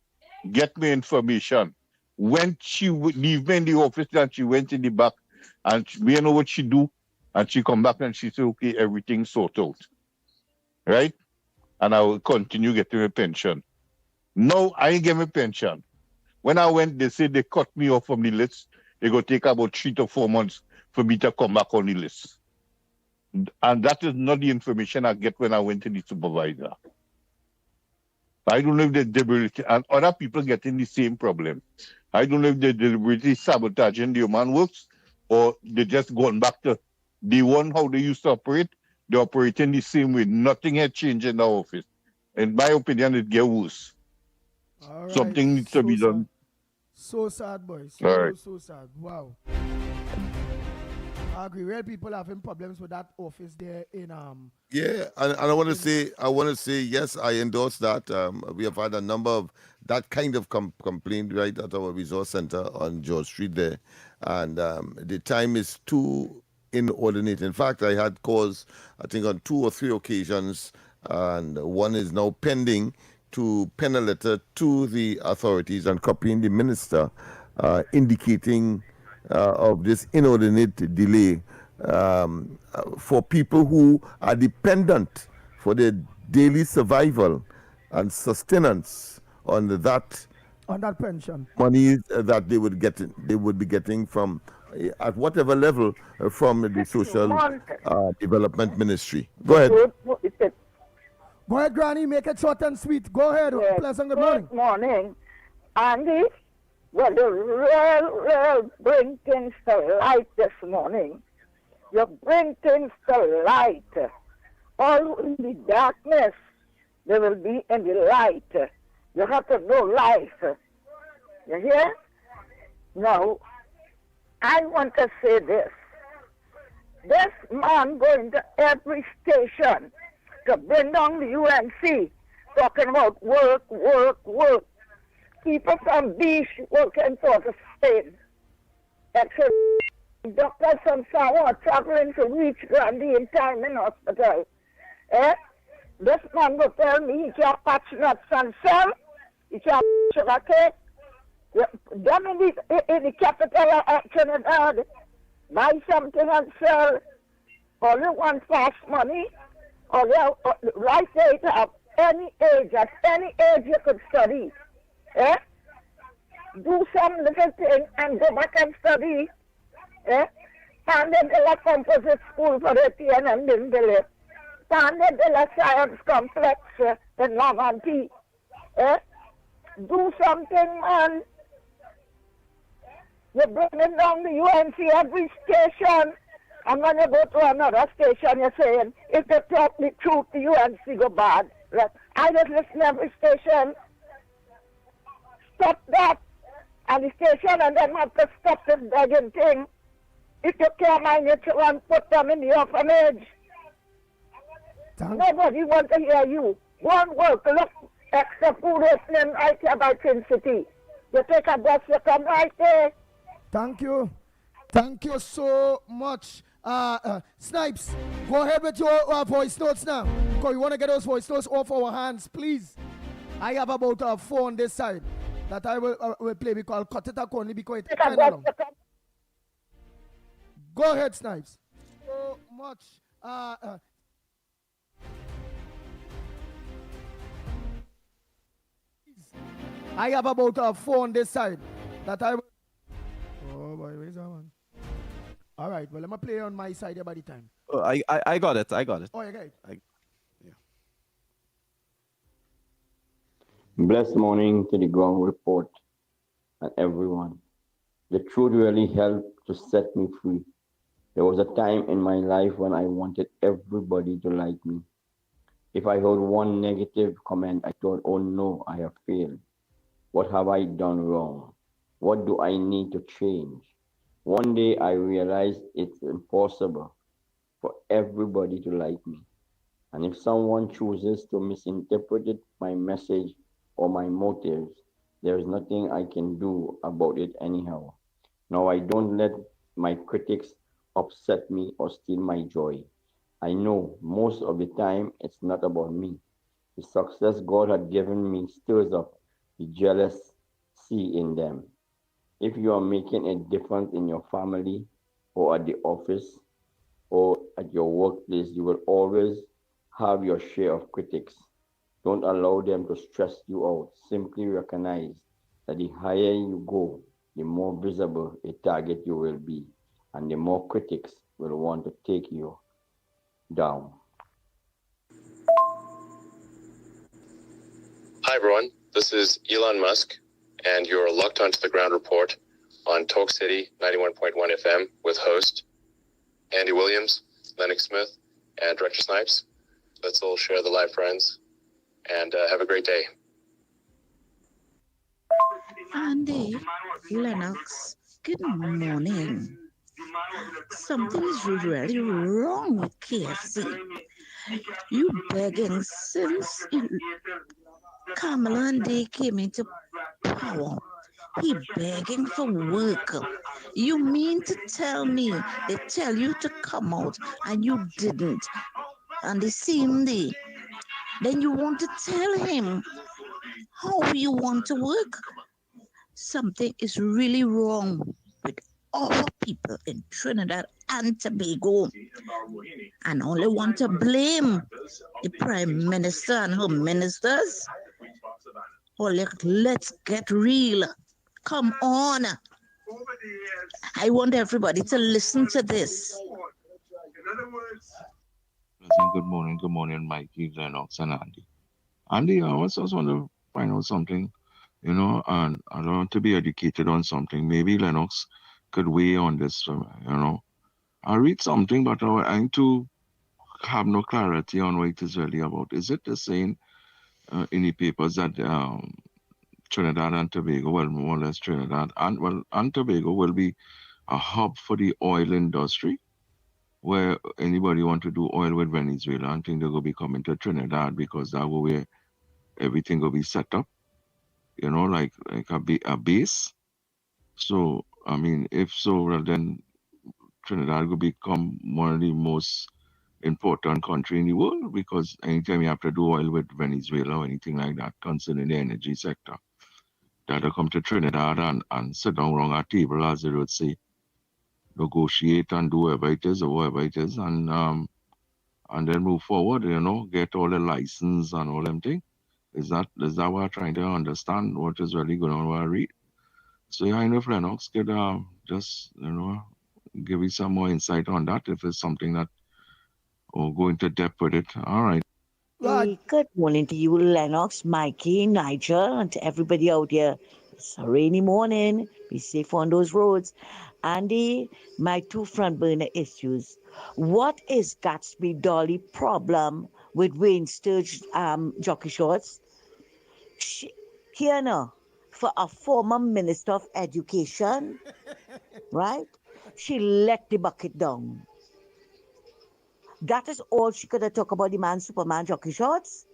get me information. When she would leave me in the office, and she went in the back, and we know what she do, and she come back and she said, okay, everything's sorted out. Right? And I will continue getting a pension. No, I ain't getting a pension. When I went, they said they cut me off from the list. They go take about 3 to 4 months for me to come back on the list. And that is not the information I get when I went to the supervisor. I don't know if they're deliberately, and other people getting the same problem. I don't know if they're deliberately sabotaging the human works or they just gone back to the one how they used to operate. They're operating the same way. Nothing had changed in the office. In my opinion, it gets worse. All right. Something needs to be done. So sad, boys. So sad. Wow. I agree. Real people having problems with that office there in Yeah, and I want to say, yes, I endorse that. We have had a number of that kind of complaint right at our resource center on George Street there, and the time is too inordinate. In fact, I had calls, I think, on 2 or 3 occasions, and one is now pending to pen a letter to the authorities and copying the minister, indicating of this inordinate delay for people who are dependent for their daily survival and sustenance on that pension money that they would be getting from at whatever level from the social development ministry. Go ahead. Go ahead, Granny. Make it short and sweet. Go ahead. Yes. Pleasant good morning. Good morning, Andy. Well, you real bring things to light this morning. You bring things to light. All in the darkness, there will be in the light. You have to know life. You hear? Now, I want to say this. This man going to every station to bring down the UNC, talking about work, work, work. People from Beach working for the state. Except doctors from Samoa traveling to reach Grandy in time in hospital. This man will tell me he can't patch nuts and sell. He can't sugar cake. Them in the capital of Trinidad, buy something and sell. All you want fast money. All you right there to have any age, at any age you could study. Do some little thing and go back and study. And then the composite school for the TNM in Billy. And then the science complex in Lavanti. Do something, man. You're bringing down the UNC every station. And when you go to another station, you're saying, if you talk the truth, the UNC go bad. Right? I just listen every station. Stop that. And the station and then have to stop this begging thing. If you can't mind your children, put them in the orphanage. Nobody wants to hear you. One work, look, extra food opening right here by Twin City. You take a bus, you come right there. Thank you. Thank you so much. Snipes, go ahead with your voice notes now. Because we want to get those voice notes off our hands, please. I have about 4 on this side that I will play. We call cut it only because it's kind of long. Go ahead, Snipes. So much. I have about 4 on this side that I will. Oh boy, where's that one? All right, well, let me play on my side by the time. Oh, I got it. I got it. Oh, you got it? Blessed morning to the ground report and everyone. The truth really helped to set me free. There was a time in my life when I wanted everybody to like me. If I heard one negative comment, I thought, oh no, I have failed. What have I done wrong? What do I need to change? One day I realized it's impossible for everybody to like me. And if someone chooses to misinterpret my message or my motives, there is nothing I can do about it anyhow. Now I don't let my critics upset me or steal my joy. I know most of the time it's not about me. The success God had given me stirs up the jealousy in them. If you are making a difference in your family or at the office or at your workplace, you will always have your share of critics. Don't allow them to stress you out. Simply recognize that the higher you go, the more visible a target you will be, and the more critics will want to take you down. Hi, everyone. This is Elon Musk, and you're locked onto the Ground Report on Talk City 91.1 FM with host Andy Williams, Lennox Smith, and Director Snipes. Let's all share the live friends, and have a great day. Andy, Lennox, good morning. Something is really wrong with KFC. You begging since Kamala and they came into power. He begging for work. You mean to tell me they tell you to come out and you didn't? And they same day. Then you want to tell him how you want to work? Something is really wrong with all people in Trinidad and Tobago. And only want to blame the Prime Minister and her ministers. Or let's get real. Come on. I want everybody to listen to this. Good morning, Mikey, Lennox, and Andy. Andy, I also want to find out something, and I want to be educated on something. Maybe Lennox could weigh on this, I read something, but I ain't to have no clarity on what it is really about. Is it the same in the papers that Trinidad and Tobago, well, more or less Trinidad, and Tobago will be a hub for the oil industry, where anybody want to do oil with Venezuela, I think they're going to be coming to Trinidad because that will where everything will be set up, like a base. So, I mean, if so, well, then Trinidad will become one of the most important country in the world, because anytime you have to do oil with Venezuela or anything like that concerning the energy sector, that'll come to Trinidad and sit down around a table, as they would say, negotiate and do whatever it is, and then move forward, get all the license and all them things. Is that what I'm trying to understand what is really going on what I read? So yeah, I know if Lennox could just, give me some more insight on that, if it's something that, or go into depth with it. All right. Hey, good morning to you, Lennox, Mikey, Nigel, and to everybody out there. It's a rainy morning. Be safe on those roads. Andy, my two front burner issues. What is Gatsby Dolly problem with Wayne Sturge jockey shorts? Here now, for a former Minister of Education, right? She let the bucket down. That is all she could have talked about the Superman jockey shorts.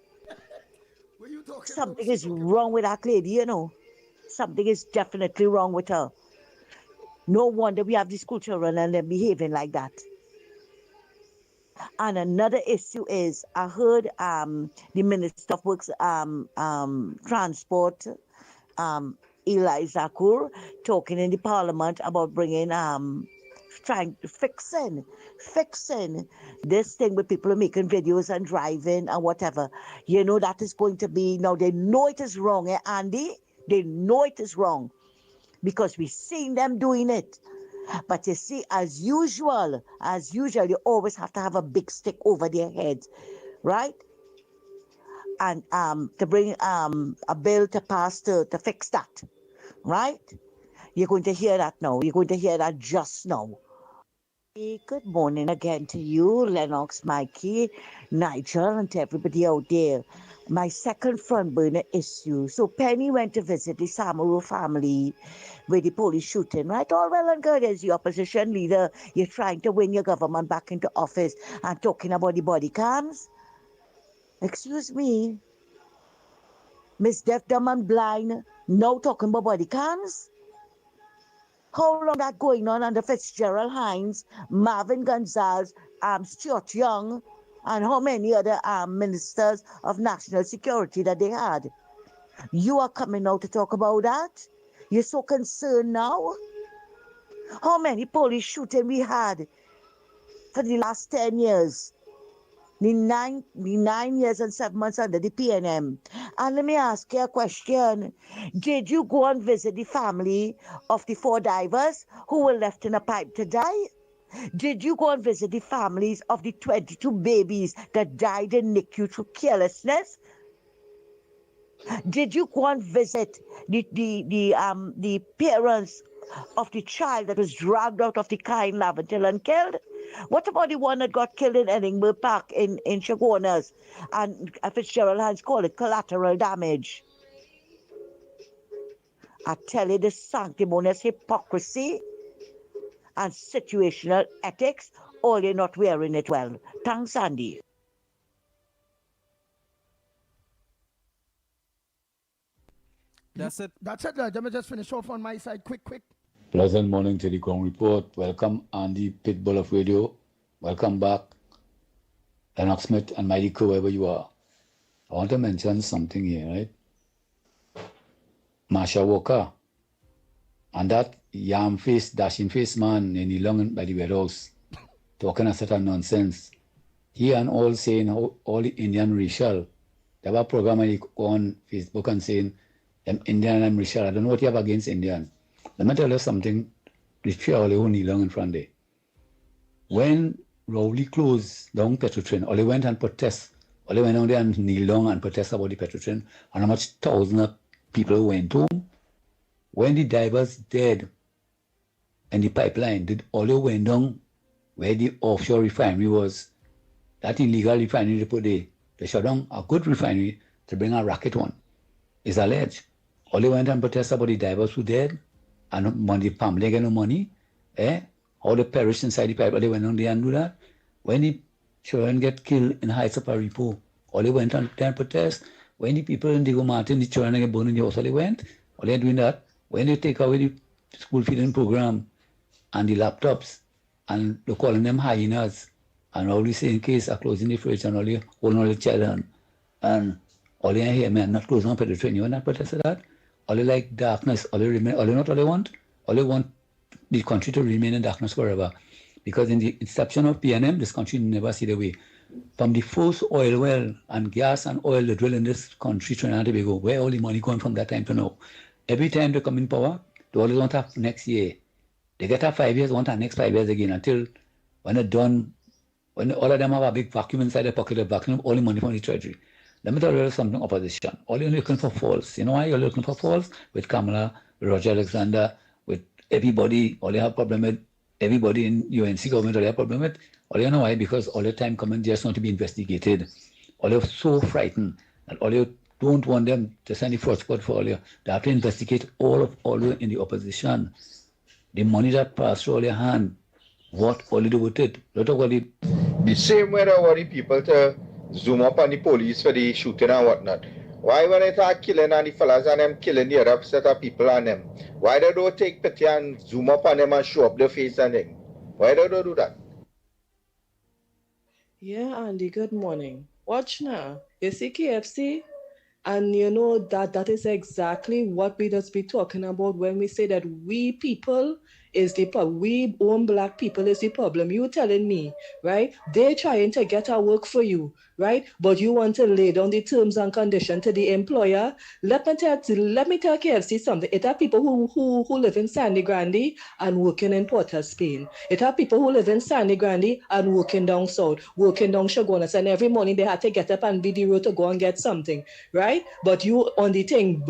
Something is wrong with that lady, Something is definitely wrong with her. No wonder we have the school children and they're behaving like that. And another issue is, I heard the Minister of Works, Transport, Eli Zakur, talking in the Parliament about bringing fixing this thing with people making videos and driving and whatever. That is going to be, now they know it is wrong, Andy? They know it is wrong because we've seen them doing it. But you see, as usual, you always have to have a big stick over their heads, right? And to bring a bill to pass to fix that, right? You're going to hear that now. You're going to hear that just now. Hey, good morning again to you, Lennox, Mikey, Nigel, and to everybody out there. My second front burner issue. So Penny went to visit the Samaru family with the police shooting, right? All well and good. As the opposition leader, you're trying to win your government back into office and talking about the body cams. Excuse me, Miss Deaf, Dumb and Blind, now talking about body cams? How long that going on under Fitzgerald Hines, Marvin Gonzalez, Stuart Young, and how many other ministers of national security that they had? You are coming out to talk about that? You're so concerned now? How many police shootings we had for the last 10 years? The 9 years and 7 months under the PNM. And let me ask you a question. Did you go and visit the family of the 4 divers who were left in a pipe to die? Did you go and visit the families of the 22 babies that died in NICU through carelessness? Did you go and visit the parents of the child that was dragged out of the car in Laventille and killed? What about the one that got killed in Edinburgh Park in Chagonas? And Fitzgerald Hans called it collateral damage. I tell you, the sanctimonious hypocrisy and situational ethics, or you're not wearing it well. Thanks, Andy. That's it. That's it. Let me just finish off on my side quick. Pleasant morning to the Ground Report. Welcome, Andy Pitbull of Radio. Welcome back, Lennox Smith and Mighty Co, wherever you are. I want to mention something here, right? Marsha Walker and that yam face, dashing face man in the long by the warehouse, talking a set of nonsense. He and all saying how all the Indian racial. There was a program on Facebook and saying them Indian and racial. I don't know what you have against Indian. Let me tell you something. The fear all who kneel down in front there. When Rowley closed down Petrotrain, all they went and protest. All they went down there and kneel down and protest about the Petrotrain and how much thousands of people went home. When the divers dead in the pipeline, did all they went down where the offshore refinery was, that illegal refinery they put there, they shut down a good refinery to bring a racket one. It's alleged. All they went and protest about the divers who dead and when the family get no money, how they perished inside the pipe, all they went on there and do that. When the children get killed in Heights of Paripo, all they went on there and protest. When the people in Diego Martin, the children get burned in the house, all they went, all they doing that. When they take away the school feeding program and the laptops and they're calling them hyenas and all they say in case are closing the fridge and all they holding all the children and all they hear man not closing up at the train, you want not protest of that? All they like darkness, all they remain, all they not all they want the country to remain in darkness forever. Because in the inception of PNM, this country never see the way. From the first oil well and gas and oil they drill in this country, Trinidad and Tobago, where all the money going from that time to now. Every time they come in power, they always want to have next year. They get up 5 years, want to have next 5 years again until when they're done, when all of them have a big vacuum inside their pocket, they vacuum all the money from the treasury. Let me tell you something, opposition. All you're looking for false. You know why you're looking for false? With Kamala, with Roger Alexander, with everybody, all you have problem with, everybody in UNC government, all you have problem with. All you know why? Because all the time coming, just want to be investigated. All you're so frightened that all you don't want them to send the first squad for all you. They have to investigate all you in the opposition. The money that passed through all your hand, what all you do with it? Don't talk about it. The same way that worry people to zoom up on the police for the shooting and whatnot. Why when they start killing and the fellas and them killing the other set of people on them? Why they don't take pity and zoom up on them and show up their face and them? Why they don't do that? Yeah, Andy, good morning. Watch now. You see KFC? And you know that is exactly what we just be talking about when we say that we people is the problem. We own black people is the problem. You telling me, right? They're trying to get our work for you, right? But you want to lay down the terms and conditions to the employer. Let me tell KFC something. It are people who live in Sandy Grande and working in Port of Spain. It are people who live in Sandy Grande and working down south, working down Chagonas, and every morning they have to get up and be the road to go and get something, right? But you on the thing,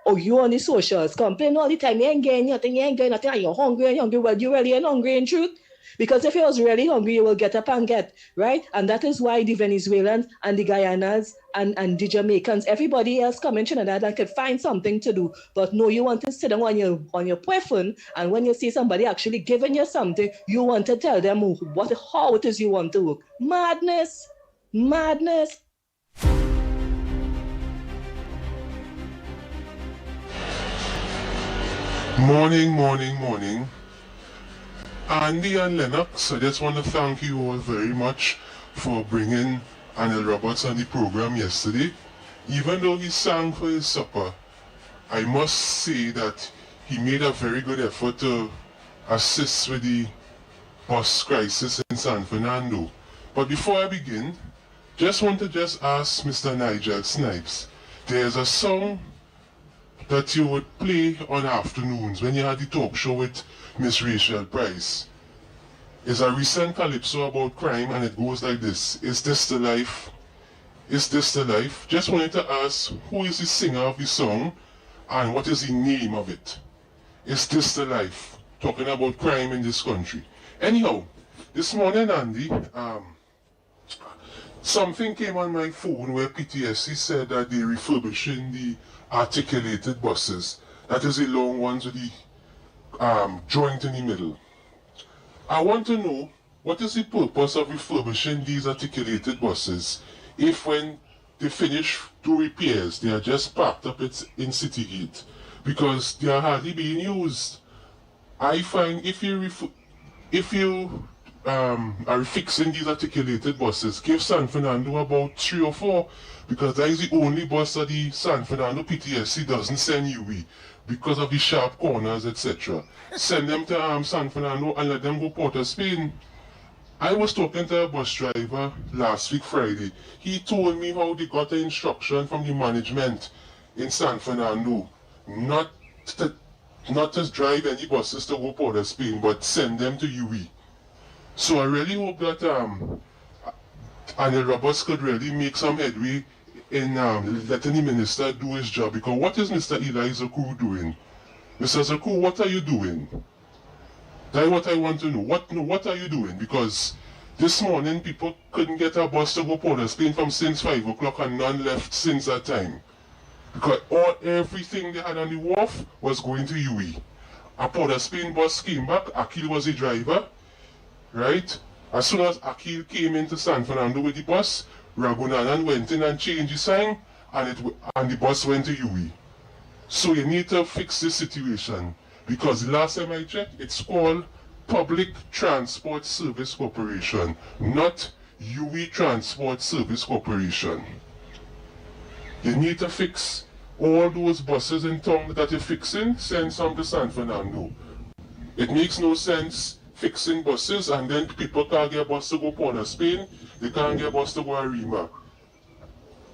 or you on the socials complain all the time, you ain't getting nothing, and you're hungry. Well, you really ain't hungry in truth. Because if you was really hungry, you will get up and get, right? And that is why the Venezuelans and the Guyanas and the Jamaicans, everybody else come in Trinidad and could find something to do. But no, you want to sit down on your phone, and when you see somebody actually giving you something, you want to tell them how it is you want to work. Madness. Morning. Andy and Lennox, I just want to thank you all very much for bringing Anil Roberts on the program yesterday. Even though he sang for his supper, I must say that he made a very good effort to assist with the bus crisis in San Fernando. But before I begin, just want to ask Mr. Nigel Snipes, there's a song that you would play on afternoons when you had the talk show with Miss Rachel Price. Is a recent calypso about crime, and it goes like this. Is this the life? Is this the life? Just wanted to ask, who is the singer of the song, and what is the name of it? Is this the life? Talking about crime in this country. Anyhow, this morning, Andy, something came on my phone where PTSC said that they're refurbishing the articulated buses. That is the long ones with the joint in the middle. I want to know, what is the purpose of refurbishing these articulated buses if when they finish do repairs, they are just parked up in Citygate? Because they are hardly being used. I find if you are fixing these articulated buses, give San Fernando about 3 or 4, because that is the only bus that the San Fernando PTSC doesn't send UE because of the sharp corners, etc. Send them to San Fernando and let them go Port of Spain. I was talking to a bus driver last week Friday. He told me how they got the instruction from the management in San Fernando not to drive any buses to go Port of Spain, but send them to UE. So I really hope that Anil Roberts could really make some headway in letting the minister do his job. Because what is Mr. Eli Zaku doing? Mr. Zaku, what are you doing? That's what I want to know. What are you doing? Because this morning people couldn't get a bus to go Port of Spain from since 5 o'clock, and none left since that time. Because everything they had on the wharf was going to UE. A Port of Spain bus came back, Akil was the driver, right? As soon as Akil came into San Fernando with the bus, Ragunanan went in and changed the sign, and the bus went to UE. So you need to fix this situation, because last time I checked, it's called Public Transport Service Corporation, not UE Transport Service Corporation. You need to fix all those buses in town that you're fixing, send some to San Fernando. It makes no sense fixing buses and then people can't get a bus to go Port of Spain, they can't get a bus to go Arima.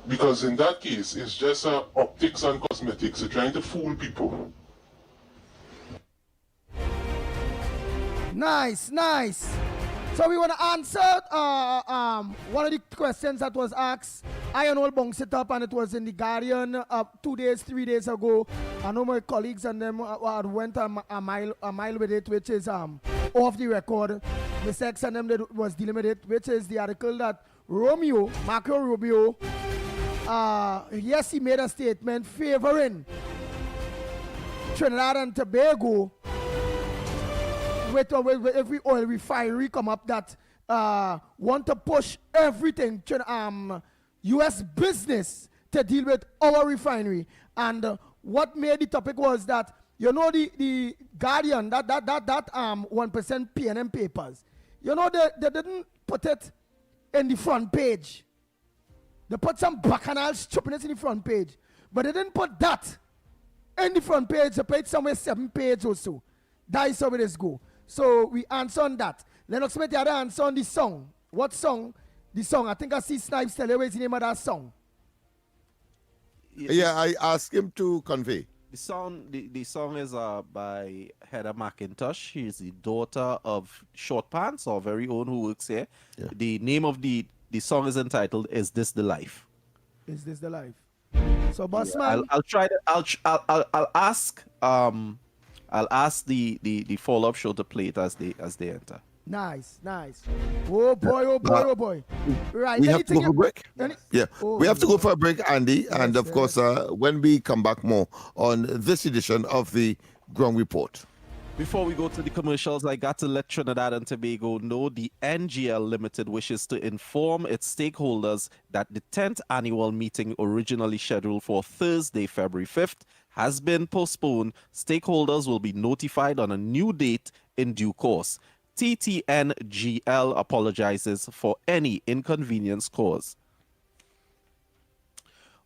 Because in that case, it's just optics and cosmetics. You're trying to fool people. Nice, nice. So we want to answer one of the questions that was asked. I and all bunks it up, and it was in the Guardian 2 days, 3 days ago. I know my colleagues and them went a mile with it, which is off the record. The sex and them that was dealing with it, which is the article that Marco Rubio, yes, he made a statement favoring Trinidad and Tobago with every oil refinery come up that want to push everything to U.S. business to deal with our refinery. And what made the topic was that, you know, the Guardian, that 1% PNM papers, you know, they didn't put it in the front page. They put some bacchanal stupidness in the front page, but they didn't put that in the front page. They put it somewhere 7 pages or so. That is how it is go. So we answer on that. Lennox Smith, the other answer on the song. What song? The song. I think I see Snipes tell you what's the name of that song. Yeah, I asked him to convey. The song is by Heather McIntosh. She's the daughter of Short Pants, our very own, who works here. Yeah. The name of the song is entitled "Is This the Life?" Is this the life? So, boss man, I'll try to. I'll ask. I'll ask the follow-up show to play it as they enter. Nice, nice. Oh boy, oh boy, oh boy. Right. We have to go for a break. We have to go for a break, Andy. Yes, and of course, when we come back more on this edition of the Ground Report. Before we go to the commercials, I got to let Trinidad and Tobago know the NGL Limited wishes to inform its stakeholders that the 10th annual meeting, originally scheduled for Thursday, February 5th, has been postponed. Stakeholders will be notified on a new date in due course. TTNGL apologizes for any inconvenience caused.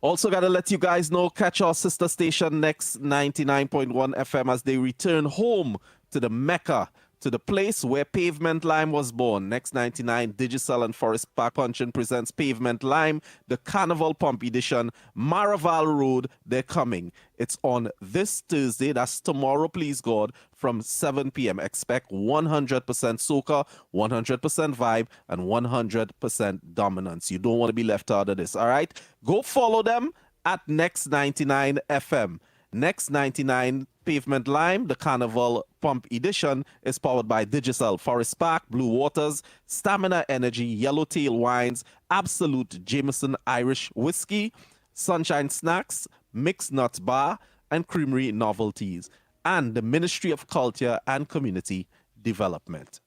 Also got to let you guys know, catch our sister station Next 99.1 FM as they return home to the Mecca to the place where Pavement Lime was born. Next 99, Digicel and Forest Park Puncheon presents Pavement Lime, the Carnival Pump Edition, Maraval Road. They're coming. It's on this Thursday, that's tomorrow, please God, from 7 p.m. Expect 100% soca, 100% vibe, and 100% dominance. You don't want to be left out of this, all right? Go follow them at Next 99 FM. Next 99 Pavement Lime, the Carnival Pump Edition, is powered by Digicel, Forest Park, Blue Waters, Stamina Energy, Yellowtail Wines, Absolute Jameson Irish Whiskey, Sunshine Snacks, Mixed Nuts Bar, and Creamery Novelties, and the Ministry of Culture and Community Development.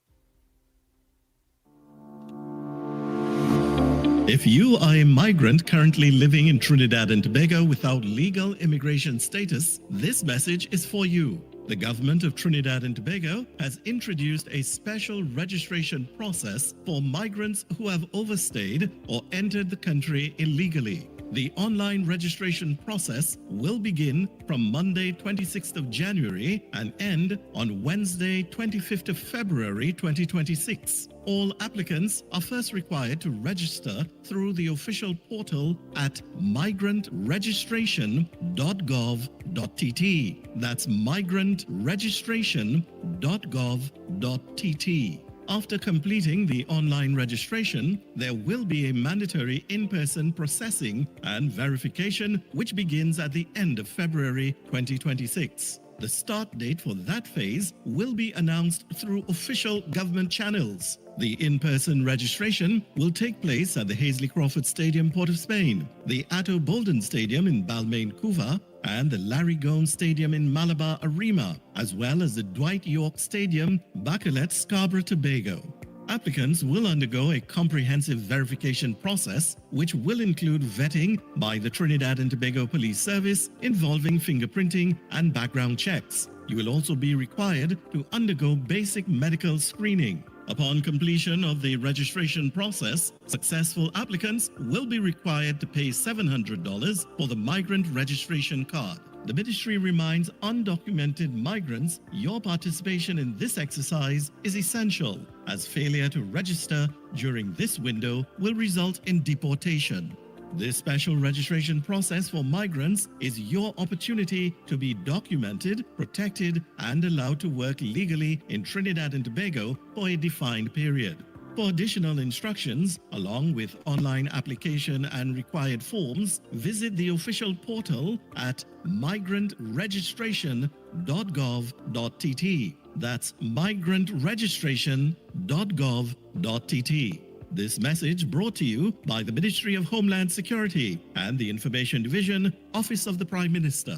If you are a migrant currently living in Trinidad and Tobago without legal immigration status, this message is for you. The government of Trinidad and Tobago has introduced a special registration process for migrants who have overstayed or entered the country illegally. The online registration process will begin from Monday 26th of January and end on Wednesday 25th of February 2026. All applicants are first required to register through the official portal at migrantregistration.gov.tt. That's migrantregistration.gov.tt. After completing the online registration, there will be a mandatory in-person processing and verification which begins at the end of February 2026. The start date for that phase will be announced through official government channels. The in-person registration will take place at the Hazley Crawford Stadium, Port of Spain, the Atto Bolden Stadium in Balmain, Couva, and the Larry Gomes Stadium in Malabar, Arima, as well as the Dwight York Stadium, Bacalet, Scarborough, Tobago. Applicants will undergo a comprehensive verification process, which will include vetting by the Trinidad and Tobago Police Service involving fingerprinting and background checks. You will also be required to undergo basic medical screening. Upon completion of the registration process, successful applicants will be required to pay $700 for the migrant registration card. The ministry reminds undocumented migrants your participation in this exercise is essential, as failure to register during this window will result in deportation. This special registration process for migrants is your opportunity to be documented, protected, and allowed to work legally in Trinidad and Tobago for a defined period. For additional instructions, along with online application and required forms, visit the official portal at migrantregistration.gov.tt. That's migrantregistration.gov.tt. This message brought to you by the Ministry of Homeland Security and the Information Division, Office of the Prime Minister.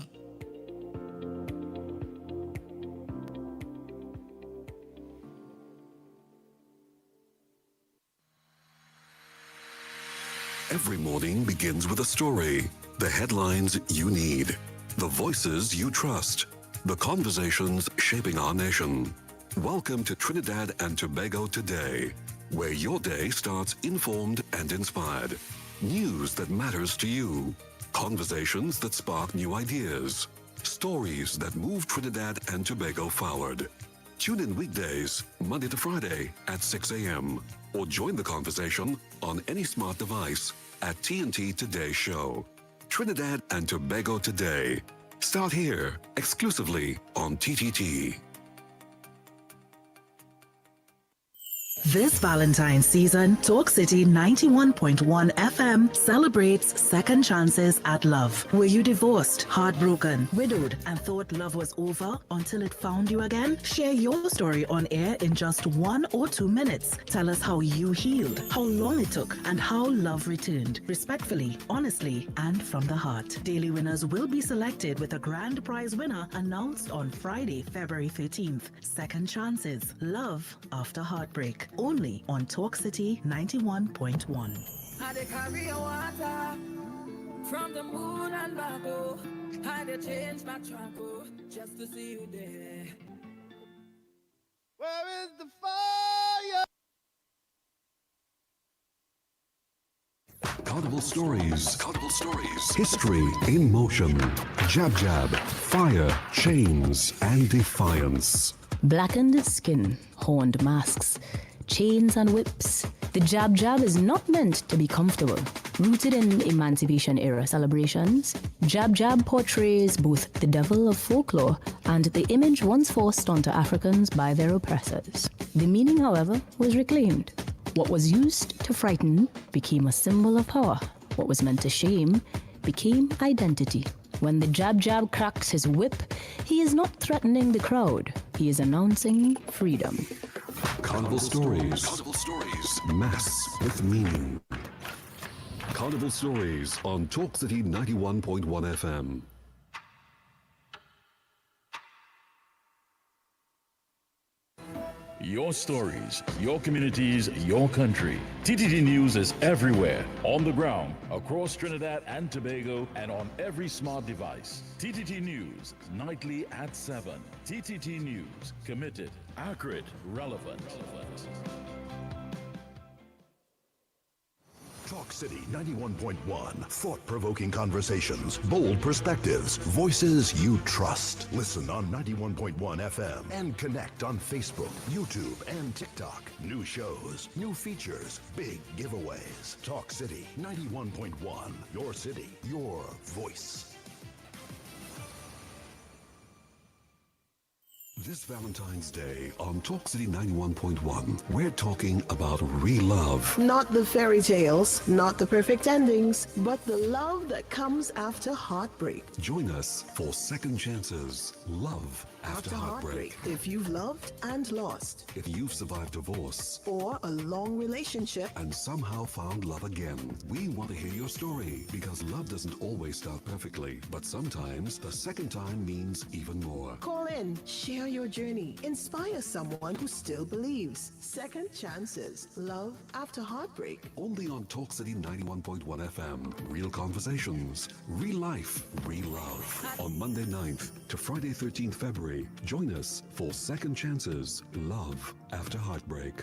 Every morning begins with a story. The headlines you need. The voices you trust. The conversations shaping our nation. Welcome to Trinidad and Tobago Today, where your day starts informed and inspired. News that matters to you. Conversations that spark new ideas. Stories that move Trinidad and Tobago forward. Tune in weekdays, Monday to Friday at 6 a.m. or join the conversation on any smart device at TNT Today Show. Trinidad and Tobago Today. Start here, exclusively on TTT. This Valentine's season, Talk City 91.1 FM celebrates second chances at love. Were you divorced, heartbroken, widowed, and thought love was over until it found you again? Share your story on air in just 1 or 2 minutes. Tell us how you healed, how long it took, and how love returned. Respectfully, honestly, and from the heart. Daily winners will be selected with a grand prize winner announced on Friday, February 13th. Second chances. Love after heartbreak. Only on Talk City 91.1. I dey carry your water from the moon and back, oh. I dey change my track, oh, just to see you there. Where is the fire? Accountable stories. Accountable stories. History in motion. Jab jab. Fire. Chains and defiance. Blackened skin, horned masks, chains and whips. The jab is not meant to be comfortable. Rooted in Emancipation era celebrations, jab portrays both the devil of folklore and the image once forced onto Africans by their oppressors. The meaning, however, was reclaimed. What was used to frighten became a symbol of power. What was meant to shame became identity. When the jab cracks his whip, he is not threatening the crowd. He is announcing freedom. Carnival Stories. Mass with meaning. Carnival Stories on Talk City 91.1 FM. Your stories, your communities, your country. TTT News is everywhere, on the ground, across Trinidad and Tobago, and on every smart device. TTT News, nightly at 7. TTT News, committed, accurate, relevant. Talk City 91.1. Thought-provoking conversations, bold perspectives, voices you trust. Listen on 91.1 FM and connect on Facebook, YouTube, and TikTok. New shows, new features, big giveaways. Talk City 91.1. Your city, your voice. This Valentine's Day on Talk City 91.1, we're talking about real love. Not the fairy tales, not the perfect endings, but the love that comes after heartbreak. Join us for Second Chances, Love After Heartbreak. If you've loved and lost. If you've survived divorce. Or a long relationship. And somehow found love again. We want to hear your story because love doesn't always start perfectly, but sometimes the second time means even more. Call in, share your journey, inspire someone who still believes. Second Chances, Love After Heartbreak. Only on Talk City 91.1 FM. Real conversations, real life, real love. On Monday 9th to Friday 13th February, join us for Second Chances, Love After Heartbreak.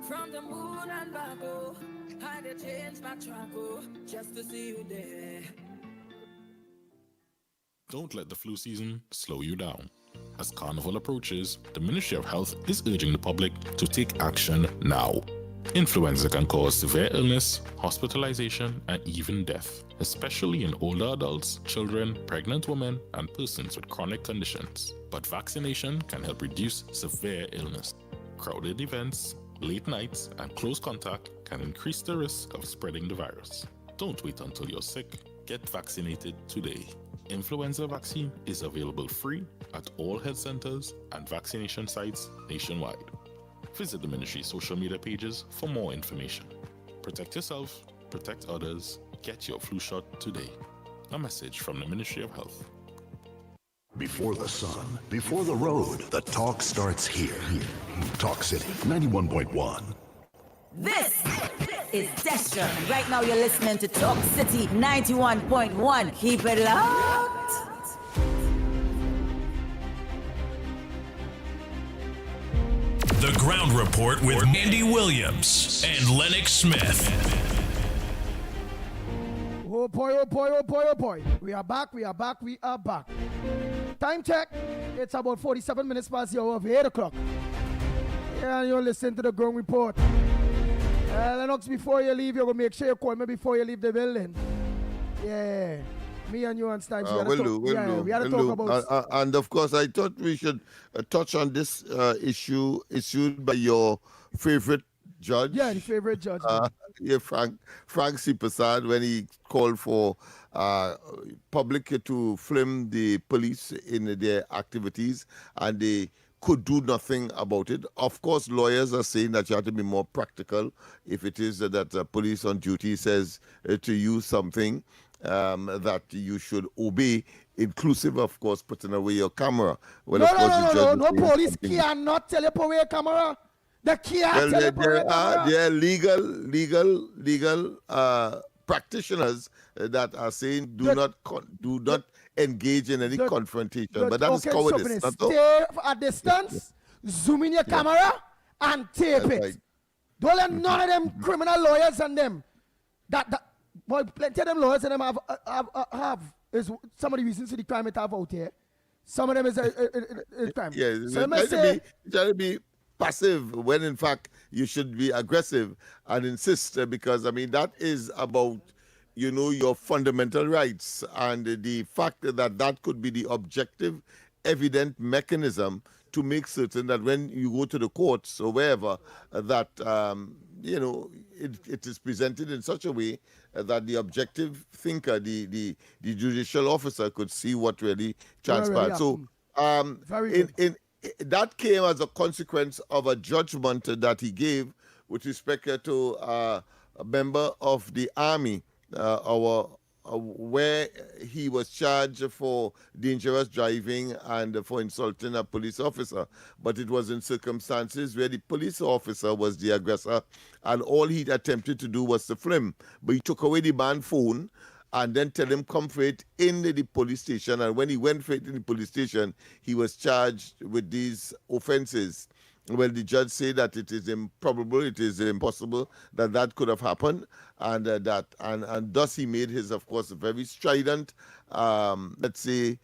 From the moon and back, oh, I had to change my track, oh, just to see you there. Don't let the flu season slow you down. As Carnival approaches, the Ministry of Health is urging the public to take action now. Influenza can cause severe illness, hospitalization, and even death, especially in older adults, children, pregnant women, and persons with chronic conditions. But vaccination can help reduce severe illness. Crowded events, late nights, and close contact can increase the risk of spreading the virus. Don't wait until you're sick. Get vaccinated today. Influenza vaccine is available free at all health centers and vaccination sites nationwide. Visit the ministry's social media pages for more information. Protect yourself, protect others, get your flu shot today. A message from the Ministry of Health. Before the sun, before the road, the talk starts here. Talk City 91.1. This is Destra. Right now you're listening to Talk City 91.1. Keep it locked. The Ground Report with Andy Williams and Lennox Smith. Oh boy, oh boy, oh boy, oh boy. We are back. Time check. It's about 47 minutes past the hour of 8 o'clock. Yeah, you're listening to the Ground Report. Lennox, before you leave, you're going to make sure you call me before you leave the building. Yeah. Me and you and Snipes. We got to talk about... and of course, I thought we should touch on this issue issued by your favorite judge. Yeah, the favorite judge. Frank Sipasad, when he called for public to film the police in their activities, and they could do nothing about it. Of course, lawyers are saying that you have to be more practical if it is that police on duty says to use something that you should obey, inclusive, of course, putting away your camera. Well, no, police cannot tell you put away your camera. They can't tell you put away your camera. There are legal practitioners that are saying do not engage in any confrontation. But that is cowardice. Stay at distance, zoom in your camera, and tape it. Right. Don't let none of them criminal lawyers and them boy, plenty of them lawyers and them have is some of the reasons for the crime it have out here. Some of them is crime. Yeah, So trying to be passive when in fact you should be aggressive and insist because I mean that is about your fundamental rights and the fact that could be the objective evident mechanism to make certain that when you go to the courts or wherever that it is presented in such a way that the objective thinker, the judicial officer could see what really transpired. So that came as a consequence of a judgment that he gave with respect to a member of the army, where he was charged for dangerous driving and for insulting a police officer. But it was in circumstances where the police officer was the aggressor, and all he attempted to do was to film. But he took away the man's phone and then tell him come for it in the police station. And when he went for it in the police station, he was charged with these offenses. Well, the judge said that it is improbable, it is impossible that could have happened, and and thus he made his, of course, very strident, let's say,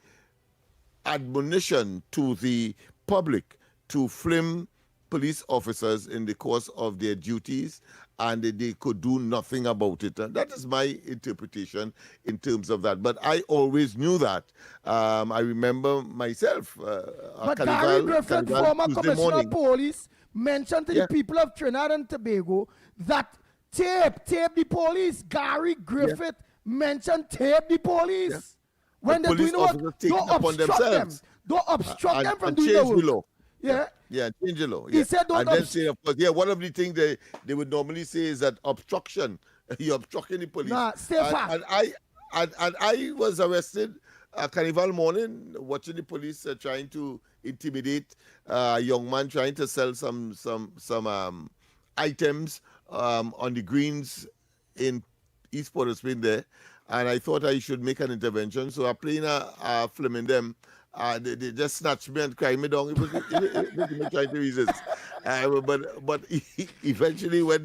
admonition to the public to film police officers in the course of their duties, and they could do nothing about it. And that is my interpretation in terms of that. But I always knew that. I remember myself. But Gary Griffith, former commissioner of police, mentioned to the people of Trinidad and Tobago that tape the police. Gary Griffith mentioned tape the police. Yeah. When they're doing what, don't obstruct them. Don't obstruct them from doing the work. Law. Yeah. Yeah, change the law. He said don't then say, of course, one of the things they would normally say is that obstruction. You're obstructing the police. Nah, stay fast. And I was arrested Carnival morning watching the police trying to intimidate a young man trying to sell some items on the greens in East Port of Spain there. And I thought I should make an intervention. So I played a film in them. They just snatched me and cried me down. It was trying to resist. But eventually when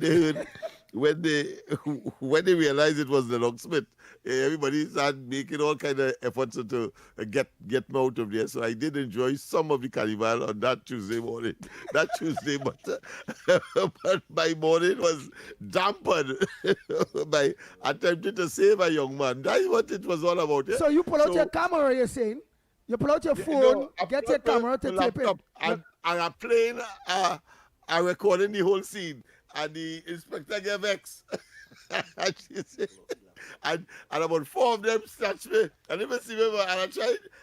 they realized it was the locksmith, everybody started making all kind of efforts to get me out of there. So I did enjoy some of the carnival on that Tuesday morning. But my morning was dampened by attempting to save a young man. That's what it was all about. Yeah? So you pull out your camera, you're saying? You pull out your phone, get your camera to tape it. And I'm playing, recording the whole scene. And the inspector gave vexed. and about 4 of them snatched me. And even see me, and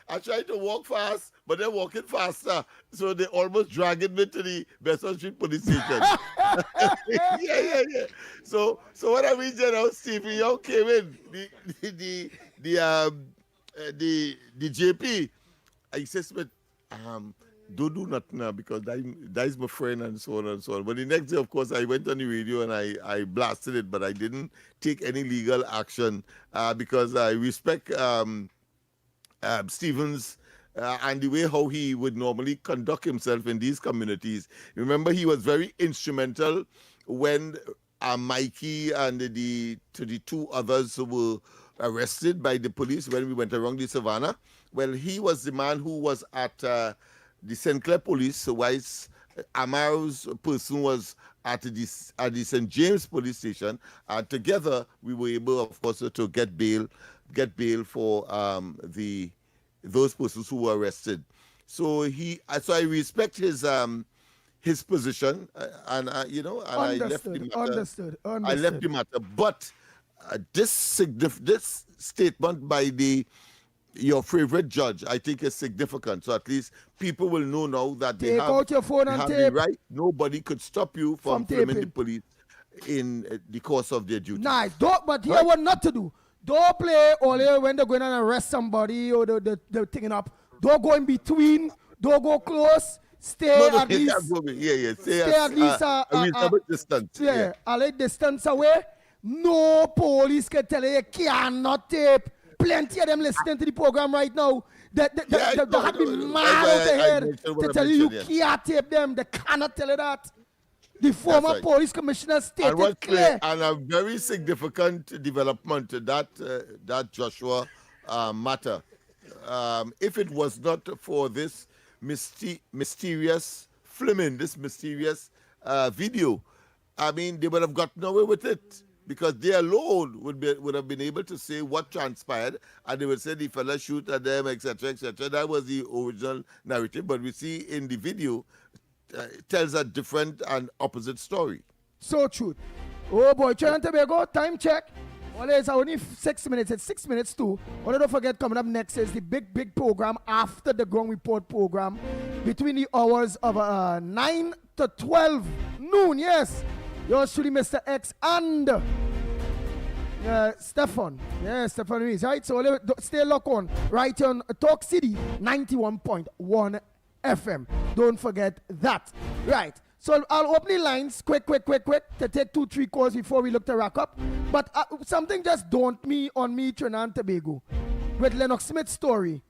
I tried to walk fast, but they're walking faster. So they almost dragged me to the Besson Street police station. yeah. So when I reached there now, Stevie Young came in, the JP. I said, Smith, don't do nothing now because that is my friend and so on and so on. But the next day, of course, I went on the radio and I blasted it, but I didn't take any legal action because I respect Stevens and the way how he would normally conduct himself in these communities. Remember, he was very instrumental when Mikey and the 2 others who were arrested by the police when we went around the Savannah. Well, he was the man who was at the St. Clair police, whilst Amaro's person was at the St. James police station. And together, we were able, of course, to get bail for those persons who were arrested. So I respect his position, and I left the matter. Understood. I left the matter, but this statement by your favorite judge, I think, is significant. So at least people will know now that they have, out your phone and the right. Nobody could stop you from filming the police in the course of their duty. Nice. But here what not to do. Don't play only when they're going to arrest somebody or they're taking up. Don't go in between. Don't go close. Stay at least. Stay at least a reasonable distance. A little distance away. No police can tell you cannot tape. Plenty of them listening to the program right now. They have been mad out there to tell you can't tape them. They cannot tell you that. The former police commissioner stated clear. And a very significant development that Joshua matter if it was not for this mysterious filming, this mysterious video, I mean, they would have gotten away with it because they alone would have been able to say what transpired, and they would say the fella shoot at them, etc., etc. That was the original narrative, but we see in the video tells a different and opposite story. So true. Oh boy, Trinidad and Tobago, time check. Well, it's only 6 minutes. It's 6 minutes too. Well, don't forget, coming up next is the big program after the Ground Report program between the hours of 9 to 12 noon. Yes, yours truly, Mr. X and Stefan. Yeah, Stefan Rees. Right, so stay locked on right here on Talk City 91.1 FM. Don't forget that. Right. So I'll open the lines quick to take 2-3 calls before we look to rack up. But something just dawned me on me, Trinidad and Tobago, with Lennox Smith's story.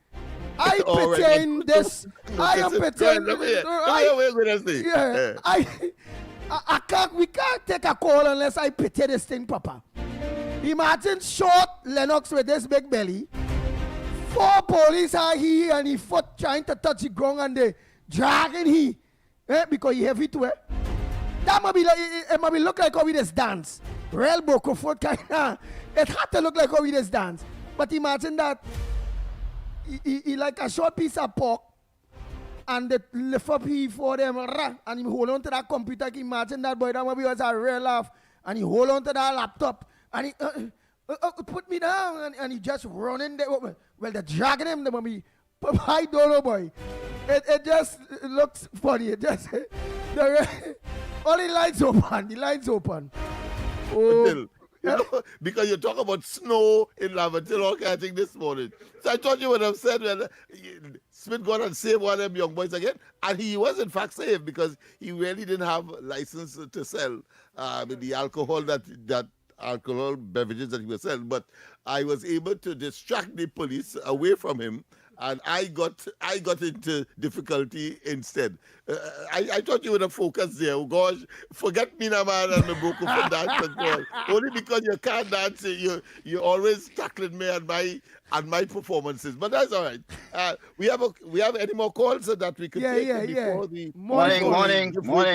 I pertain this. I am pertain. I can't. We can't take a call unless I pity this thing, Papa. Imagine short Lennox with this big belly. 4 police are here and he foot trying to touch the ground and they dragging he. Because he heavy too. That might be like, it might be look like how we just dance. Real Boko foot kind of. It had to look like how we just dance. But imagine that he like a short piece of pork and they lift up he for them and he hold on to that computer. Imagine that boy, that might be was a real laugh. And he hold on to that laptop and he put me down and he just running there. Well, they're dragging him. The mommy. I don't know, boy. It just looks funny. It just all the lines open. The lines open. Oh, because you talk about snow in Laventille, all kind of thing this morning. So I thought you would have said when Smith got and saved one of them young boys again, and he was in fact saved because he really didn't have license to sell the alcohol that alcohol beverages that he was selling. But I was able to distract the police away from him. And I got into difficulty instead. I thought you would have focused there. Oh gosh, forget me now, man, and the broken for dance and all. Only because you can't dance, you're always tackling me and my performances. But that's all right. We have any more calls so that we can take before the morning.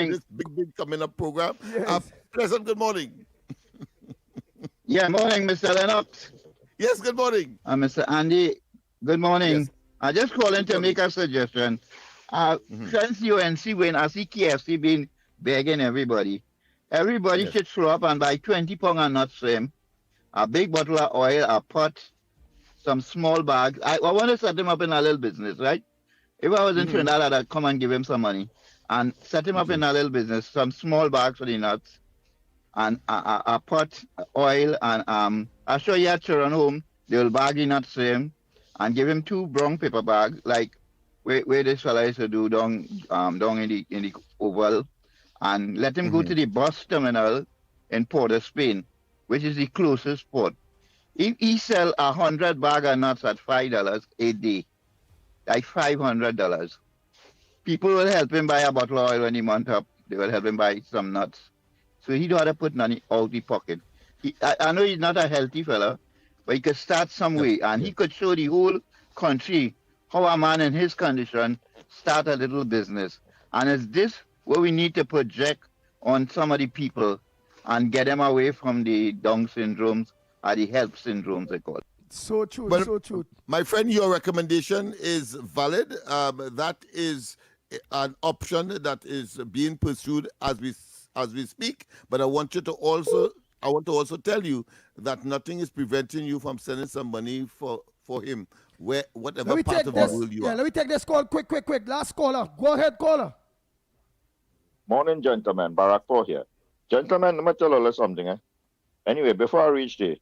This big coming up program. Yes. Pleasant good morning. Yeah, morning, Mr. Lennox. Yes, good morning. Mr. Andy. Good morning. Yes. I just calling to make a suggestion. Since UNC when I see KFC been begging everybody should slow up and buy 20 pounds of nuts for him, a big bottle of oil, a pot, some small bags. I want to set him up in a little business, right? If I was in Trinidad, I'd come and give him some money and set him up in a little business, some small bags for the nuts and a pot, oil, and I'll show you at children home, they will bag the nuts for him. And give him 2 brown paper bags, like where this fella used to do down in the Oval, and let him go to the bus terminal in Port of Spain, which is the closest port. If he sell 100 bags of nuts at $5 a day, like $500, people will help him buy a bottle of oil when he month up. They will help him buy some nuts. So he don't have to put money out the pocket. I know he's not a healthy fella, but he could start some way, and he could show the whole country how a man in his condition start a little business. And is this what we need to project on some of the people and get them away from the Down syndromes or the health syndromes, they call it? So true, but, so true. My friend, your recommendation is valid. That is an option that is being pursued as we speak. But I want to also tell you that nothing is preventing you from sending some money for him, whatever part of the world you are. Let me take this call quick. Last caller. Go ahead, caller. Morning, gentlemen. Barack Paul here. Gentlemen, let me tell you something. Anyway, before I reach there,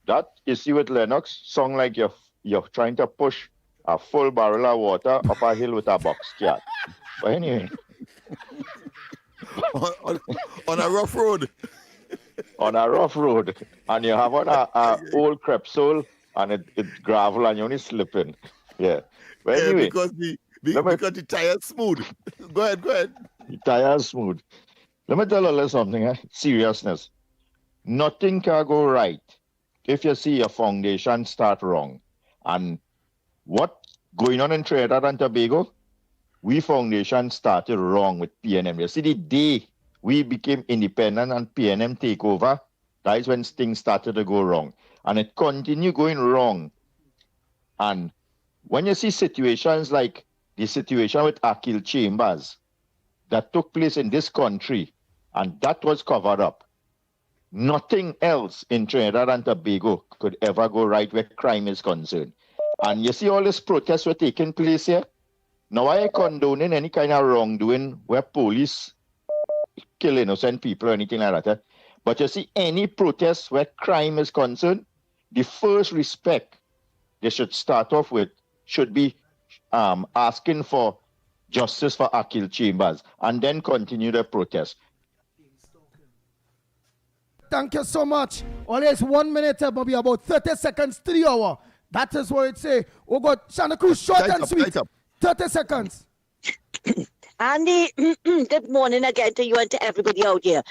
that issue with Lennox sound like you're trying to push a full barrel of water up a hill with a box cat. But anyway. on a rough road. On a rough road, and you have on a old crepe sole, and it's gravel, and you're only slipping. Yeah. But anyway, because the tire's smooth. Go ahead. The tire's smooth. Let me tell you something. Seriousness. Nothing can go right if you see your foundation start wrong, and what going on in Trinidad and Tobago, we foundation started wrong with PNM. You see, the day we became independent and PNM take over, that is when things started to go wrong. And it continued going wrong. And when you see situations like the situation with Akil Chambers that took place in this country, and that was covered up, nothing else in Trinidad and Tobago could ever go right where crime is concerned. And you see all these protests were taking place here. Now I condoning any kind of wrongdoing where police kill innocent people or anything like that. But you see any protest where crime is concerned, the first respect they should start off with should be asking for justice for Akil Chambers and then continue the protest. Thank you so much. Always 1 minute, maybe about 30 seconds, 3 hours. That is what it say. Oh God, Santa Cruz, short and sweet. 30 seconds. Andy, good morning again to you and to everybody out here.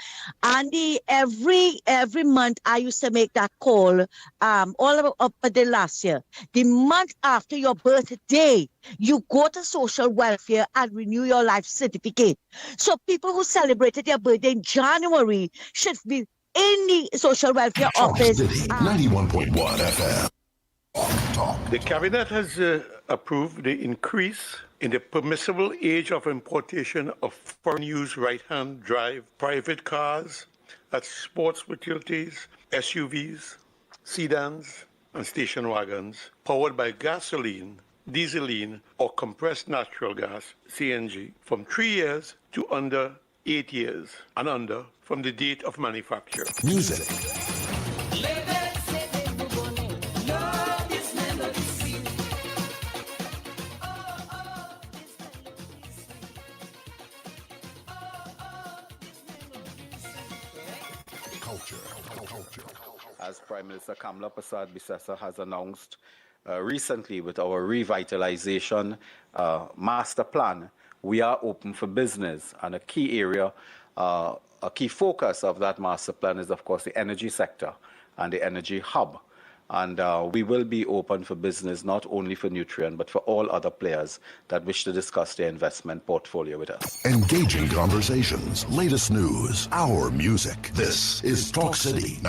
Andy, every month I used to make that call all up the last year. The month after your birthday, you go to social welfare and renew your life certificate. So people who celebrated their birthday in January should be in the social welfare office. 91.1 FM. The cabinet has approved the increase in the permissible age of importation of foreign-use right-hand drive private cars, that's sports utilities, SUVs, sedans, and station wagons, powered by gasoline, dieseline, or compressed natural gas, CNG, from 3 years to under 8 years, and under from the date of manufacture. Music. As Prime Minister Kamla Persad-Bissessar has announced recently with our revitalization master plan, we are open for business. And a key area, a key focus of that master plan is, of course, the energy sector and the energy hub. And we will be open for business, not only for Nutrien, but for all other players that wish to discuss their investment portfolio with us. Engaging conversations, latest news, our music. This is Talk City.